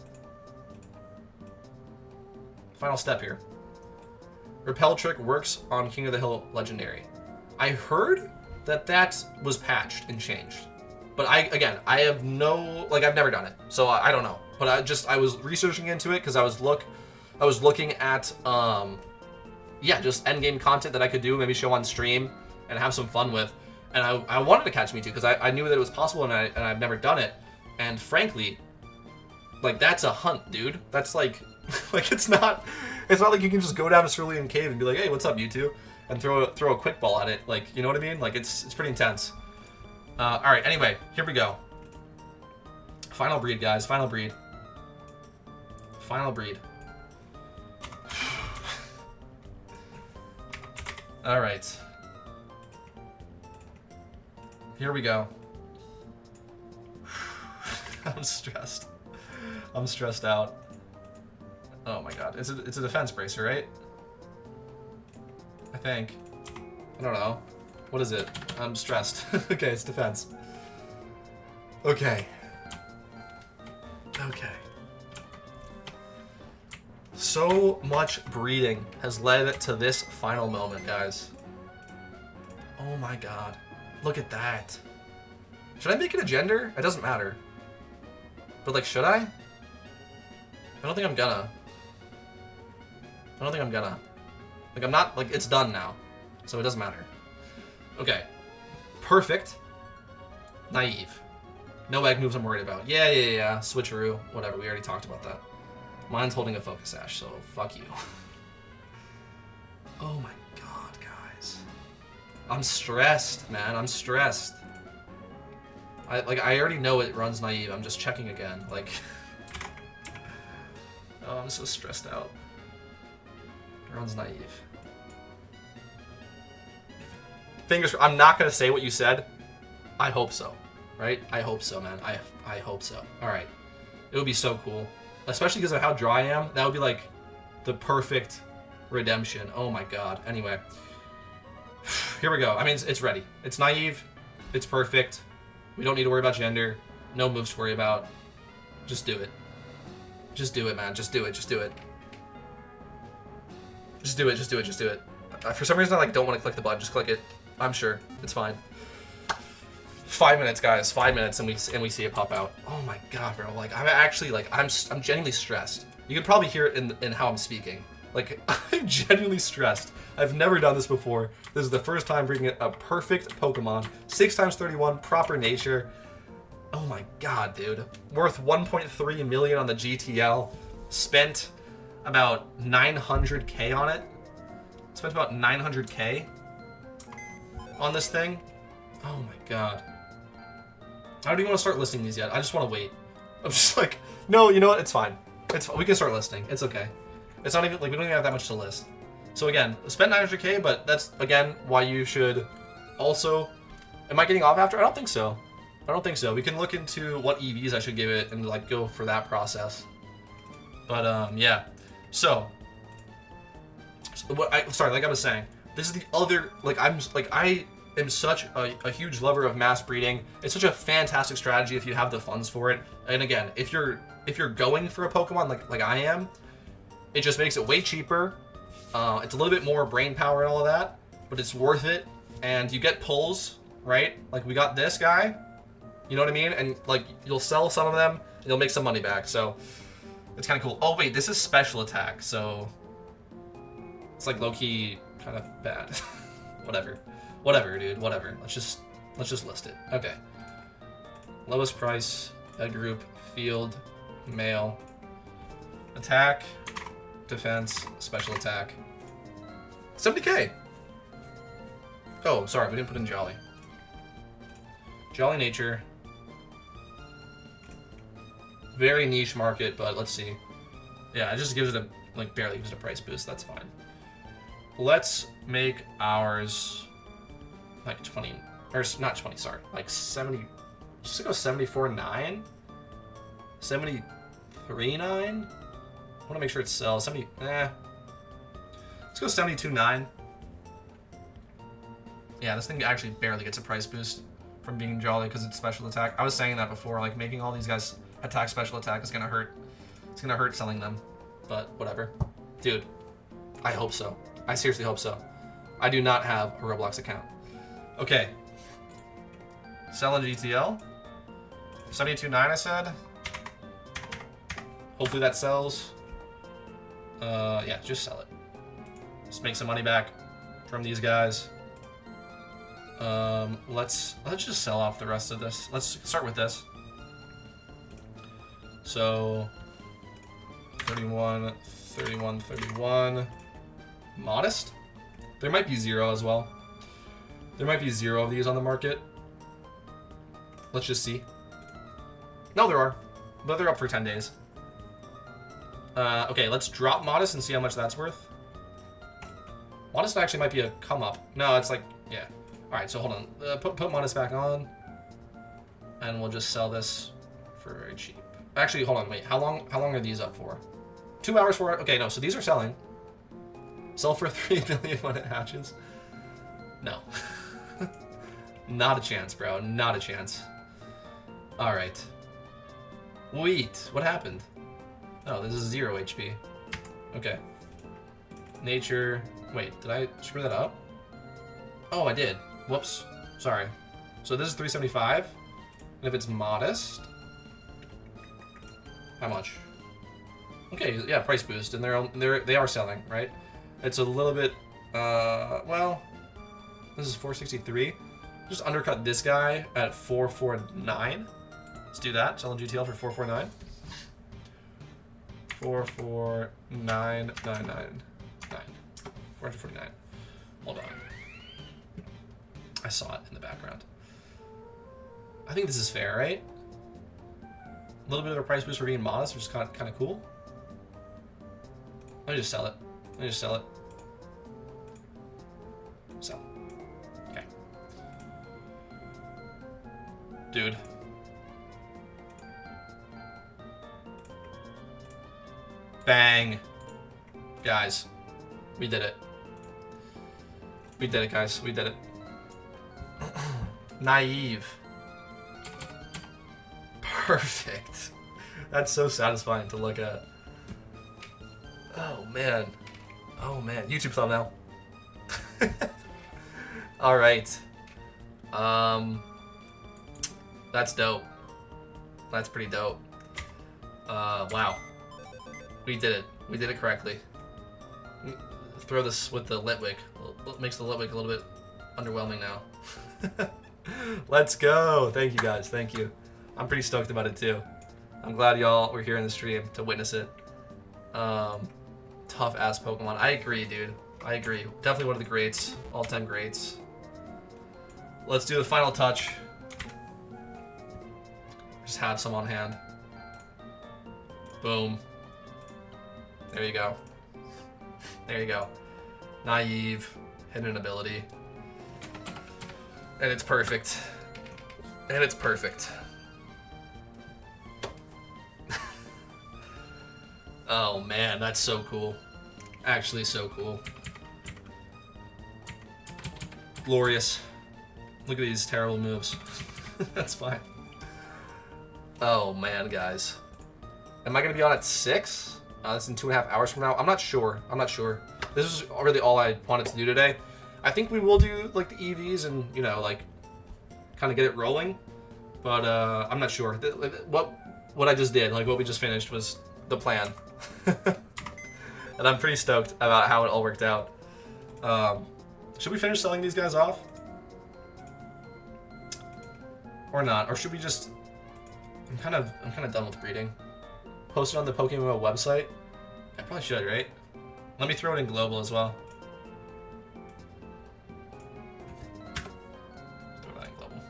Final step here. Repel trick works on King of the Hill Legendary. I heard that was patched and changed, but I have no, like, I've never done it, so I don't know. But I was researching into it because I was looking at yeah, just endgame content that I could do, maybe show on stream and have some fun with. And I wanted to catch Mewtwo because I knew that it was possible, and I've never done it. And frankly, like, that's a hunt, dude. That's like like it's not like you can just go down to Cerulean Cave and be like, hey, what's up, Mewtwo, and throw a quick ball at it. Like, you know what I mean? Like, it's pretty intense. All right, anyway, here we go. Final breed, guys. Final breed. Final breed. All right. Here we go. I'm stressed. I'm stressed out. Oh my god. It's a defense bracer, right? I think. I don't know. What is it? I'm stressed. Okay, it's defense. Okay. Okay. So much breeding has led to this final moment, guys. Oh my god. Look at that. Should I make it a gender? It doesn't matter. But, like, should I? I don't think I'm gonna. I don't think I'm gonna. Like, I'm not, like, it's done now. So it doesn't matter. Okay. Perfect. Naive. No egg moves I'm worried about. Yeah. Switcheroo. Whatever, we already talked about that. Mine's holding a Focus Sash, so fuck you. Oh my god, guys. I'm stressed, man. I'm stressed. I already know it runs naive. I'm just checking again. Like, oh, I'm so stressed out. It runs naive. Fingers. I'm not gonna say what you said. I hope so. Right? I hope so, man. I hope so. All right. It would be so cool, especially because of how dry I am. That would be like the perfect redemption. Oh my god. Anyway, here we go. I mean, it's ready. It's naive. It's perfect. We don't need to worry about gender. No moves to worry about. Just do it. Just do it, man. Just do it. Just do it. Just do it. Just do it. Just do it. For some reason, I like don't want to click the button. Just click it. I'm sure it's fine. 5 minutes, guys. 5 minutes, and we see it pop out. Oh my god, bro! Like I'm actually like I'm genuinely stressed. You can probably hear it in how I'm speaking. Like I'm genuinely stressed. I've never done this before. This is the first time bringing a perfect Pokemon. 6x31, proper nature. Oh my god, dude. Worth 1.3 million on the GTL. Spent about 900k on it. Spent about 900k on this thing. Oh my god. I don't even want to start listing these yet. I just want to wait. I'm just like, no, you know what? It's fine. We can start listing. It's okay. It's not even like we don't even have that much to list. So again, spend 900k, but that's again why you should also. Am I getting off after? I don't think so. I don't think so. We can look into what EVs I should give it and like go for that process. But yeah. So what like I was saying, this is the other I am such a huge lover of mass breeding. It's such a fantastic strategy if you have the funds for it. And again, if you're going for a Pokemon like I am, it just makes it way cheaper. It's a little bit more brain power and all of that, but it's worth it. And you get pulls, right? Like we got this guy, you know what I mean? And like you'll sell some of them and you'll make some money back. So it's kind of cool. Oh wait, this is special attack, so it's like low-key kind of bad. Whatever, dude. Whatever. Let's just list it. Okay. Lowest price, head group, field, male, attack, defense, special attack. 70k. Oh, sorry, we didn't put in Jolly. Jolly nature. Very niche market, but let's see. Yeah, it just gives it barely gives it a price boost. That's fine. Let's make ours like 20, or not 20, sorry, like 70, just go 74.9, 73.9. I want to make sure it sells. 70, let's go 72.9. Yeah, this thing actually barely gets a price boost from being Jolly because it's special attack. I was saying that before, like making all these guys attack special attack is gonna hurt. It's gonna hurt selling them, but whatever. Dude, I hope so. I seriously hope so. I do not have a Roblox account. Okay. Sell in GTL. 72.9 I said. Hopefully that sells. Yeah, just sell it. Just make some money back from these guys. Let's just sell off the rest of this. Let's start with this. So 31, 31, 31. Modest? There might be 0 as well. There might be 0 of these on the market. Let's just see. No, there are. But they're up for 10 days. Okay, let's drop Modest and see how much that's worth. Modest actually might be a come up. No, it's like, yeah. Alright, so hold on. Put Modest back on. And we'll just sell this for very cheap. Actually, hold on, wait. How long are these up for? 2 hours for it? Okay, no, so these are selling. Sell for 3 million when it hatches? No. Not a chance, bro. Not a chance. Alright. Wait, what happened? Oh, this is 0 HP. Okay. Nature. Wait, did I screw that up? Oh, I did. Whoops. Sorry. So this is 375. And if it's modest, how much? Okay, yeah, price boost, and they are selling, right? It's a little bit, well, this is 463. Just undercut this guy at 449. Let's do that. Selling GTL for 449. 449,999. 449. Hold on. I saw it in the background. I think this is fair, right? A little bit of a price boost for being modest, which is kind of cool. Let me just sell it. Let me just sell it. Sell. Okay. Dude. Bang. Guys. We did it. We did it, guys. We did it. Naive. Perfect. That's so satisfying to look at. Oh, man. Oh, man. YouTube thumbnail. Alright. That's dope. That's pretty dope. Wow. We did it. We did it correctly. Throw this with the Litwick. Makes the Litwick a little bit underwhelming now. Let's go. Thank you, guys. Thank you. I'm pretty stoked about it, too. I'm glad y'all were here in the stream to witness it. Tough-ass Pokemon. I agree, dude. I agree. Definitely one of the greats. All-time greats. Let's do the final touch. Just have some on hand. Boom. There you go. There you go. Naive. Hidden ability. And it's perfect. And it's perfect. Oh man, that's so cool. Actually so cool. Glorious. Look at these terrible moves. That's fine. Oh man, guys. Am I gonna be on at 6? That's in 2.5 hours from now. I'm not sure. I'm not sure. This is really all I wanted to do today. I think we will do like the EVs and, you know, like kind of get it rolling. But I'm not sure. What I just did, like what we just finished, was the plan. And I'm pretty stoked about how it all worked out. Should we finish selling these guys off? Or not? Or should we just... I'm kind of done with breeding. Post it on the PokeMMO website? I probably should, right? Let me throw it in global as well. Throw that in global.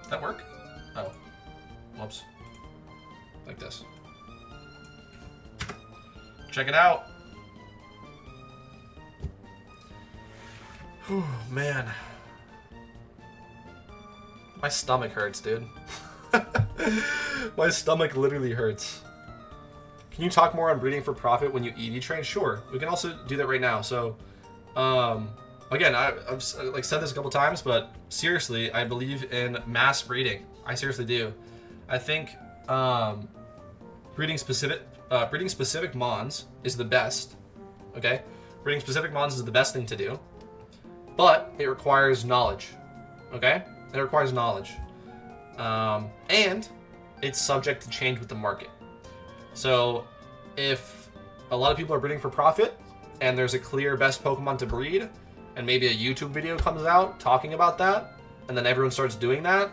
Does that work? Oh. Whoops. Like this. Check it out. Whew, man. My stomach hurts, dude. My stomach literally hurts. Can you talk more on breeding for profit when you EV train? Sure. We can also do that right now. So, again, I've like said this a couple times, but seriously, I believe in mass breeding. I seriously do. I think breeding specific mons is the best. Okay, breeding specific mons is the best thing to do, but it requires knowledge. Okay, it requires knowledge, and it's subject to change with the market. So, if a lot of people are breeding for profit, and there's a clear best Pokemon to breed, and maybe a YouTube video comes out talking about that, and then everyone starts doing that,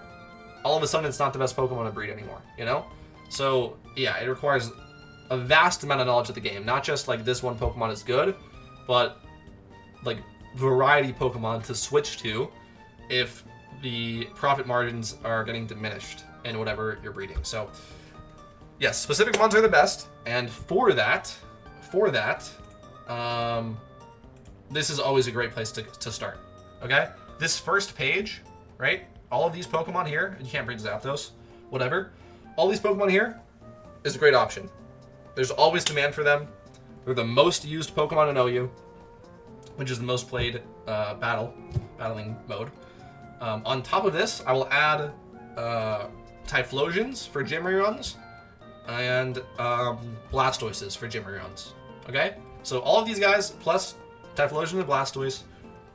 all of a sudden it's not the best Pokemon to breed anymore, you know? So, yeah, it requires a vast amount of knowledge of the game. Not just, like, this one Pokemon is good, but, like, variety Pokemon to switch to if the profit margins are getting diminished in whatever you're breeding. So, yes, specific mons are the best, and for that, this is always a great place to start, okay? This first page, right? All of these Pokemon here, you can't breed Zapdos, whatever. All these Pokemon here is a great option. There's always demand for them. They're the most used Pokemon in OU, which is the most played battling mode. On top of this, I will add Typhlosions for gym reruns and Blastoises for gym reruns. Okay? So all of these guys, plus Typhlosion and Blastoise,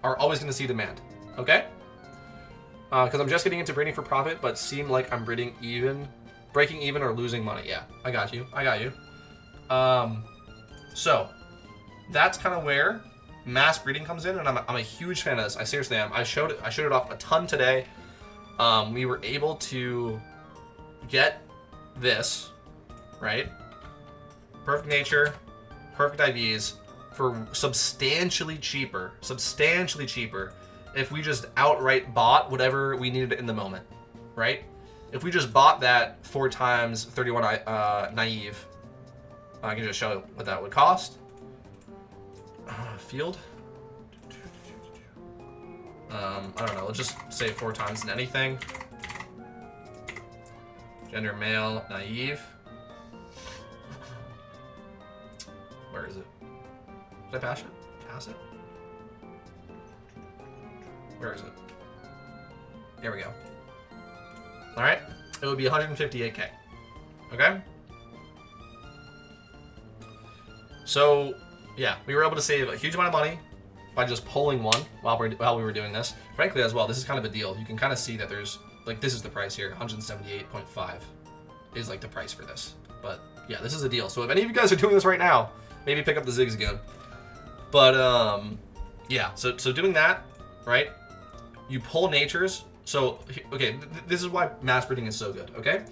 are always going to see demand. okay? Because I'm just getting into breeding for profit, but seem like I'm breaking even or losing money. Yeah, I got you. So that's kind of where mass breeding comes in, and I'm a huge fan of this. I seriously am. I showed it off a ton today. We were able to get this, right? Perfect nature, perfect IVs for substantially cheaper if we just outright bought whatever we needed in the moment, right? If we just bought that 4 times 31 naive, I can just show what that would cost. Field. I don't know. Let's just say 4 times in anything. Gender male, naive. Where is it? Did I pass it? Where is it? There we go. All right. It would be 158K. Okay. So yeah, we were able to save a huge amount of money by just pulling one while we were doing this. Frankly, as well, this is kind of a deal. You can kind of see that there's like this is the price here. 178.5 is like the price for this. But yeah, this is a deal. So if any of you guys are doing this right now, maybe pick up the Ziggs again. But yeah. So doing that, right? You pull natures. So okay, this is why mass breeding is so good. Okay,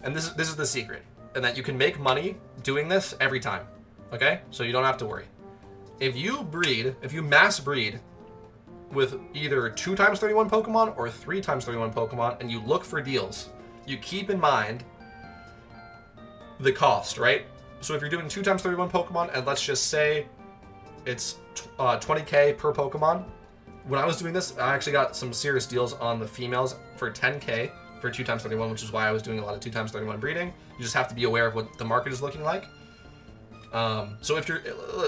and this is the secret, and that you can make money doing this every time. Okay, so you don't have to worry. If you mass breed with either 2 times 31 Pokemon or 3 times 31 Pokemon, and you look for deals, you keep in mind the cost, right? So if you're doing 2 times 31 Pokemon, and let's just say it's 20K per Pokemon. When I was doing this, I actually got some serious deals on the females for 10K for 2 times 31, which is why I was doing a lot of 2 times 31 breeding. You just have to be aware of what the market is looking like. So if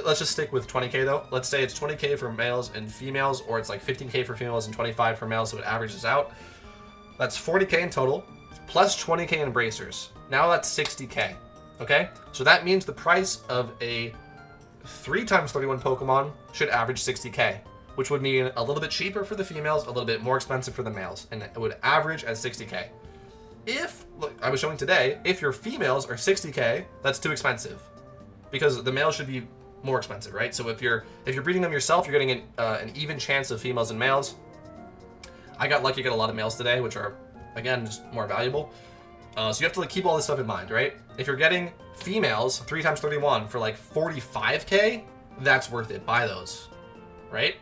let's just stick with 20K though. Let's say it's 20K for males and females, or it's like 15K for females and 25 for males, so it averages out. That's 40K in total, plus 20K in bracers. Now that's 60K, okay? So that means the price of a 3 times 31 Pokemon should average 60K, which would mean a little bit cheaper for the females, a little bit more expensive for the males, and it would average at 60K. Look, I was showing today, if your females are 60K, that's too expensive, because the males should be more expensive, right? So if you're breeding them yourself, you're getting an even chance of females and males. I got lucky to get a lot of males today, which are, again, just more valuable. So you have to keep all this stuff in mind, right? If you're getting females 3 times 31 for like 45K, that's worth it. Buy those, right?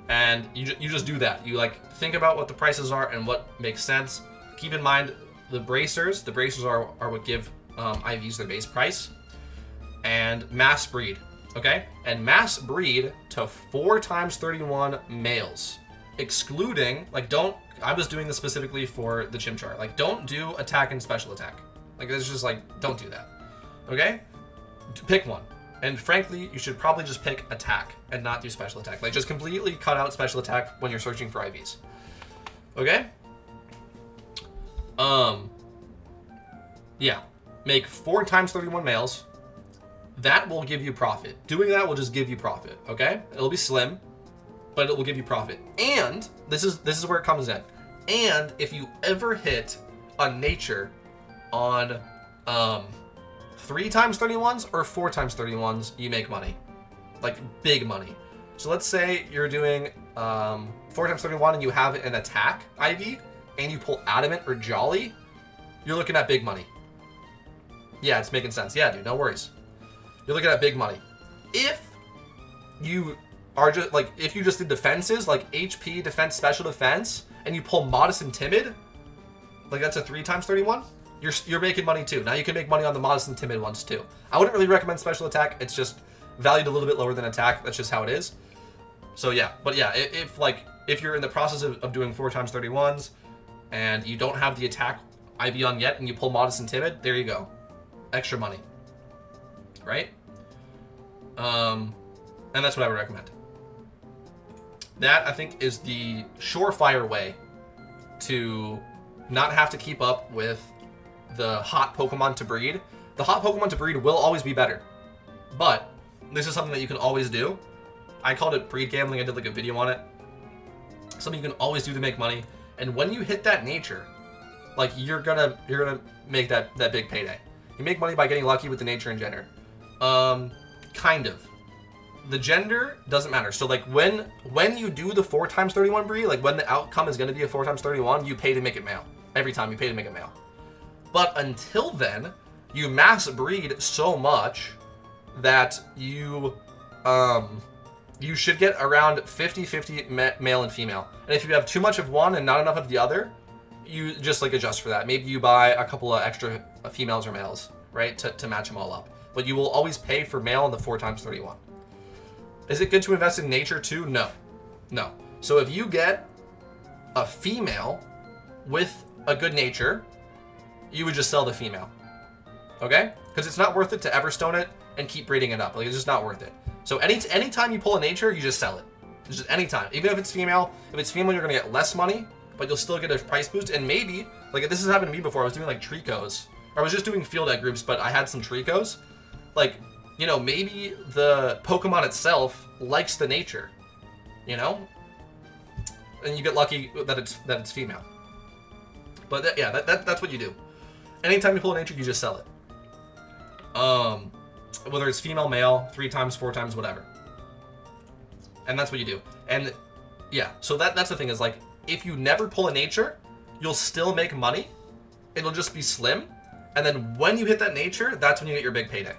And you just do that. You think about what the prices are and what makes sense. Keep in mind the bracers. The bracers are what give IVs their base price. And mass breed, okay? And mass breed to 4 times 31 males, excluding, I was doing this specifically for the Chimchar. Don't do attack and special attack. It's just don't do that, okay? Pick one. And frankly, you should probably just pick attack and not do special attack. Just completely cut out special attack when you're searching for IVs. Okay? Yeah. Make 4 times 31 males. That will give you profit. Doing that will just give you profit, okay? It'll be slim, but it will give you profit. And this is where it comes in. And if you ever hit a nature on 3 times 31s or 4 times 31s, you make money. Big money. So let's say you're doing 4 times 31 and you have an attack IV and you pull Adamant or Jolly, you're looking at big money. Yeah, it's making sense. Yeah, dude, no worries. You're looking at big money. If you are just if you just did defenses HP, defense, special defense, and you pull Modest and Timid, that's a 3 times 31, you're making money too. Now you can make money on the Modest and Timid ones too. I wouldn't really recommend special attack. It's just valued a little bit lower than attack. That's just how it is. So yeah, but yeah, if you're in the process of doing 4 times 31s and you don't have the attack IV on yet and you pull Modest and Timid, there you go. Extra money. Right? And that's what I would recommend. That, I think, is the surefire way to not have to keep up with the hot Pokemon to breed. The hot Pokemon to breed will always be better, but this is something that you can always do. I called it breed gambling. I did a video on it. something you can always do to make money. And when you hit that nature, like you're gonna make that big payday. You make money by getting lucky with the nature and gender. Kind of. The gender doesn't matter. So like when you do the 4x31 breed, like when the outcome is gonna be a 4x31, you pay to make it male. Every time you pay to make it male. But until then, you mass breed so much that you should get around 50-50 male and female. And if you have too much of one and not enough of the other, you just like adjust for that. Maybe you buy a couple of extra females or males, right, to match them all up. But you will always pay for male in the 4x31. Is it good to invest in nature too? No. No. So if you get a female with a good nature, you would just sell the female. Okay? Because it's not worth it to Everstone it and keep breeding it up. Like, it's just not worth it. So anytime you pull a nature, you just sell it. Just anytime. Even if it's female, you're going to get less money, but you'll still get a price boost. And maybe, like this has happened to me before, I was doing like Tricos. Or I was just doing field egg groups, but I had some Tricos. Like, you know, maybe the Pokemon itself likes the nature, you know? And you get lucky that it's female. But yeah, that's what you do. Anytime you pull a nature, you just sell it. Whether it's female, male, 3x, 4x, whatever. And that's what you do. And yeah, so that's the thing is like, if you never pull a nature, you'll still make money. It'll just be slim. And then when you hit that nature, that's when you get your big payday.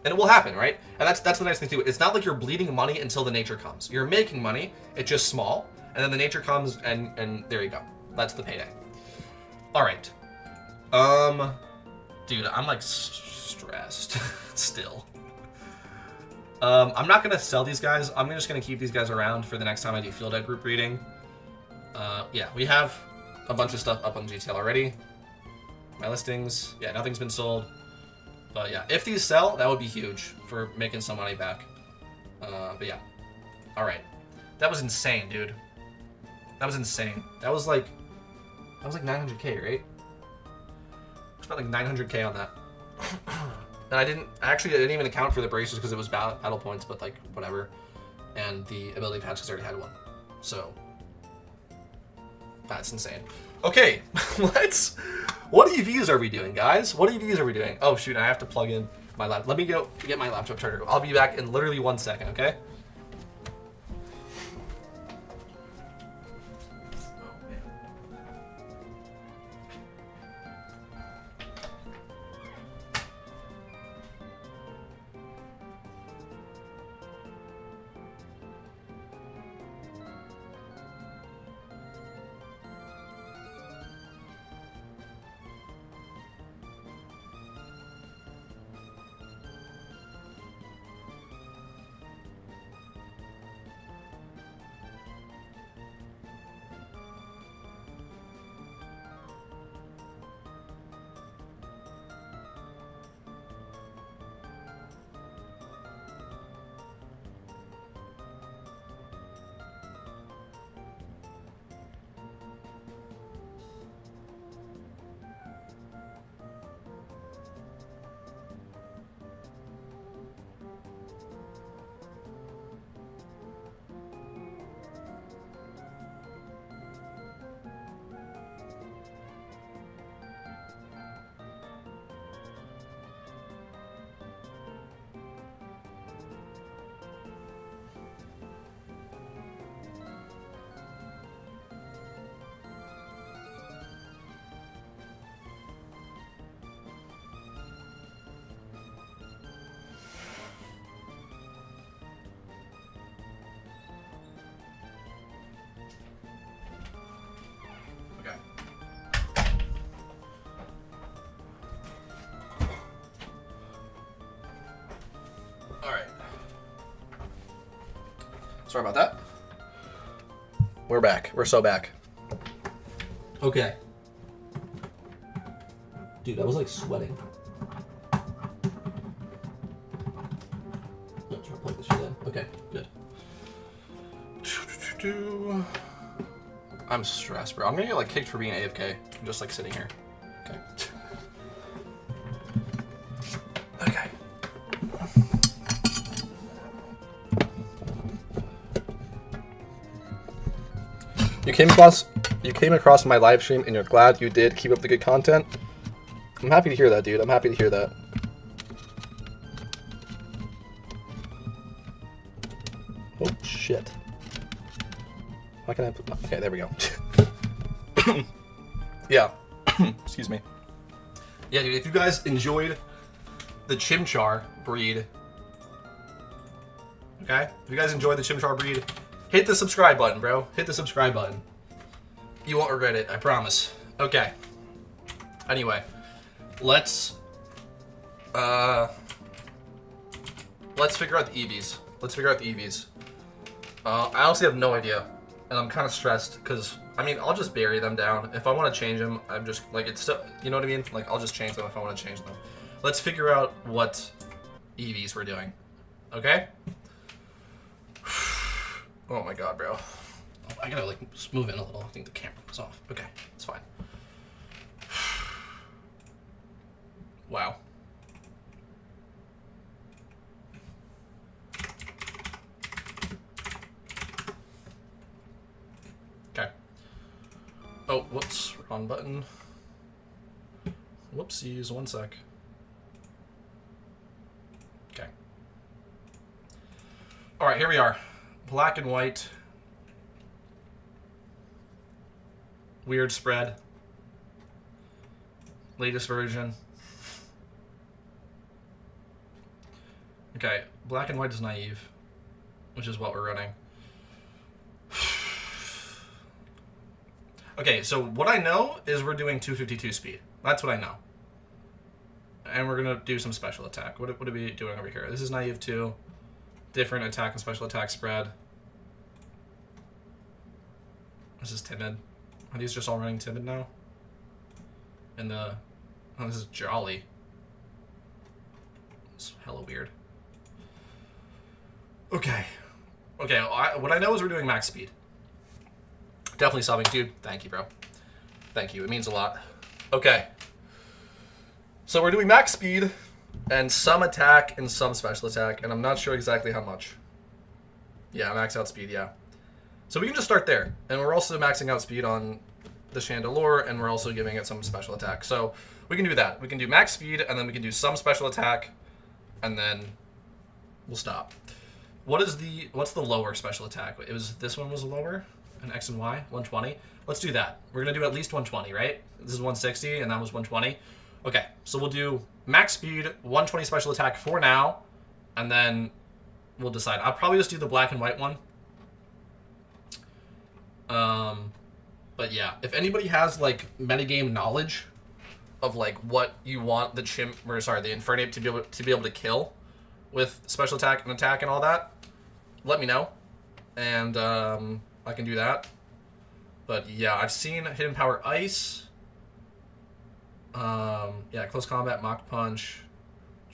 And it will happen, right? And that's the nice thing too. It's not like you're bleeding money until the nature comes. You're making money, it's just small, and then the nature comes and there you go. That's the payday. All right. Dude, I'm like stressed still. I'm not gonna sell these guys. I'm just gonna keep these guys around for the next time I do field egg group breeding. Yeah, we have a bunch of stuff up on GTL already. My listings, yeah, nothing's been sold. But yeah, if these sell, that would be huge for making some money back. But yeah, all right. That was insane, dude. That was insane. That was like 900K, right? I spent like 900K on that. And I didn't even account for the braces because it was battle points, but like whatever. And the ability patch because I already had one. So that's insane. Okay, what EVs are we doing, guys? What EVs are we doing? Oh shoot, I have to plug in my laptop. Let me go get my laptop charger. I'll be back in literally 1 second, okay? Sorry about that. We're back. We're so back. Okay. Dude, I was like sweating. I'm trying to plug this shit in. Okay, good. I'm stressed, bro. I'm gonna get like kicked for being AFK. I'm just like sitting here. Okay. Okay. You came across my live stream and you're glad you did. Keep up the good content. I'm happy to hear that, dude. I'm happy to hear that. Oh shit. Why can I put... Okay, there we go. Yeah. Excuse me. Yeah, dude, if you guys enjoyed the Chimchar breed, okay? If you guys enjoyed the Chimchar breed, hit the subscribe button, bro. Hit the subscribe button. You won't regret it, I promise. Okay. Anyway, let's figure out the EVs. Let's figure out the EVs. I honestly have no idea, and I'm kind of stressed because, I mean, I'll just bury them down. If I want to change them, I'm just, like, it's still, you know what I mean? Like, I'll just change them if I want to change them. Let's figure out what EVs we're doing. Okay? Oh my god, bro. Oh, I gotta, like, just move in a little. I think the camera was off. Okay, it's fine. Wow. Okay. Oh, whoops. Wrong button. Whoopsies. One sec. Okay. Alright, here we are. Black and white. Weird spread. Latest version. Okay, black and white is naive, which is what we're running. Okay, so what I know is we're doing 252 speed. That's what I know. And we're going to do some special attack. What are we doing over here? This is naive 2. Different attack and special attack spread. This is timid. Are these just all running timid now? And the... Oh, this is jolly. It's hella weird. Okay. Okay, what I know is we're doing max speed. Definitely subbing, dude. Thank you, bro. Thank you. It means a lot. Okay. So we're doing max speed and some attack and some special attack, and I'm not sure exactly how much. Yeah, max out speed, yeah. So we can just start there. And we're also maxing out speed on the Chandelure, and we're also giving it some special attack. So we can do that. We can do max speed, and then we can do some special attack, and then we'll stop. What's the lower special attack? It was, this one was lower? An X and Y? 120? Let's do that. We're going to do at least 120, right? This is 160, and that was 120. Okay, so we'll do max speed, 120 special attack for now, and then we'll decide. I'll probably just do the black and white one. But yeah, if anybody has, like, metagame knowledge of, like, what you want the Infernape to be able to kill with special attack and all that, let me know, and I can do that. But yeah, I've seen Hidden Power Ice. Yeah, Close Combat, Mach Punch.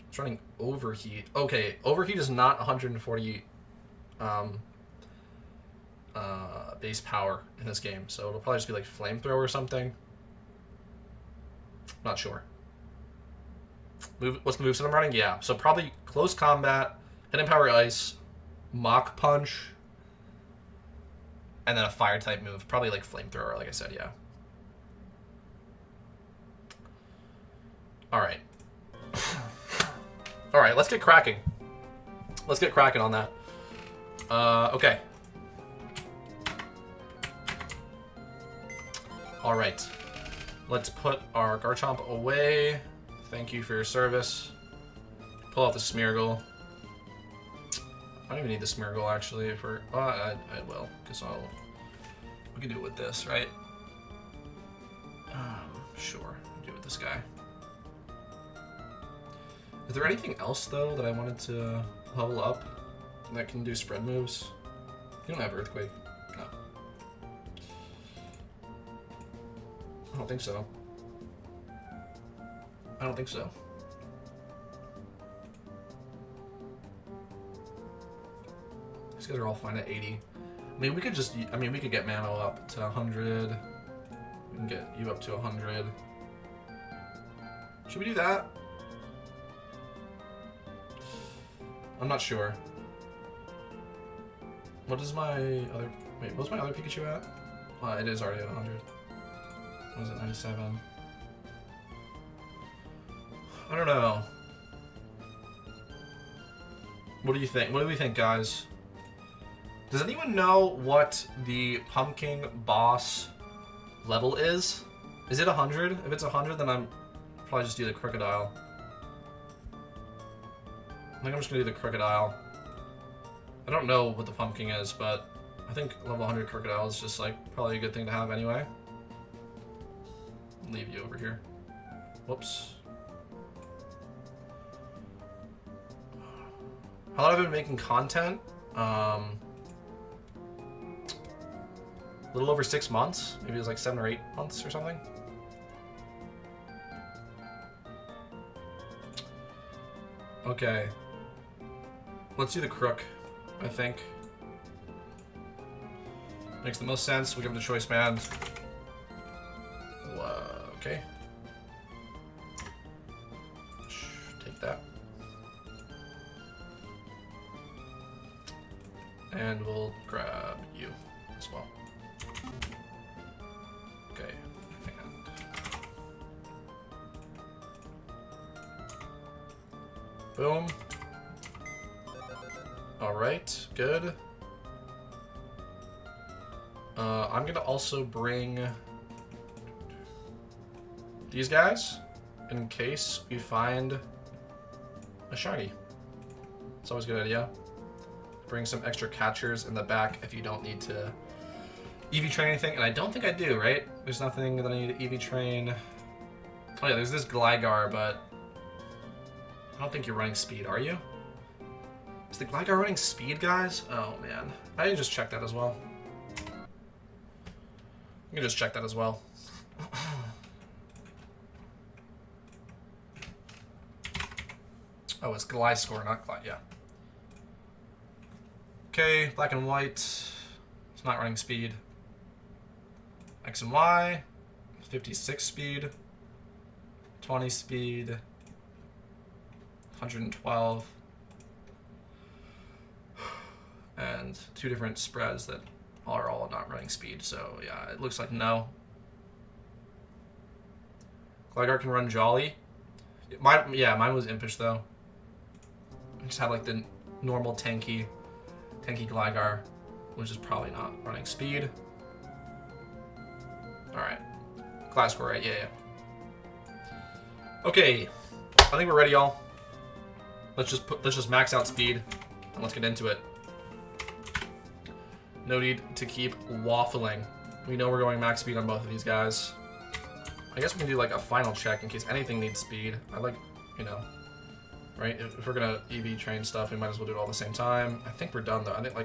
It's running Overheat. Okay, Overheat is not 140 base power in this game, so it'll probably just be like Flamethrower or something. Not sure. What's the moveset I'm running? Yeah, so probably Close Combat, Hidden Power Ice, Mach Punch, and then a fire type move. Probably like Flamethrower, like I said, yeah. Alright. Alright, let's get cracking. Let's get cracking on that. Okay. Alright. Let's put our Garchomp away. Thank you for your service. Pull out the Smeargle. I don't even need the Smeargle, actually, for... I will, because we can do it with this, right? Sure. Do it with this guy. Is there anything else, though, that I wanted to level up that can do spread moves? You don't have Earthquake. No. I don't think so. I don't think so. These guys are all fine at 80. I mean, we could just... I mean, we could get Mamo up to 100. We can get you up to 100. Should we do that? I'm not sure. What is my other... Wait, what's my other Pikachu at? It is already at 100. What was it, 97? I don't know. What do you think? What do we think, guys? Does anyone know what the pumpkin boss level is? Is it 100? If it's 100, then I'm probably just do the crocodile. I think I'm just gonna do the crocodile. I don't know what the pumpkin is, but I think level 100 crocodile is just like probably a good thing to have anyway. Leave you over here. Whoops. How long have I been making content? A little over 6 months. Maybe it was like 7 or 8 months or something. Okay. Let's do the crook, I think. Makes the most sense. We give him the choice band. Okay. Take that. And we'll grab you as well. Okay. And boom. Alright, good. I'm gonna also bring these guys in case we find a shiny. It's always a good idea. Bring some extra catchers in the back if you don't need to EV train anything, and I don't think I do, right? There's nothing that I need to EV train. Oh yeah, there's this Gligar, but I don't think you're running speed, are you? Is the Gligar running speed, guys? Oh man, I can just check that as well. You can just check that as well. Oh, it's Gliscor, not Gly. Yeah. Okay, black and white. It's not running speed. X and Y. 56 speed. 20 speed. 112. And 2 different spreads that are all not running speed. So yeah, it looks like no. Gligar can run Jolly. Mine was Impish though. I just had like the normal tanky Gligar, which is probably not running speed. Alright. Gliscor, right? Yeah. Okay. I think we're ready, y'all. Let's just max out speed and let's get into it. No need to keep waffling. We know we're going max speed on both of these guys. I guess we can do like a final check in case anything needs speed. I like, you know, right? If we're gonna EV train stuff, we might as well do it all at the same time. I think we're done though. I think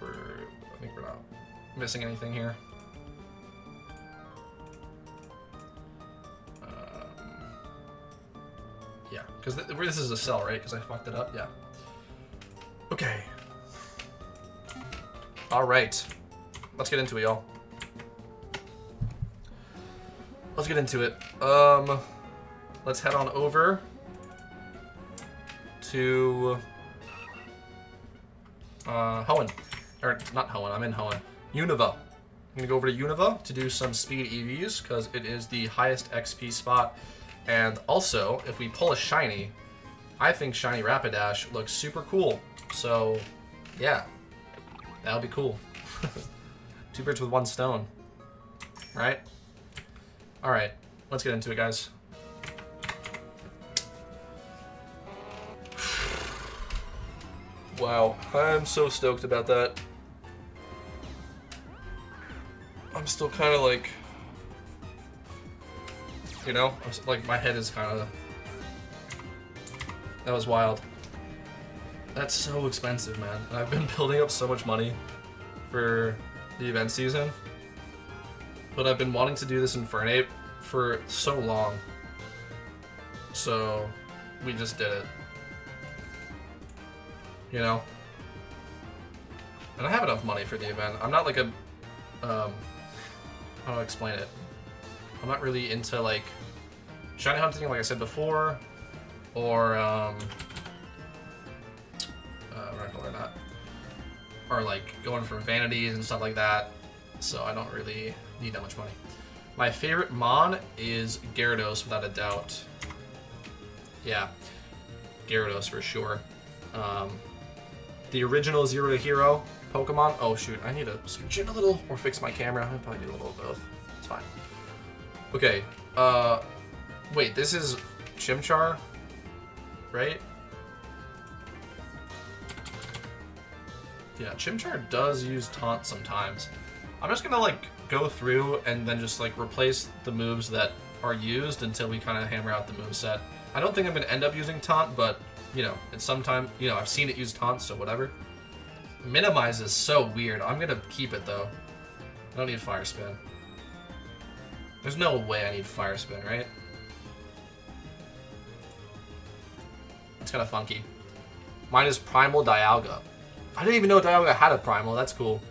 we're not missing anything here. Yeah, because this is a cell, right? Because I fucked it up. Yeah. Okay. All right. Let's get into it, y'all. Let's get into it. Let's head on over to Hoenn. Or not Hoenn, I'm in Hoenn. Unova. I'm gonna go over to Unova to do some speed EVs because it is the highest XP spot. And also, if we pull a shiny, I think shiny Rapidash looks super cool. So, yeah, that would be cool. 2 birds with 1 stone, right? All right, let's get into it, guys. Wow, I'm so stoked about that. I'm still kind of like, you know, like my head is kind of, that was wild. That's so expensive, man. And I've been building up so much money for the event season, but I've been wanting to do this Infernape for so long. So we just did it. You know? And I have enough money for the event. I'm not like a, how do I explain it? I'm not really into like shiny hunting, like I said before, or what do I call it? are like going for vanities and stuff like that, so I don't really need that much money. My favorite Mon is Gyarados, without a doubt. Yeah, Gyarados for sure. The original Zero to Hero Pokemon. Oh shoot, I need to switch it a little or fix my camera. I probably do a little of both. It's fine. Okay. Wait, this is Chimchar, right? Yeah, Chimchar does use Taunt sometimes. I'm just gonna like go through and then just like replace the moves that are used until we kind of hammer out the moveset. I don't think I'm gonna end up using Taunt, but you know, it's sometime, you know, I've seen it use Taunt, so whatever. Minimize is so weird. I'm gonna keep it though. I don't need Fire Spin. There's no way I need Fire Spin, right? It's kind of funky. Mine is Primal Dialga. I didn't even know Dialga had a Primal. That's cool.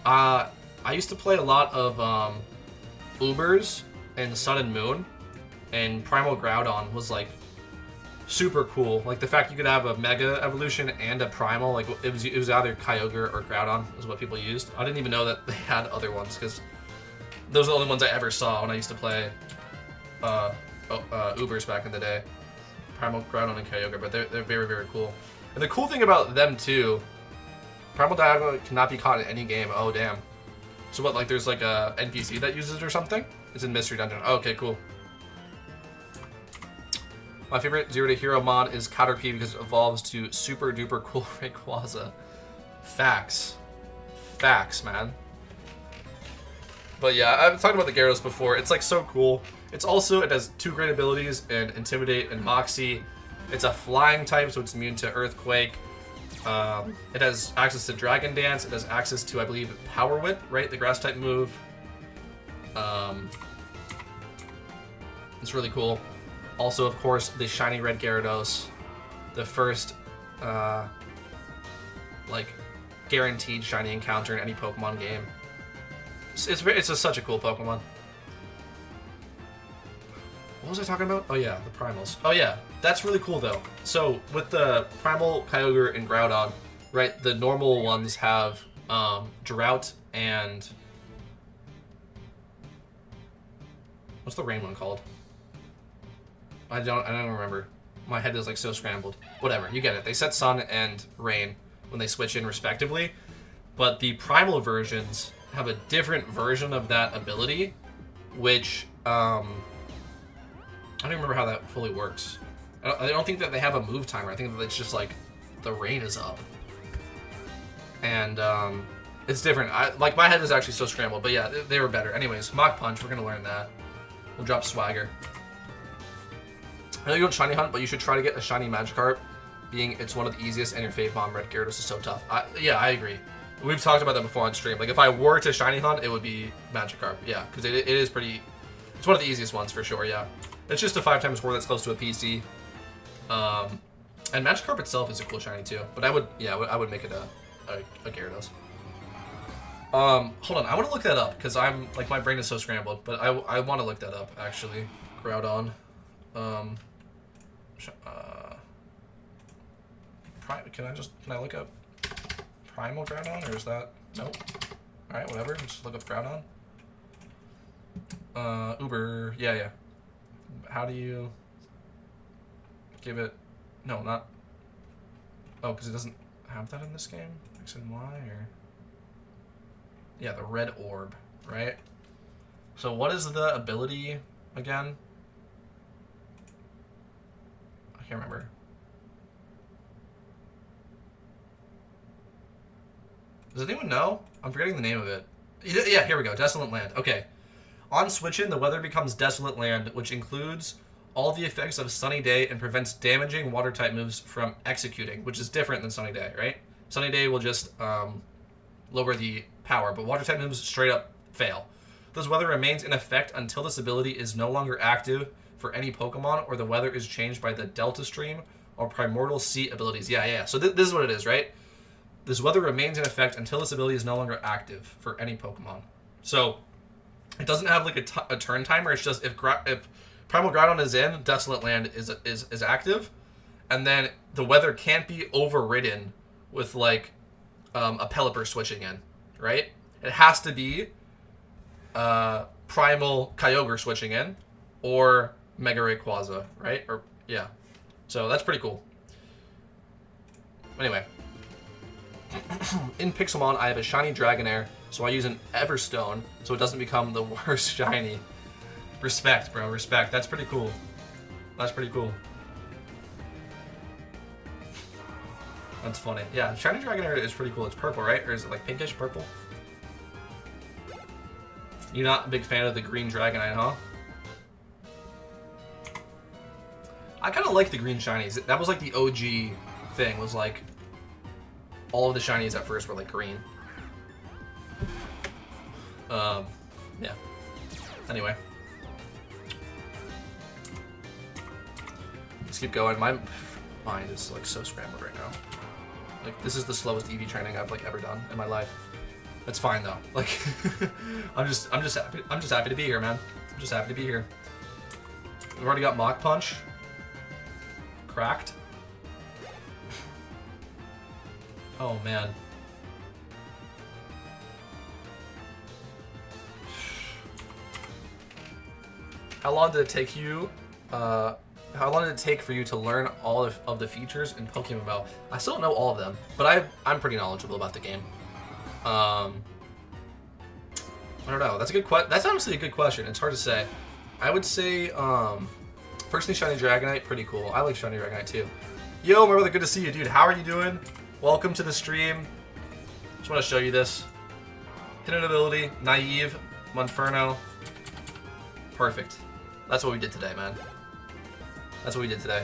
I used to play a lot of Ubers and Sun and Moon, and Primal Groudon was like super cool. Like the fact you could have a Mega Evolution and a Primal, like it was either Kyogre or Groudon is what people used. I didn't even know that they had other ones because those are the only ones I ever saw when I used to play Ubers back in the day. Primal Groudon and Kyogre, but they're very, very cool. And the cool thing about them too, Primal Dialga cannot be caught in any game. Oh damn. So what, like there's like a NPC that uses it or something? It's in Mystery Dungeon. Oh, okay, cool. My favorite Zero to Hero mod is Caterpie because it evolves to super duper cool Rayquaza. Facts. Facts, man. But yeah, I've talked about the Gyarados before. It's like so cool. It's also, it has 2 great abilities in Intimidate and Moxie. It's a flying type, so it's immune to Earthquake. It has access to Dragon Dance. It has access to, I believe, Power Whip, right? The grass type move. It's really cool. Also, of course, the shiny red Gyarados, the first, like, guaranteed shiny encounter in any Pokemon game. It's just such a cool Pokemon. What was I talking about? Oh yeah, the Primals. Oh yeah, that's really cool though. So with the Primal, Kyogre, and Groudon, right, the normal ones have Drought and... What's the rain one called? I don't remember. My head is like so scrambled. Whatever, you get it. They set Sun and Rain when they switch in respectively, but the Primal versions have a different version of that ability, which I don't remember how that fully works. I don't think that they have a move timer. I think that it's just like the rain is up, and it's different. Like my head is actually so scrambled, but yeah, they were better. Anyways, Mach Punch. We're gonna learn that. We'll drop Swagger. I know you don't shiny hunt, but you should try to get a shiny Magikarp, being it's one of the easiest, and your Fave Bomb Red Gyarados is so tough. Yeah, I agree. We've talked about that before on stream. Like, if I were to shiny hunt, it would be Magikarp. Yeah, because it is pretty... It's one of the easiest ones, for sure, yeah. It's just a 5x score that's close to a PC. And Magikarp itself is a cool shiny, too. But I would make it a Gyarados. Hold on, I want to look that up, because I'm... Like, my brain is so scrambled. But I want to look that up, actually. Groudon. Can I look up Primal Groudon, or is that... Nope. Alright, whatever. Let's just look up Groudon. Uber. Yeah. How do you give it... No, not... Oh, because it doesn't have that in this game? X and Y, or... Yeah, the red orb, right? So what is the ability again? I can't remember. Does anyone know? I'm forgetting the name of it. Yeah, here we go. Desolate Land. Okay. On switch-in, the weather becomes Desolate Land, which includes all the effects of Sunny Day and prevents damaging water-type moves from executing, which is different than Sunny Day, right? Sunny Day will just lower the power, but water-type moves straight up fail. This weather remains in effect until this ability is no longer active for any Pokemon, or the weather is changed by the Delta Stream or Primordial Sea abilities. Yeah. So this is what it is, right? This weather remains in effect until this ability is no longer active for any Pokemon. So it doesn't have like a turn timer. It's just if Primal Groudon is in, Desolate Land is active, and then the weather can't be overridden with like a Pelipper switching in, right? It has to be Primal Kyogre switching in, or Mega Rayquaza, right? Or yeah, so that's pretty cool. Anyway, in Pixelmon, I have a shiny Dragonair, so I use an Everstone, so it doesn't become the worst shiny. Respect, bro, respect. That's pretty cool. That's pretty cool. That's funny. Yeah, shiny Dragonair is pretty cool. It's purple, right? Or is it like pinkish purple? You're not a big fan of the green Dragonite, huh? I kind of like the green shinies. That was like the OG thing, was like all of the shinies at first were like green. Yeah. Anyway. Let's keep going. My mind is like so scrambled right now. Like, this is the slowest EV training I've like ever done in my life. That's fine though. Like, I'm just happy to be here, man. I'm just happy to be here. We've already got Mach Punch. Cracked. Oh man. How long did it take you? How long did it take for you to learn all of the features in PokeMMO? I still don't know all of them, but I'm pretty knowledgeable about the game. I don't know. That's a good That's honestly a good question. It's hard to say. I would say, personally, shiny Dragonite, pretty cool. I like shiny Dragonite too. Yo, my brother, good to see you, dude. How are you doing? Welcome to the stream. Just want to show you this. Hidden ability, Naive, Monferno. Perfect. That's what we did today, man. That's what we did today.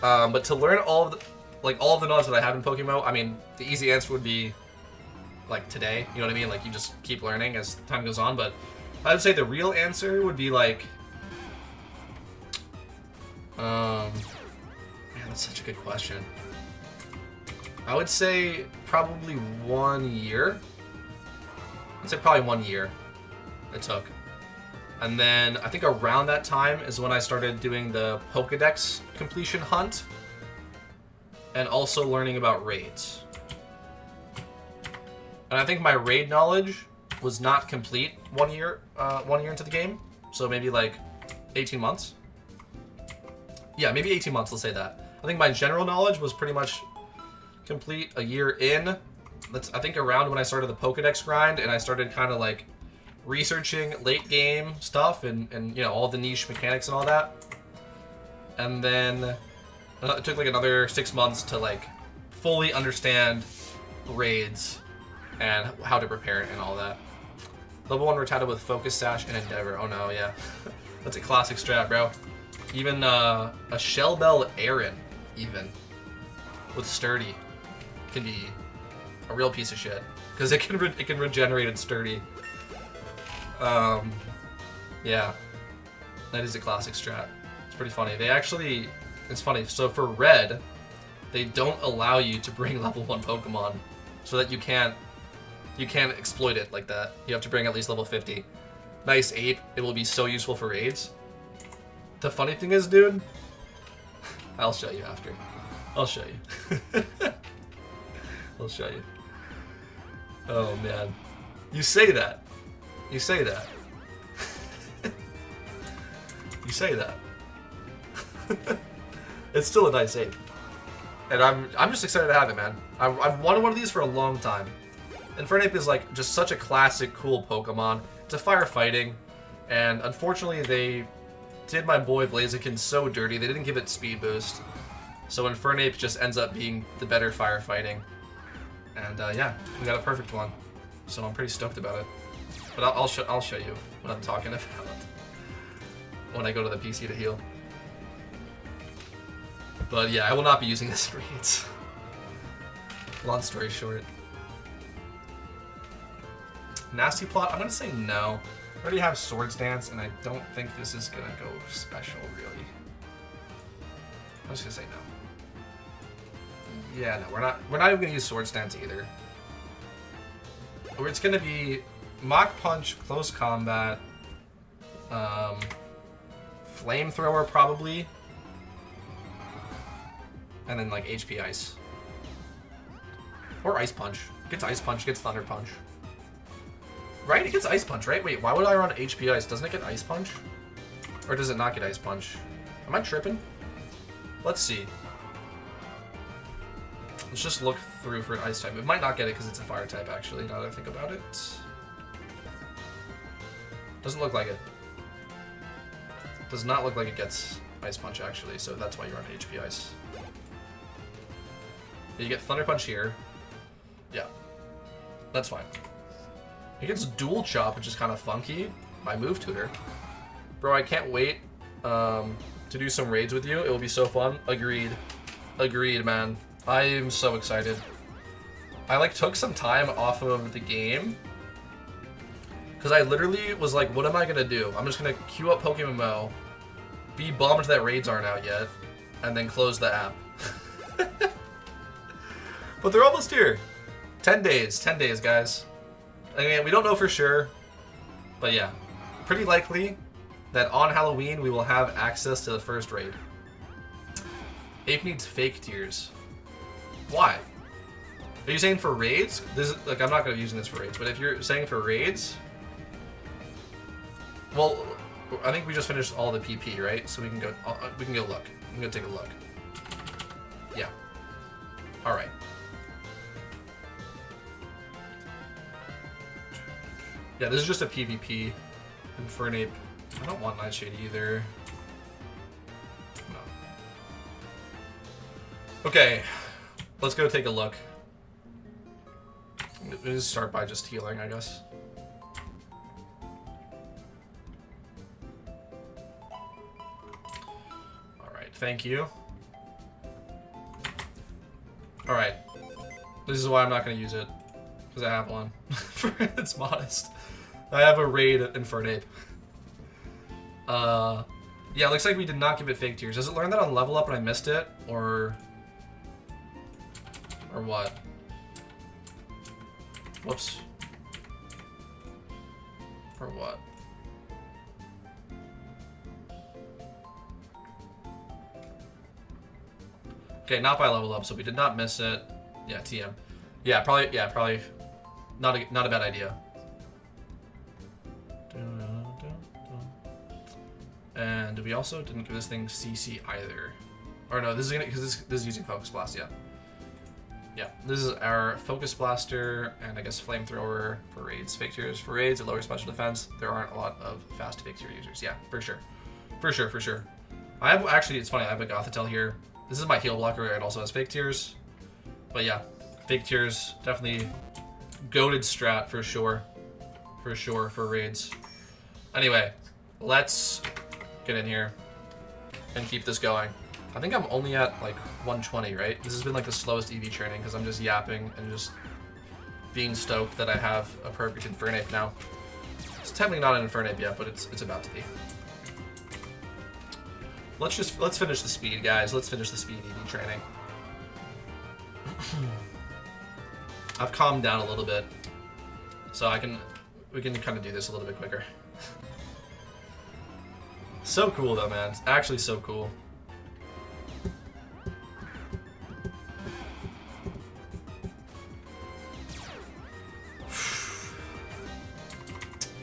But to learn all of the knowledge that I have in PokeMMO, I mean, the easy answer would be like today. You know what I mean? Like, you just keep learning as time goes on. But I would say the real answer would be like, man, that's such a good question. I would say probably 1 year. I'd say probably 1 year it took. And then I think around that time is when I started doing the Pokedex completion hunt and also learning about raids. And I think my raid knowledge was not complete 1 year into the game. So maybe like 18 months. Yeah, maybe 18 months, let's say that. I think my general knowledge was pretty much complete a year in. I think around when I started the Pokedex grind and I started kind of like researching late game stuff and you know, all the niche mechanics and all that. And then it took like another 6 months to like fully understand raids and how to prepare it and all that. Level 1 Rattata with Focus Sash and Endeavor. Oh no, yeah. That's a classic strat, bro. Even a Shell Bell Aaron, even with Sturdy, can be a real piece of shit because it can regenerate and Sturdy. Yeah, that is a classic strat. It's pretty funny. It's funny. So for Red, they don't allow you to bring level 1 Pokemon, so that you can't exploit it like that. You have to bring at least level 50. Nice Ape. It will be so useful for raids. The funny thing is, dude, I'll show you after. I'll show you. I'll show you. Oh man, you say that. You say that. You say that. It's still a nice ape. And I'm just excited to have it, man. I've wanted one of these for a long time. Infernape is like just such a classic, cool Pokemon. It's a firefighting, and unfortunately they did my boy Blaziken so dirty. They didn't give it speed boost. So Infernape just ends up being the better firefighting. And yeah, we got a perfect one. So I'm pretty stoked about it. But I'll show you what I'm talking about when I go to the PC to heal. But yeah, I will not be using this in raids. Long story short. Nasty Plot, I'm gonna say no. I already have Swords Dance, and I don't think this is gonna go special, really. I'm just gonna say no. Yeah, no, we're not even gonna use Swords Dance either. Or it's gonna be Mach Punch, Close Combat, Flamethrower probably, and then like HP Ice. Or Ice Punch. It gets Ice Punch, it gets Thunder Punch. Right? It gets Ice Punch, right? Wait, why would I run HP Ice? Doesn't it get Ice Punch? Or does it not get Ice Punch? Am I tripping? Let's see. Let's just look through for an Ice type. It might not get it because it's a Fire type, actually, now that I think about it. Doesn't look like it. Does not look like it gets Ice Punch, actually, so that's why you're on HP Ice. You get Thunder Punch here. Yeah. That's fine. It gets Dual Chop, which is kind of funky. My move tutor. Bro, I can't wait to do some raids with you. It will be so fun. Agreed. Agreed, man. I am so excited. I, like, took some time off of the game because I literally was like, what am I going to do? I'm just going to queue up PokeMMO, be bummed that raids aren't out yet, and then close the app. But they're almost here. 10 days. 10 days, guys. I mean, we don't know for sure, but yeah. Pretty likely that on Halloween we will have access to the first raid. Ape needs fake tears. Why? Are you saying for raids? This is, like, I'm not going to be using this for raids, but if you're saying for raids, well, I think we just finished all the PP, right? So we can go look. We can go take a look. Yeah. All right. Yeah, this is just a PvP. Infernape. I don't want Nightshade either. No. Okay, let's go take a look. Let's start by just healing, I guess. Alright, thank you. Alright. This is why I'm not going to use it. Because I have one. It's modest. I have a raid at Infernape. Yeah, looks like we did not give it fake tears. Does it learn that on level up and I missed it? Or what? Whoops. Or what? Okay, not by level up, so we did not miss it. Yeah, TM. Yeah, probably not a bad idea. And we also didn't give this thing CC either. Or no, this is gonna, because this is using Focus Blast, yeah. Yeah, this is our Focus Blaster and I guess Flamethrower for raids. Fake Tears for raids, it lowers special defense. There aren't a lot of fast Fake Tear users. Yeah, for sure. For sure. I have, actually, it's funny, I have a Gothitelle here. This is my heal blocker, it also has Fake Tears. But yeah, Fake Tears, definitely goated strat for sure. For sure, for raids. Anyway, let's get in here and keep this going. I think I'm only at like 120, right? This has been like the slowest EV training because I'm just yapping and just being stoked that I have a perfect Infernape now. It's technically not an Infernape yet, but it's about to be. Let's finish the speed, guys. Let's finish the speed EV training. I've calmed down a little bit, so we can kind of do this a little bit quicker. So cool though, man. It's actually so cool.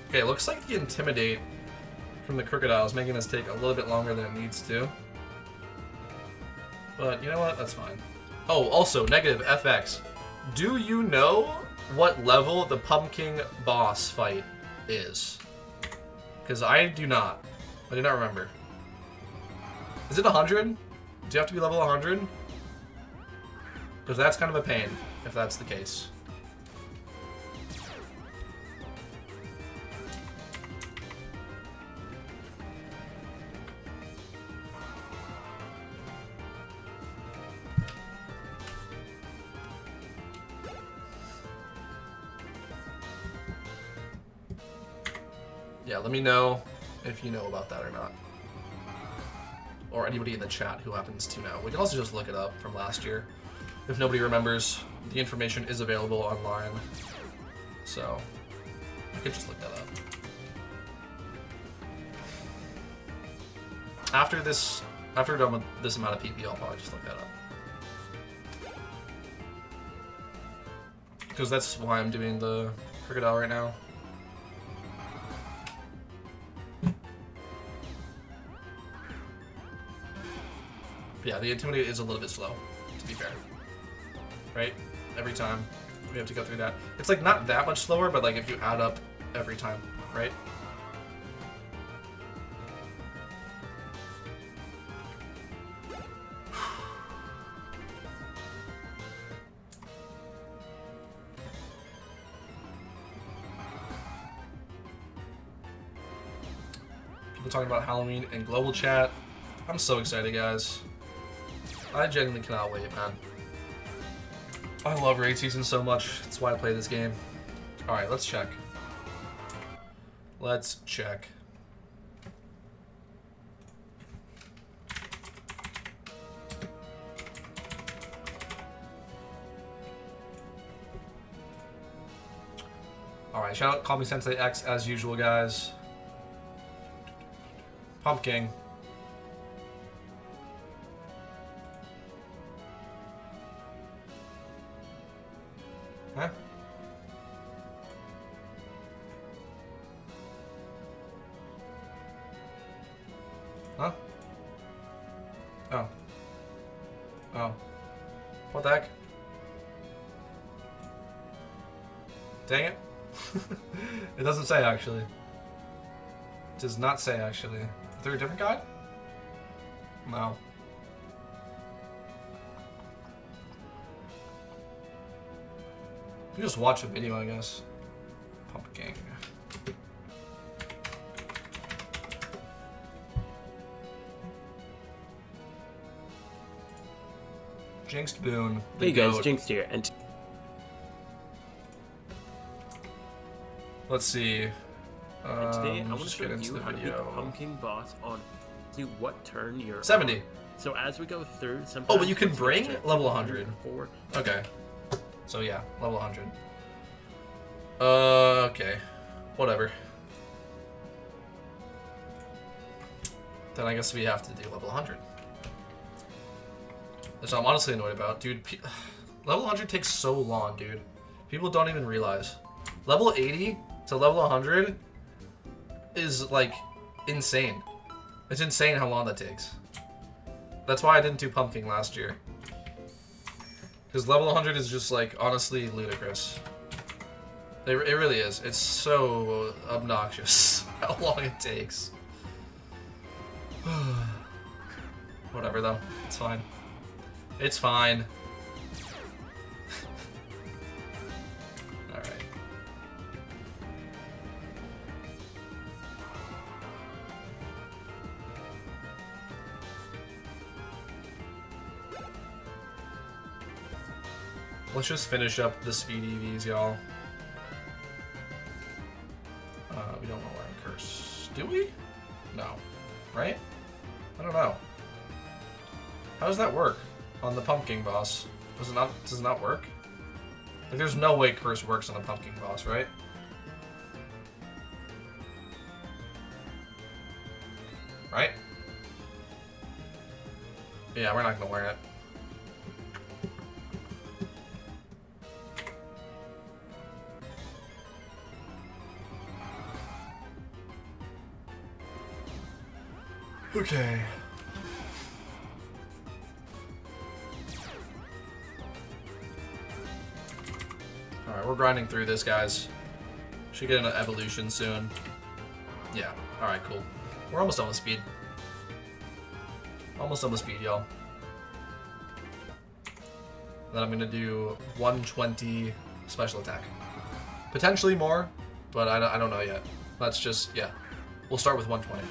Okay, looks like the Intimidate from the Crocodile is making this take a little bit longer than it needs to. But you know what? That's fine. Oh, also, negative FX. Do you know what level the Pumpkin boss fight is? Because I do not. I do not remember. Is it 100? Do you have to be level 100? Because that's kind of a pain, if that's the case. Yeah, let me know if you know about that or not. Or anybody in the chat who happens to know. We can also just look it up from last year. If nobody remembers, the information is available online. So, I could just look that up. After we're done with this amount of PP, I'll probably just look that up. because that's why I'm doing the Crocodile right now. Yeah, the Intimidate is a little bit slow, to be fair. Right? Every time we have to go through that. It's like not that much slower, but like if you add up every time, right? People talking about Halloween in global chat. I'm so excited, guys. I genuinely cannot wait, man. I love raid season so much. That's why I play this game. Alright, let's check. Let's check. Alright, shout out Call Me Sensei X as usual, guys. Pumpkin. Huh? Huh? Oh. Oh. What the heck? Dang it. It doesn't say, actually. It does not say, actually. Is there a different guide? No. You just watch a video, I guess. Pumpkin. Jinxed Boone. Hey guys, Jinxed here, and let's see. today I want to show get into you the how to beat video. the Pumpkin boss on what turn you're 70. on. So as we go through, sometimes Oh, but you can it's bring extra level 100. 4. Okay. So yeah, level 100. Okay. Whatever. Then I guess we have to do level 100. Which I'm honestly annoyed about. Dude, level 100 takes so long, dude. People don't even realize. Level 80 to level 100 is, like, insane. It's insane how long that takes. That's why I didn't do Pumpkin last year. Because level 100 is just, like, honestly ludicrous. It really is. It's so obnoxious how long it takes. Whatever, though. It's fine. It's fine. Alright. Let's just finish up the speed EVs, y'all. We don't know where I'm cursed. Do we? No. Right? I don't know. How does that work on the Pumpkin boss? Does it not work? Like, there's no way curse works on a Pumpkin boss, right? Right? Yeah, we're not gonna wear it. Okay. Alright, we're grinding through this, guys. Should get an evolution soon. Yeah. Alright, cool. We're almost done with speed. Almost done with speed, y'all. Then I'm gonna do 120 special attack. Potentially more, but I don't know yet. Let's just, yeah. We'll start with 120.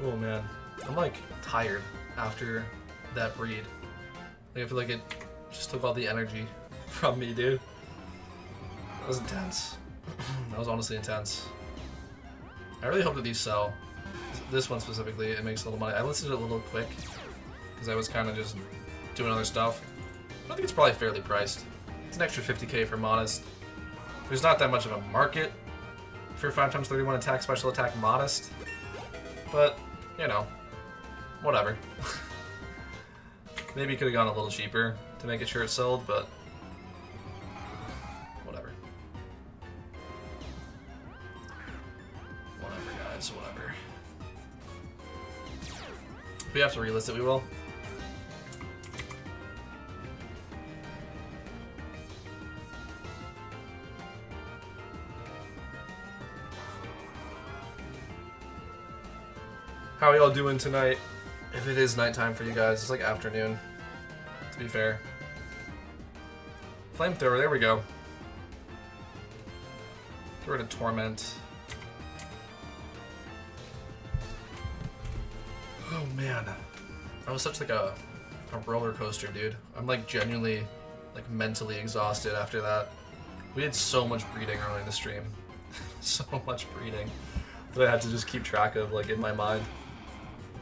Oh man, I'm like tired after that breed. Like, I feel like it just took all the energy from me, dude. That was intense. That was honestly intense. I really hope that these sell. This one specifically, it makes a little money. I listed it a little quick because I was kind of just doing other stuff. I think it's probably fairly priced. It's an extra 50k for Modest. There's not that much of a market for 5x31 attack, special attack Modest. But, you know, whatever. Maybe could have gone a little cheaper to make sure it sold, but whatever. Whatever, guys, whatever. If we have to relist it, we will. How are y'all doing tonight? If it is nighttime for you guys, it's like afternoon, to be fair. Flamethrower, there we go. Get rid of Torment. Oh man. That was such like a roller coaster, dude. I'm like genuinely like mentally exhausted after that. We did so much breeding early in the stream. So much breeding that I had to just keep track of like in my mind.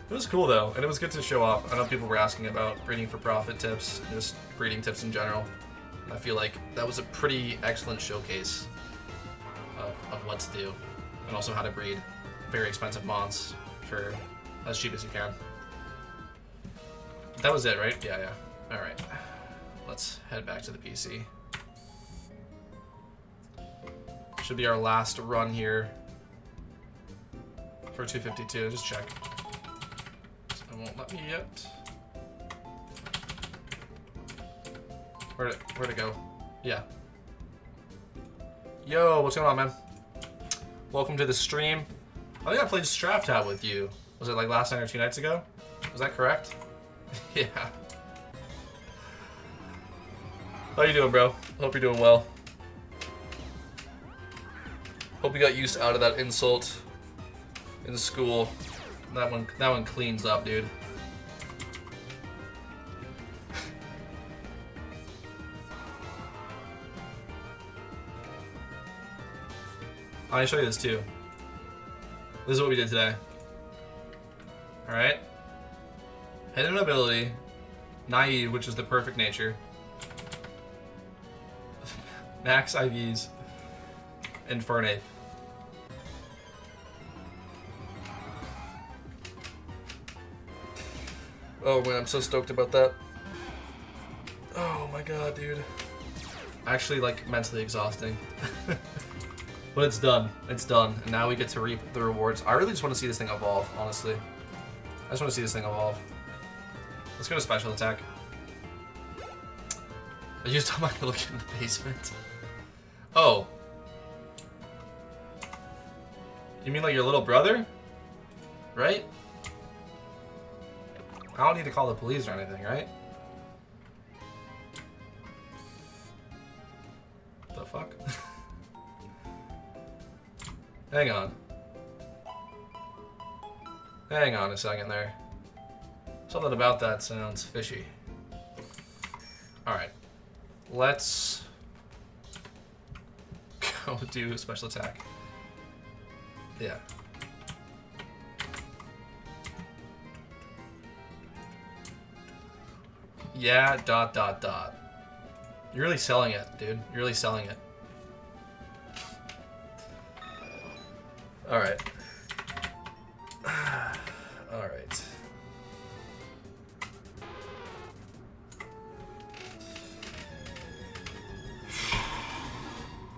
It was cool though, and it was good to show off. I know people were asking about breeding for profit tips, just breeding tips in general. I feel like that was a pretty excellent showcase of what to do, and also how to breed very expensive mons for as cheap as you can. That was it, right? Yeah. Alright. Let's head back to the PC. Should be our last run here for 252. Just check. It won't let me yet. Where'd it go? Yeah. Yo, what's going on, man? Welcome to the stream. I think I played Strapped Out with you. Was it like last night or 2 nights ago? Was that correct? Yeah. How you doing, bro? Hope you're doing well. Hope you got used out of that insult in school. That one cleans up, dude. I'm gonna show you this too. This is what we did today. Alright. Hidden ability. Naive, which is the perfect nature. Max IVs. Infernape. Oh man, I'm so stoked about that. Oh my god, dude. Actually, like, mentally exhausting. But it's done. It's done. And now we get to reap the rewards. I really just want to see this thing evolve, honestly. I just want to see this thing evolve. Let's go to special attack. I used all my little kid in the basement. Oh. You mean like your little brother? Right? I don't need to call the police or anything, right? The fuck? Hang on. Hang on a second there. Something about that sounds fishy. Alright. Let's go do special attack. Yeah. Yeah, ... You're really selling it, dude. You're really selling it. Alright. Alright.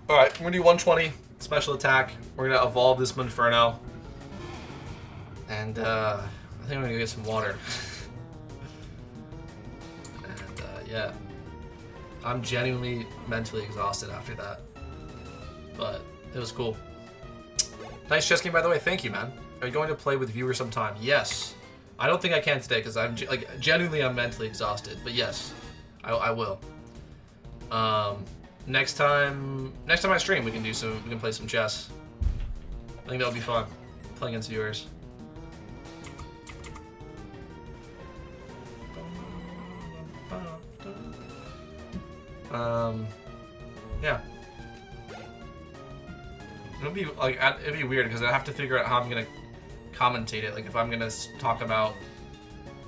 Alright, we're gonna do 120 special attack. We're gonna evolve this Inferno. And I think I'm gonna go get some water. And yeah. I'm genuinely mentally exhausted after that. But it was cool. Nice chess game, by the way. Thank you, man. Are you going to play with viewers sometime? Yes. I don't think I can today because I'm like genuinely I'm mentally exhausted. But yes, I will. Next time I stream, we can play some chess. I think that would be fun. Playing against viewers. Yeah. It'd be weird because I have to figure out how I'm gonna commentate it. Like if I'm gonna talk about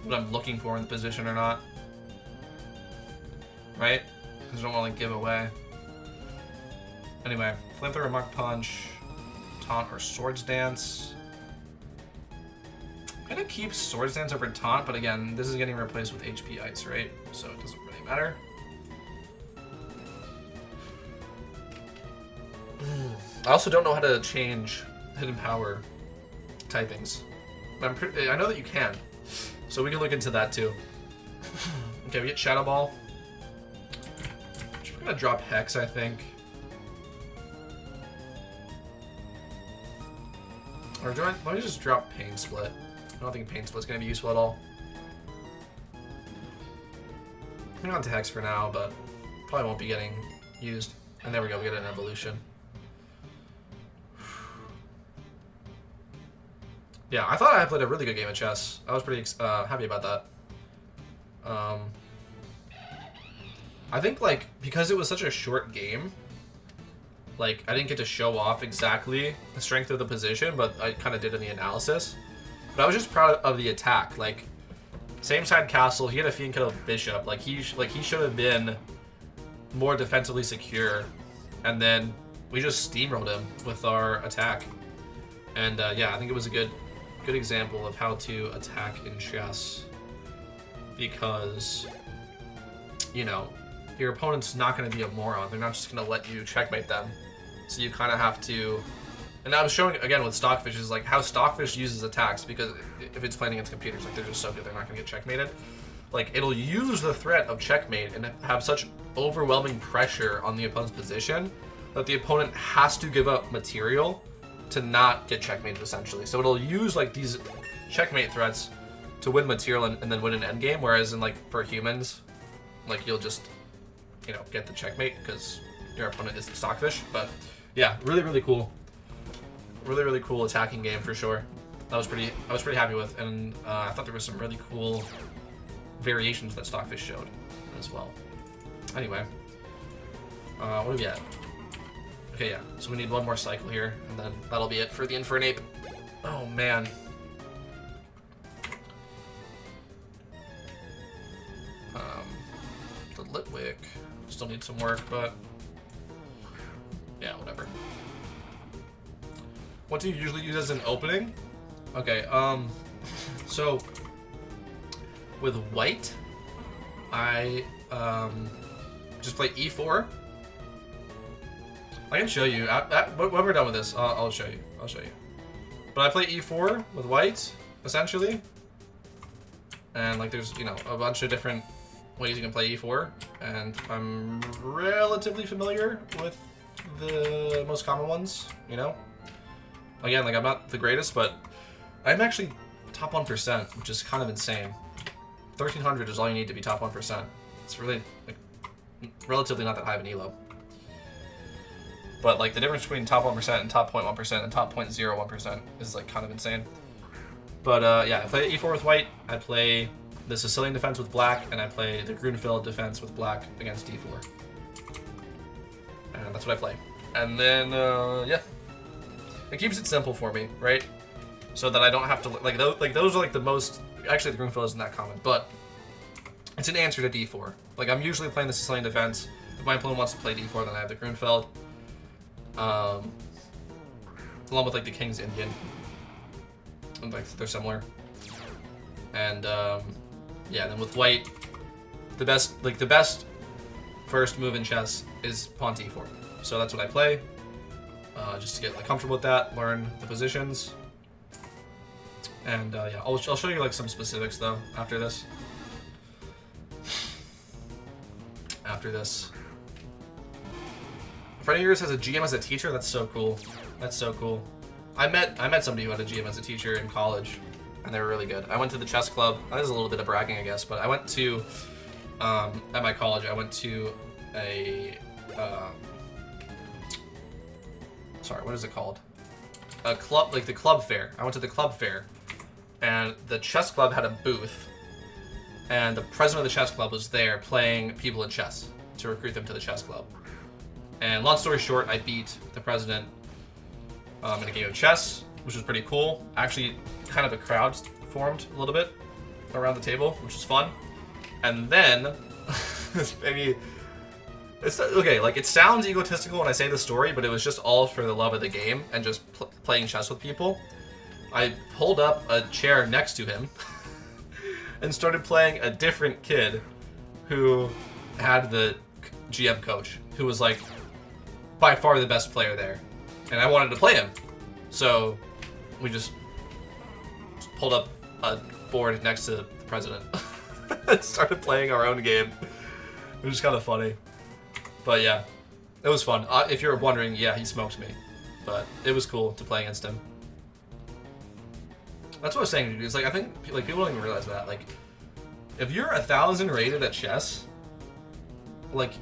what I'm looking for in the position or not, right? because I don't want to give away. Anyway, Flamethrower, Muck Punch, Taunt, or Swords Dance. I'm gonna keep Swords Dance over Taunt, but again, this is getting replaced with HP Ice, right? So it doesn't really matter. I also don't know how to change Hidden Power typings. I know that you can, so we can look into that too. Okay, we get Shadow Ball. We're gonna drop Hex, I think. Or let me just drop Pain Split. I don't think Pain Split's gonna be useful at all. Hang on to Hex for now, but probably won't be getting used. And there we go, we get an evolution. Yeah, I thought I played a really good game of chess. I was pretty happy about that. I think, like, because it was such a short game, like, I didn't get to show off exactly the strength of the position, but I kind of did in the analysis. But I was just proud of the attack. Like, same side castle, he had a Fiend Kettle Bishop. Like he should have been more defensively secure, and then we just steamrolled him with our attack. And yeah, I think it was a good example of how to attack in chess, because, you know, your opponent's not going to be a moron. They're not just going to let you checkmate them. So you kind of have to... And I was showing, again, with Stockfish, is like how Stockfish uses attacks, because if it's playing against computers, like, they're just so good, they're not going to get checkmated. Like, it'll use the threat of checkmate and have such overwhelming pressure on the opponent's position that the opponent has to give up material to not get checkmated, essentially. So it'll use, like, these checkmate threats to win material and then win an endgame, whereas in, like, for humans, like, you'll just, you know, get the checkmate because your opponent is the Stockfish. But yeah, really cool. Really cool attacking game for sure. I was pretty happy with, and I thought there was some really cool variations that Stockfish showed as well. Anyway, what are we at? Okay, yeah, so we need one more cycle here, and then that'll be it for the Infernape. Oh, man. The Litwick still needs some work, but yeah, whatever. What do you usually use as an opening? Okay, so with white, I just play E4. I can show you. When we're done with this, I'll show you. But I play E4 with white, essentially. And, like, there's, you know, a bunch of different ways you can play E4. And I'm relatively familiar with the most common ones, you know? Again, like, I'm not the greatest, but I'm actually top 1%, which is kind of insane. 1300 is all you need to be top 1%. It's really, like, relatively not that high of an elo. But, like, the difference between top 1% and top 0.1% and top 0.01% is, like, kind of insane. But, yeah, I play E4 with white, I play the Sicilian defense with black, and I play the Grunfeld defense with black against D4. And that's what I play. And then, yeah. It keeps it simple for me, right? So that I don't have to, like those are, like, the most... Actually, the Grunfeld isn't that common, but it's an answer to D4. Like, I'm usually playing the Sicilian defense. If my opponent wants to play D4, then I have the Grunfeld. Along with, like, the King's Indian. And, like, they're similar. And, yeah, then with white, the best first move in chess is pawn D4. So that's what I play. Just to get, like, comfortable with that, learn the positions. And, yeah, I'll show you, like, some specifics, though, after this. A friend of yours has a GM as a teacher? That's so cool. That's so cool. I met somebody who had a GM as a teacher in college, and they were really good. I went to the chess club. That is a little bit of bragging, I guess, but I went to, at my college, I went to a, sorry, what is it called? A club, like the club fair. I went to the club fair, and the chess club had a booth, and the president of the chess club was there playing people in chess to recruit them to the chess club. And long story short, I beat the president in a game of chess, which was pretty cool. Actually, kind of a crowd formed a little bit around the table, which was fun. And then, maybe It's okay. Like, it sounds egotistical when I say the story, but it was just all for the love of the game and just playing chess with people. I pulled up a chair next to him and started playing a different kid who had the GM coach, who was like by far the best player there, and I wanted to play him, so we just pulled up a board next to the president and started playing our own game. It was kind of funny, but yeah, it was fun. If you're wondering, yeah, he smoked me, but it was cool to play against him. That's what I was saying. It's like, I think like people don't even realize that. Like, if you're 1,000 rated at chess, like,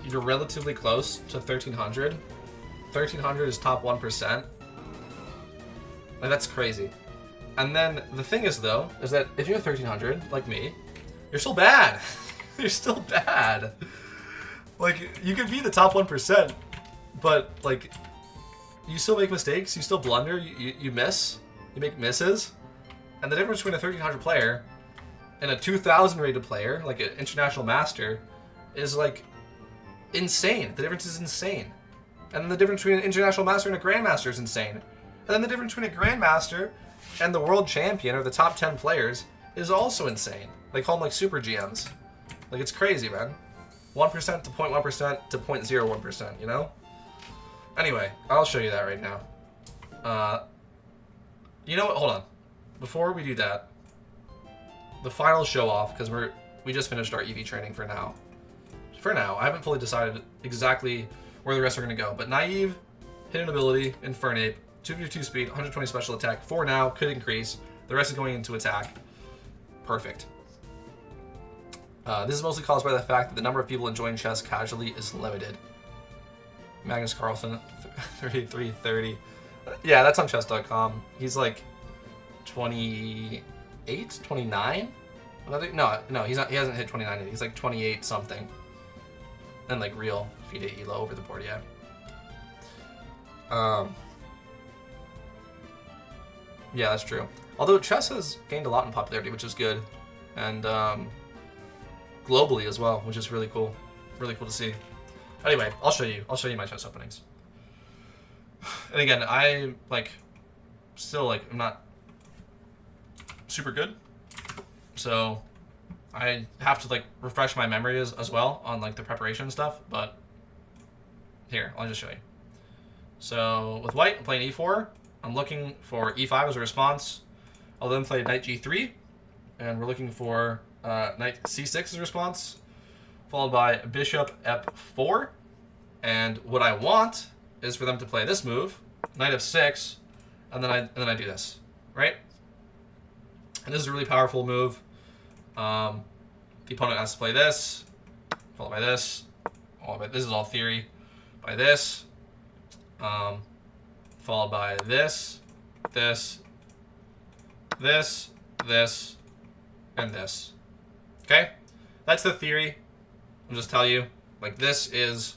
you're relatively close to 1,300. 1,300 is top 1%. Like, that's crazy. And then the thing is, though, is that if you're 1,300, like me, you're still bad. You're still bad. Like, you could be the top 1%, but like, you still make mistakes. You still blunder. You miss. You make misses. And the difference between a 1,300 player and a 2,000 rated player, like an international master, is like insane. The difference is insane. And then the difference between an international master and a grandmaster is insane. And then the difference between a grandmaster and the world champion, or the top 10 players, is also insane. They call them like super GMs. Like, it's crazy, man. 1% to 0.1% to 0.01%, you know? Anyway, I'll show you that right now. You know what? Hold on. Before we do that, the final show off, because we just finished our EV training for now. For now, I haven't fully decided exactly where the rest are going to go. But Naive, Hidden Ability, Infernape, 252 speed, 120 special attack. For now, could increase. The rest is going into attack. Perfect. This is mostly caused by the fact that the number of people enjoying chess casually is limited. Magnus Carlsen, 3330. Yeah, that's on chess.com. He's like 28, 29? No, he's not. He hasn't hit 29 yet. He's like 28 something. And like real FIDE elo over the board, yeah. Yeah, that's true. Although chess has gained a lot in popularity, which is good, and globally as well, which is really cool. Really cool to see. Anyway, I'll show you my chess openings. And again, I like still like I'm not super good, so I have to like refresh my memory as well on like the preparation stuff. But here, I'll just show you. So with white, I'm playing e4. I'm looking for e5 as a response. I'll then play knight g3, and we're looking for knight c6 as a response, followed by bishop f4. And what I want is for them to play this move, knight f6, and then I do this, right? And this is a really powerful move. The opponent has to play this, followed by this. This is all theory. By this, followed by this, this, and this. Okay? That's the theory. I'll just tell you. Like, this is...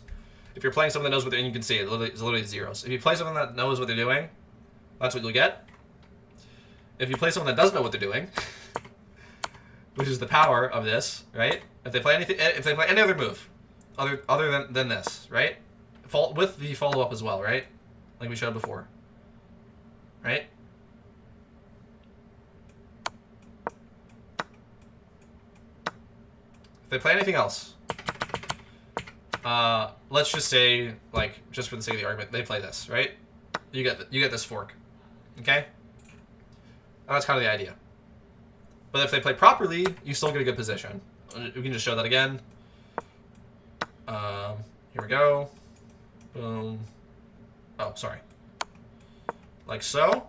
If you're playing something that knows what they're doing, you can see it. It's literally zeros. If you play something that knows what they're doing, that's what you'll get. If you play someone that doesn't know what they're doing, which is the power of this, right? If they play any other move, other than this, right? With the follow-up as well, right? Like we showed before. Right? If they play anything else, let's just say, like, just for the sake of the argument, they play this, right? You get this fork, okay? And that's kind of the idea. But if they play properly, you still get a good position. We can just show that again. Here we go. Boom. Oh, sorry. Like so.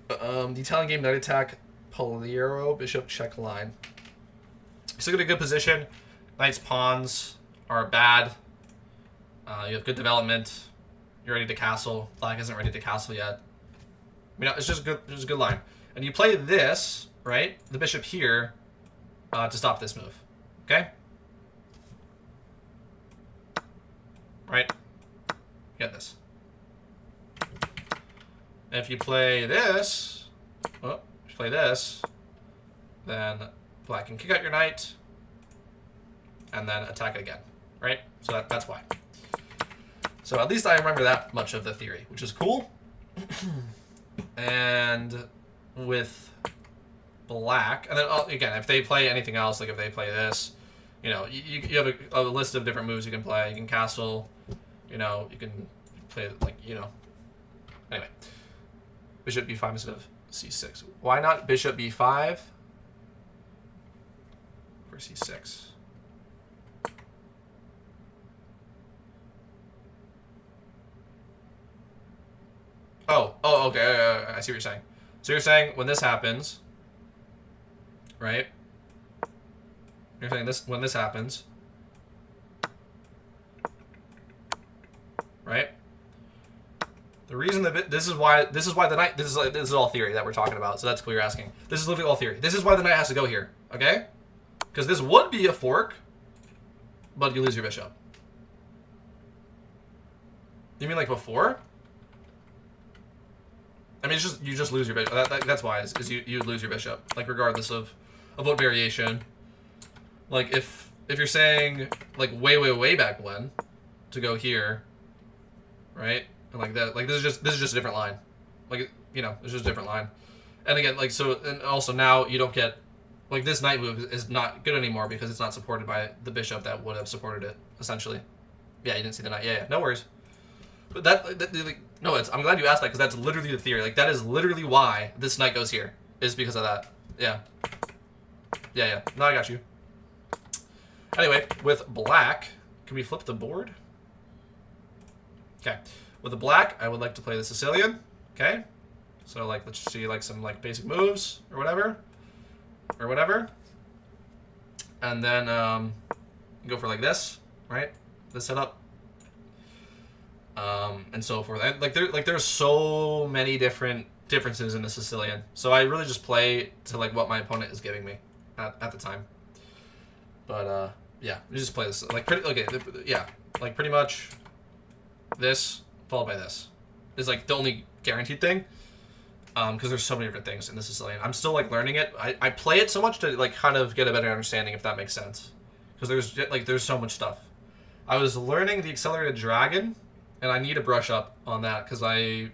The Italian game, knight attack, Poliero, bishop, check line. Still get a good position. Knight's pawns are bad. You have good development. You're ready to castle. Black isn't ready to castle yet. I mean, it's just good. It's a good line. And you play this, right? The bishop here to stop this move. Okay. Right. Get this. And if you play this, then black can kick out your knight. and then attack it again, right? So that's why. So at least I remember that much of the theory, which is cool. And with black, and then again, if they play anything else, like if they play this, you know, you have a list of different moves you can play. You can castle, you know, you can play like, you know. Anyway, bishop b5 instead of c6. Why not bishop b5 for c6? Oh, okay. I see what you're saying. So you're saying when this happens, right? You're saying this when this happens, right? The reason that this is why the knight, this is all theory that we're talking about. So that's what you're asking. This is literally all theory. This is why the knight has to go here, okay? Because this would be a fork, but you lose your bishop. You mean like before? I mean, it's just you just lose your bishop. That's why is you lose your bishop, like regardless of what variation. Like if you're saying like way back when to go here, right? And like that, like this is just a different line, like, you know, it's just a different line. And again, like, so, and also now you don't get, like, this knight move is not good anymore because it's not supported by the bishop that would have supported it, essentially. Yeah, you didn't see the knight. Yeah, no worries. But no, I'm glad you asked that because that's literally the theory. Like, that is literally why this knight goes here, is because of that. Yeah. No, I got you. Anyway, with black, can we flip the board? Okay. With the black, I would like to play the Sicilian. Okay. So, like, let's see, like, some, like, basic moves or whatever. And then go for, like, this, right? This setup. And so forth. And, there's so many differences in the Sicilian. So I really just play to, like, what my opponent is giving me at the time. But, yeah, we just play this. Like, pretty much this followed by this is, like, the only guaranteed thing. Because there's so many different things in the Sicilian. I'm still, like, learning it. I play it so much to, like, kind of get a better understanding, if that makes sense. Because there's so much stuff. I was learning the Accelerated Dragon, and I need to brush up on that, because I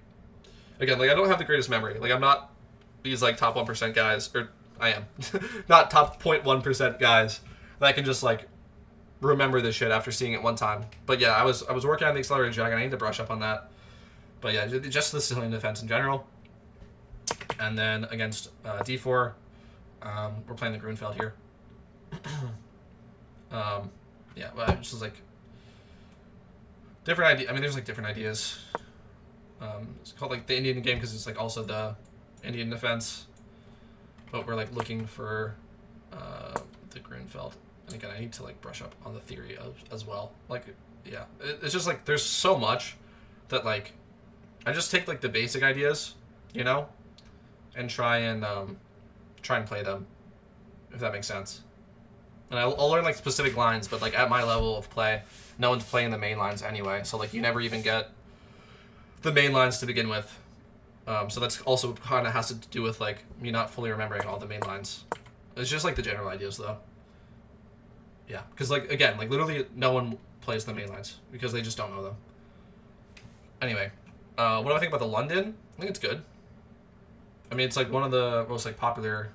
don't have the greatest memory. Like, I'm not these, like, top 1% guys, or I am. Not top 0.1% guys that can just, like, remember this shit after seeing it one time. But yeah, I was working on the Accelerated Dragon. I need to brush up on that. But yeah, just the Sicilian defense in general. And then against d4, we're playing the Grunfeld here. Yeah, well, it's just like different idea. I mean, there's like different ideas. It's called like the Indian game because it's like also the Indian defense, but we're like looking for the Grunfeld. And again, I need to like brush up on the theory as well. Like, yeah, it's just like there's so much that like I just take like the basic ideas, you know, and try and play them, if that makes sense. And I'll learn like specific lines, but like at my level of play, no one's playing the main lines anyway. So like you never even get the main lines to begin with. So that's also kind of has to do with like me not fully remembering all the main lines. It's just like the general ideas though. Yeah, because like again, like literally no one plays the main lines because they just don't know them. Anyway, what do I think about the London? I think it's good. I mean, it's like one of the most like popular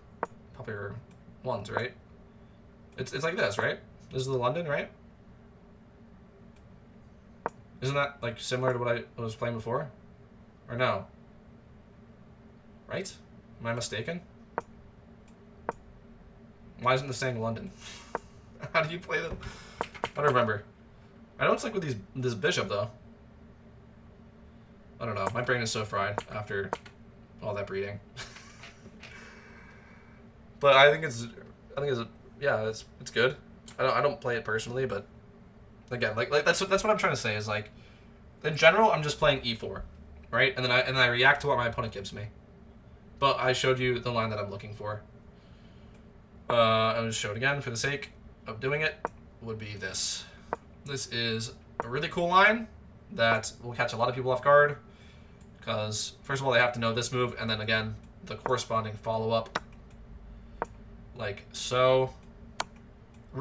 ones, right? It's like this, right? This is the London, right? Isn't that like similar to what I was playing before? Or no? Right? Am I mistaken? Why isn't this saying London? How do you play them? I don't remember. I know it's like with this bishop though. I don't know. My brain is so fried after all that breeding. But I think it's good. I don't play it personally, but again, like that's what I'm trying to say is like in general I'm just playing e4, right? And then I react to what my opponent gives me. But I showed you the line that I'm looking for. I'll just show it again for the sake of doing it. Would be this. This is a really cool line that will catch a lot of people off guard. Because, first of all, they have to know this move, and then, again, the corresponding follow-up. Like so.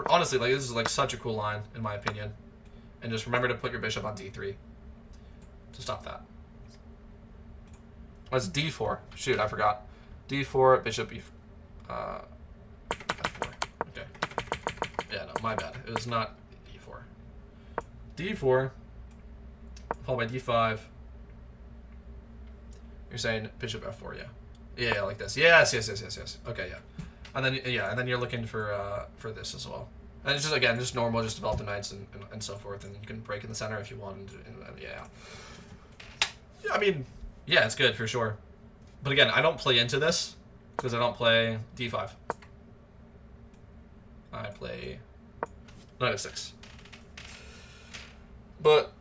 honestly, like, this is, like, such a cool line, in my opinion. And just remember to put your bishop on d3 to stop that. That's d4. Shoot, I forgot. d4, bishop f4. Okay. Yeah, no, my bad. It was not e4. d4, followed by d5. You're saying bishop f4, yeah. Yeah, like this. Yes. Okay, yeah. And then you're looking for this as well. And it's just, again, just normal, just develop the knights and so forth, and you can break in the center if you want, and yeah. Yeah, I mean, yeah, it's good for sure. But again, I don't play into this because I don't play d5. I play knight f6. But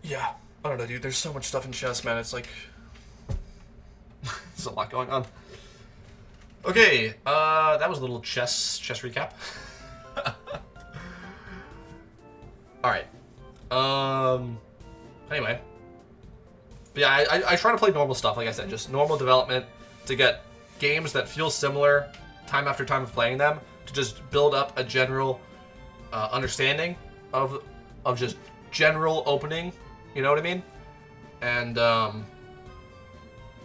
yeah, I don't know, dude. There's so much stuff in chess, man. It's like there's a lot going on. Okay, that was a little chess recap. All right. Anyway. But yeah, I try to play normal stuff, like I said, just normal development to get games that feel similar time after time of playing them, to just build up a general understanding of just general opening, you know what I mean? And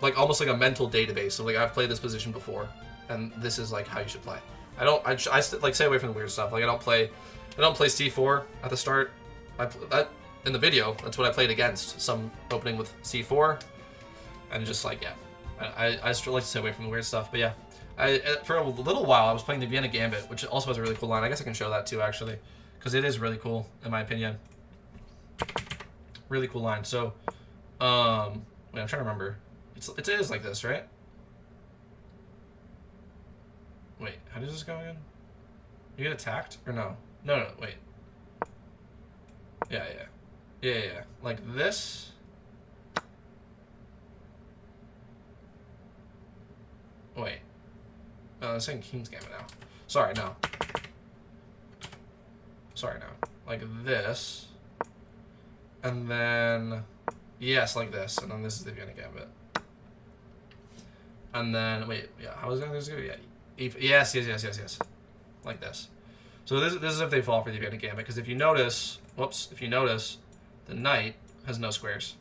like almost like a mental database. So like I've played this position before, and this is like how you should play. I like stay away from the weird stuff. Like I don't play c4 at the start. That in the video, that's what I played against. Some opening with c4, and just like, yeah, I still like to stay away from the weird stuff. But yeah, for a little while I was playing the Vienna Gambit, which also has a really cool line. I guess I can show that too, actually, because it is really cool in my opinion. Really cool line. So, wait, I'm trying to remember. It is like this, right? Wait, how does this go again? You get attacked or no? No, wait. Yeah. Like this. Wait. Oh, I'm saying King's Gambit now. Sorry, no. Like this. And then, yes, like this. And then this is the Vienna Gambit. And then, wait, yeah, how is this going to go? Yeah. Yes. Like this. So this is if they fall for the Vienna Gambit, because if you notice, the knight has no squares.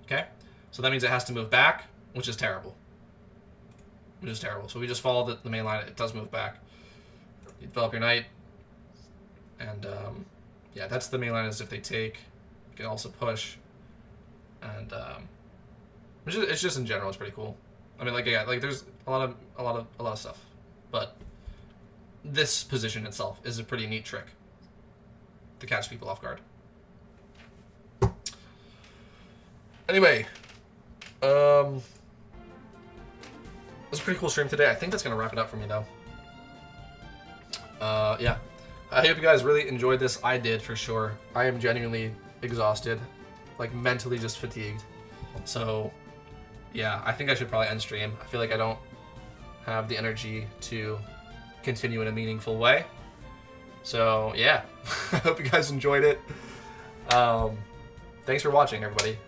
Okay? So that means it has to move back, which is terrible. So we just follow the main line. It does move back. You develop your knight. And, yeah, that's the main line, is if they take. You can also push. And, it's just in general, it's pretty cool. I mean, like, yeah, like there's a lot of stuff. But this position itself is a pretty neat trick to catch people off guard. Anyway, it was a pretty cool stream today. I think that's gonna wrap it up for me, though. Yeah, I hope you guys really enjoyed this. I did, for sure. I am genuinely exhausted, like mentally just fatigued. So, yeah, I think I should probably end stream. I feel like I don't have the energy to continue in a meaningful way. So, yeah, I hope you guys enjoyed it. Thanks for watching, everybody.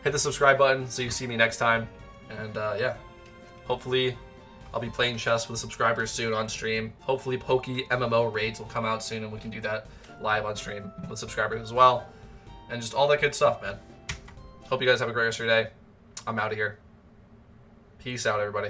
Hit the subscribe button so you see me next time. And, yeah, hopefully I'll be playing chess with subscribers soon on stream. Hopefully PokeMMO raids will come out soon, and we can do that live on stream with subscribers as well. And just all that good stuff, man. Hope you guys have a great rest of your day. I'm out of here. Peace out, everybody.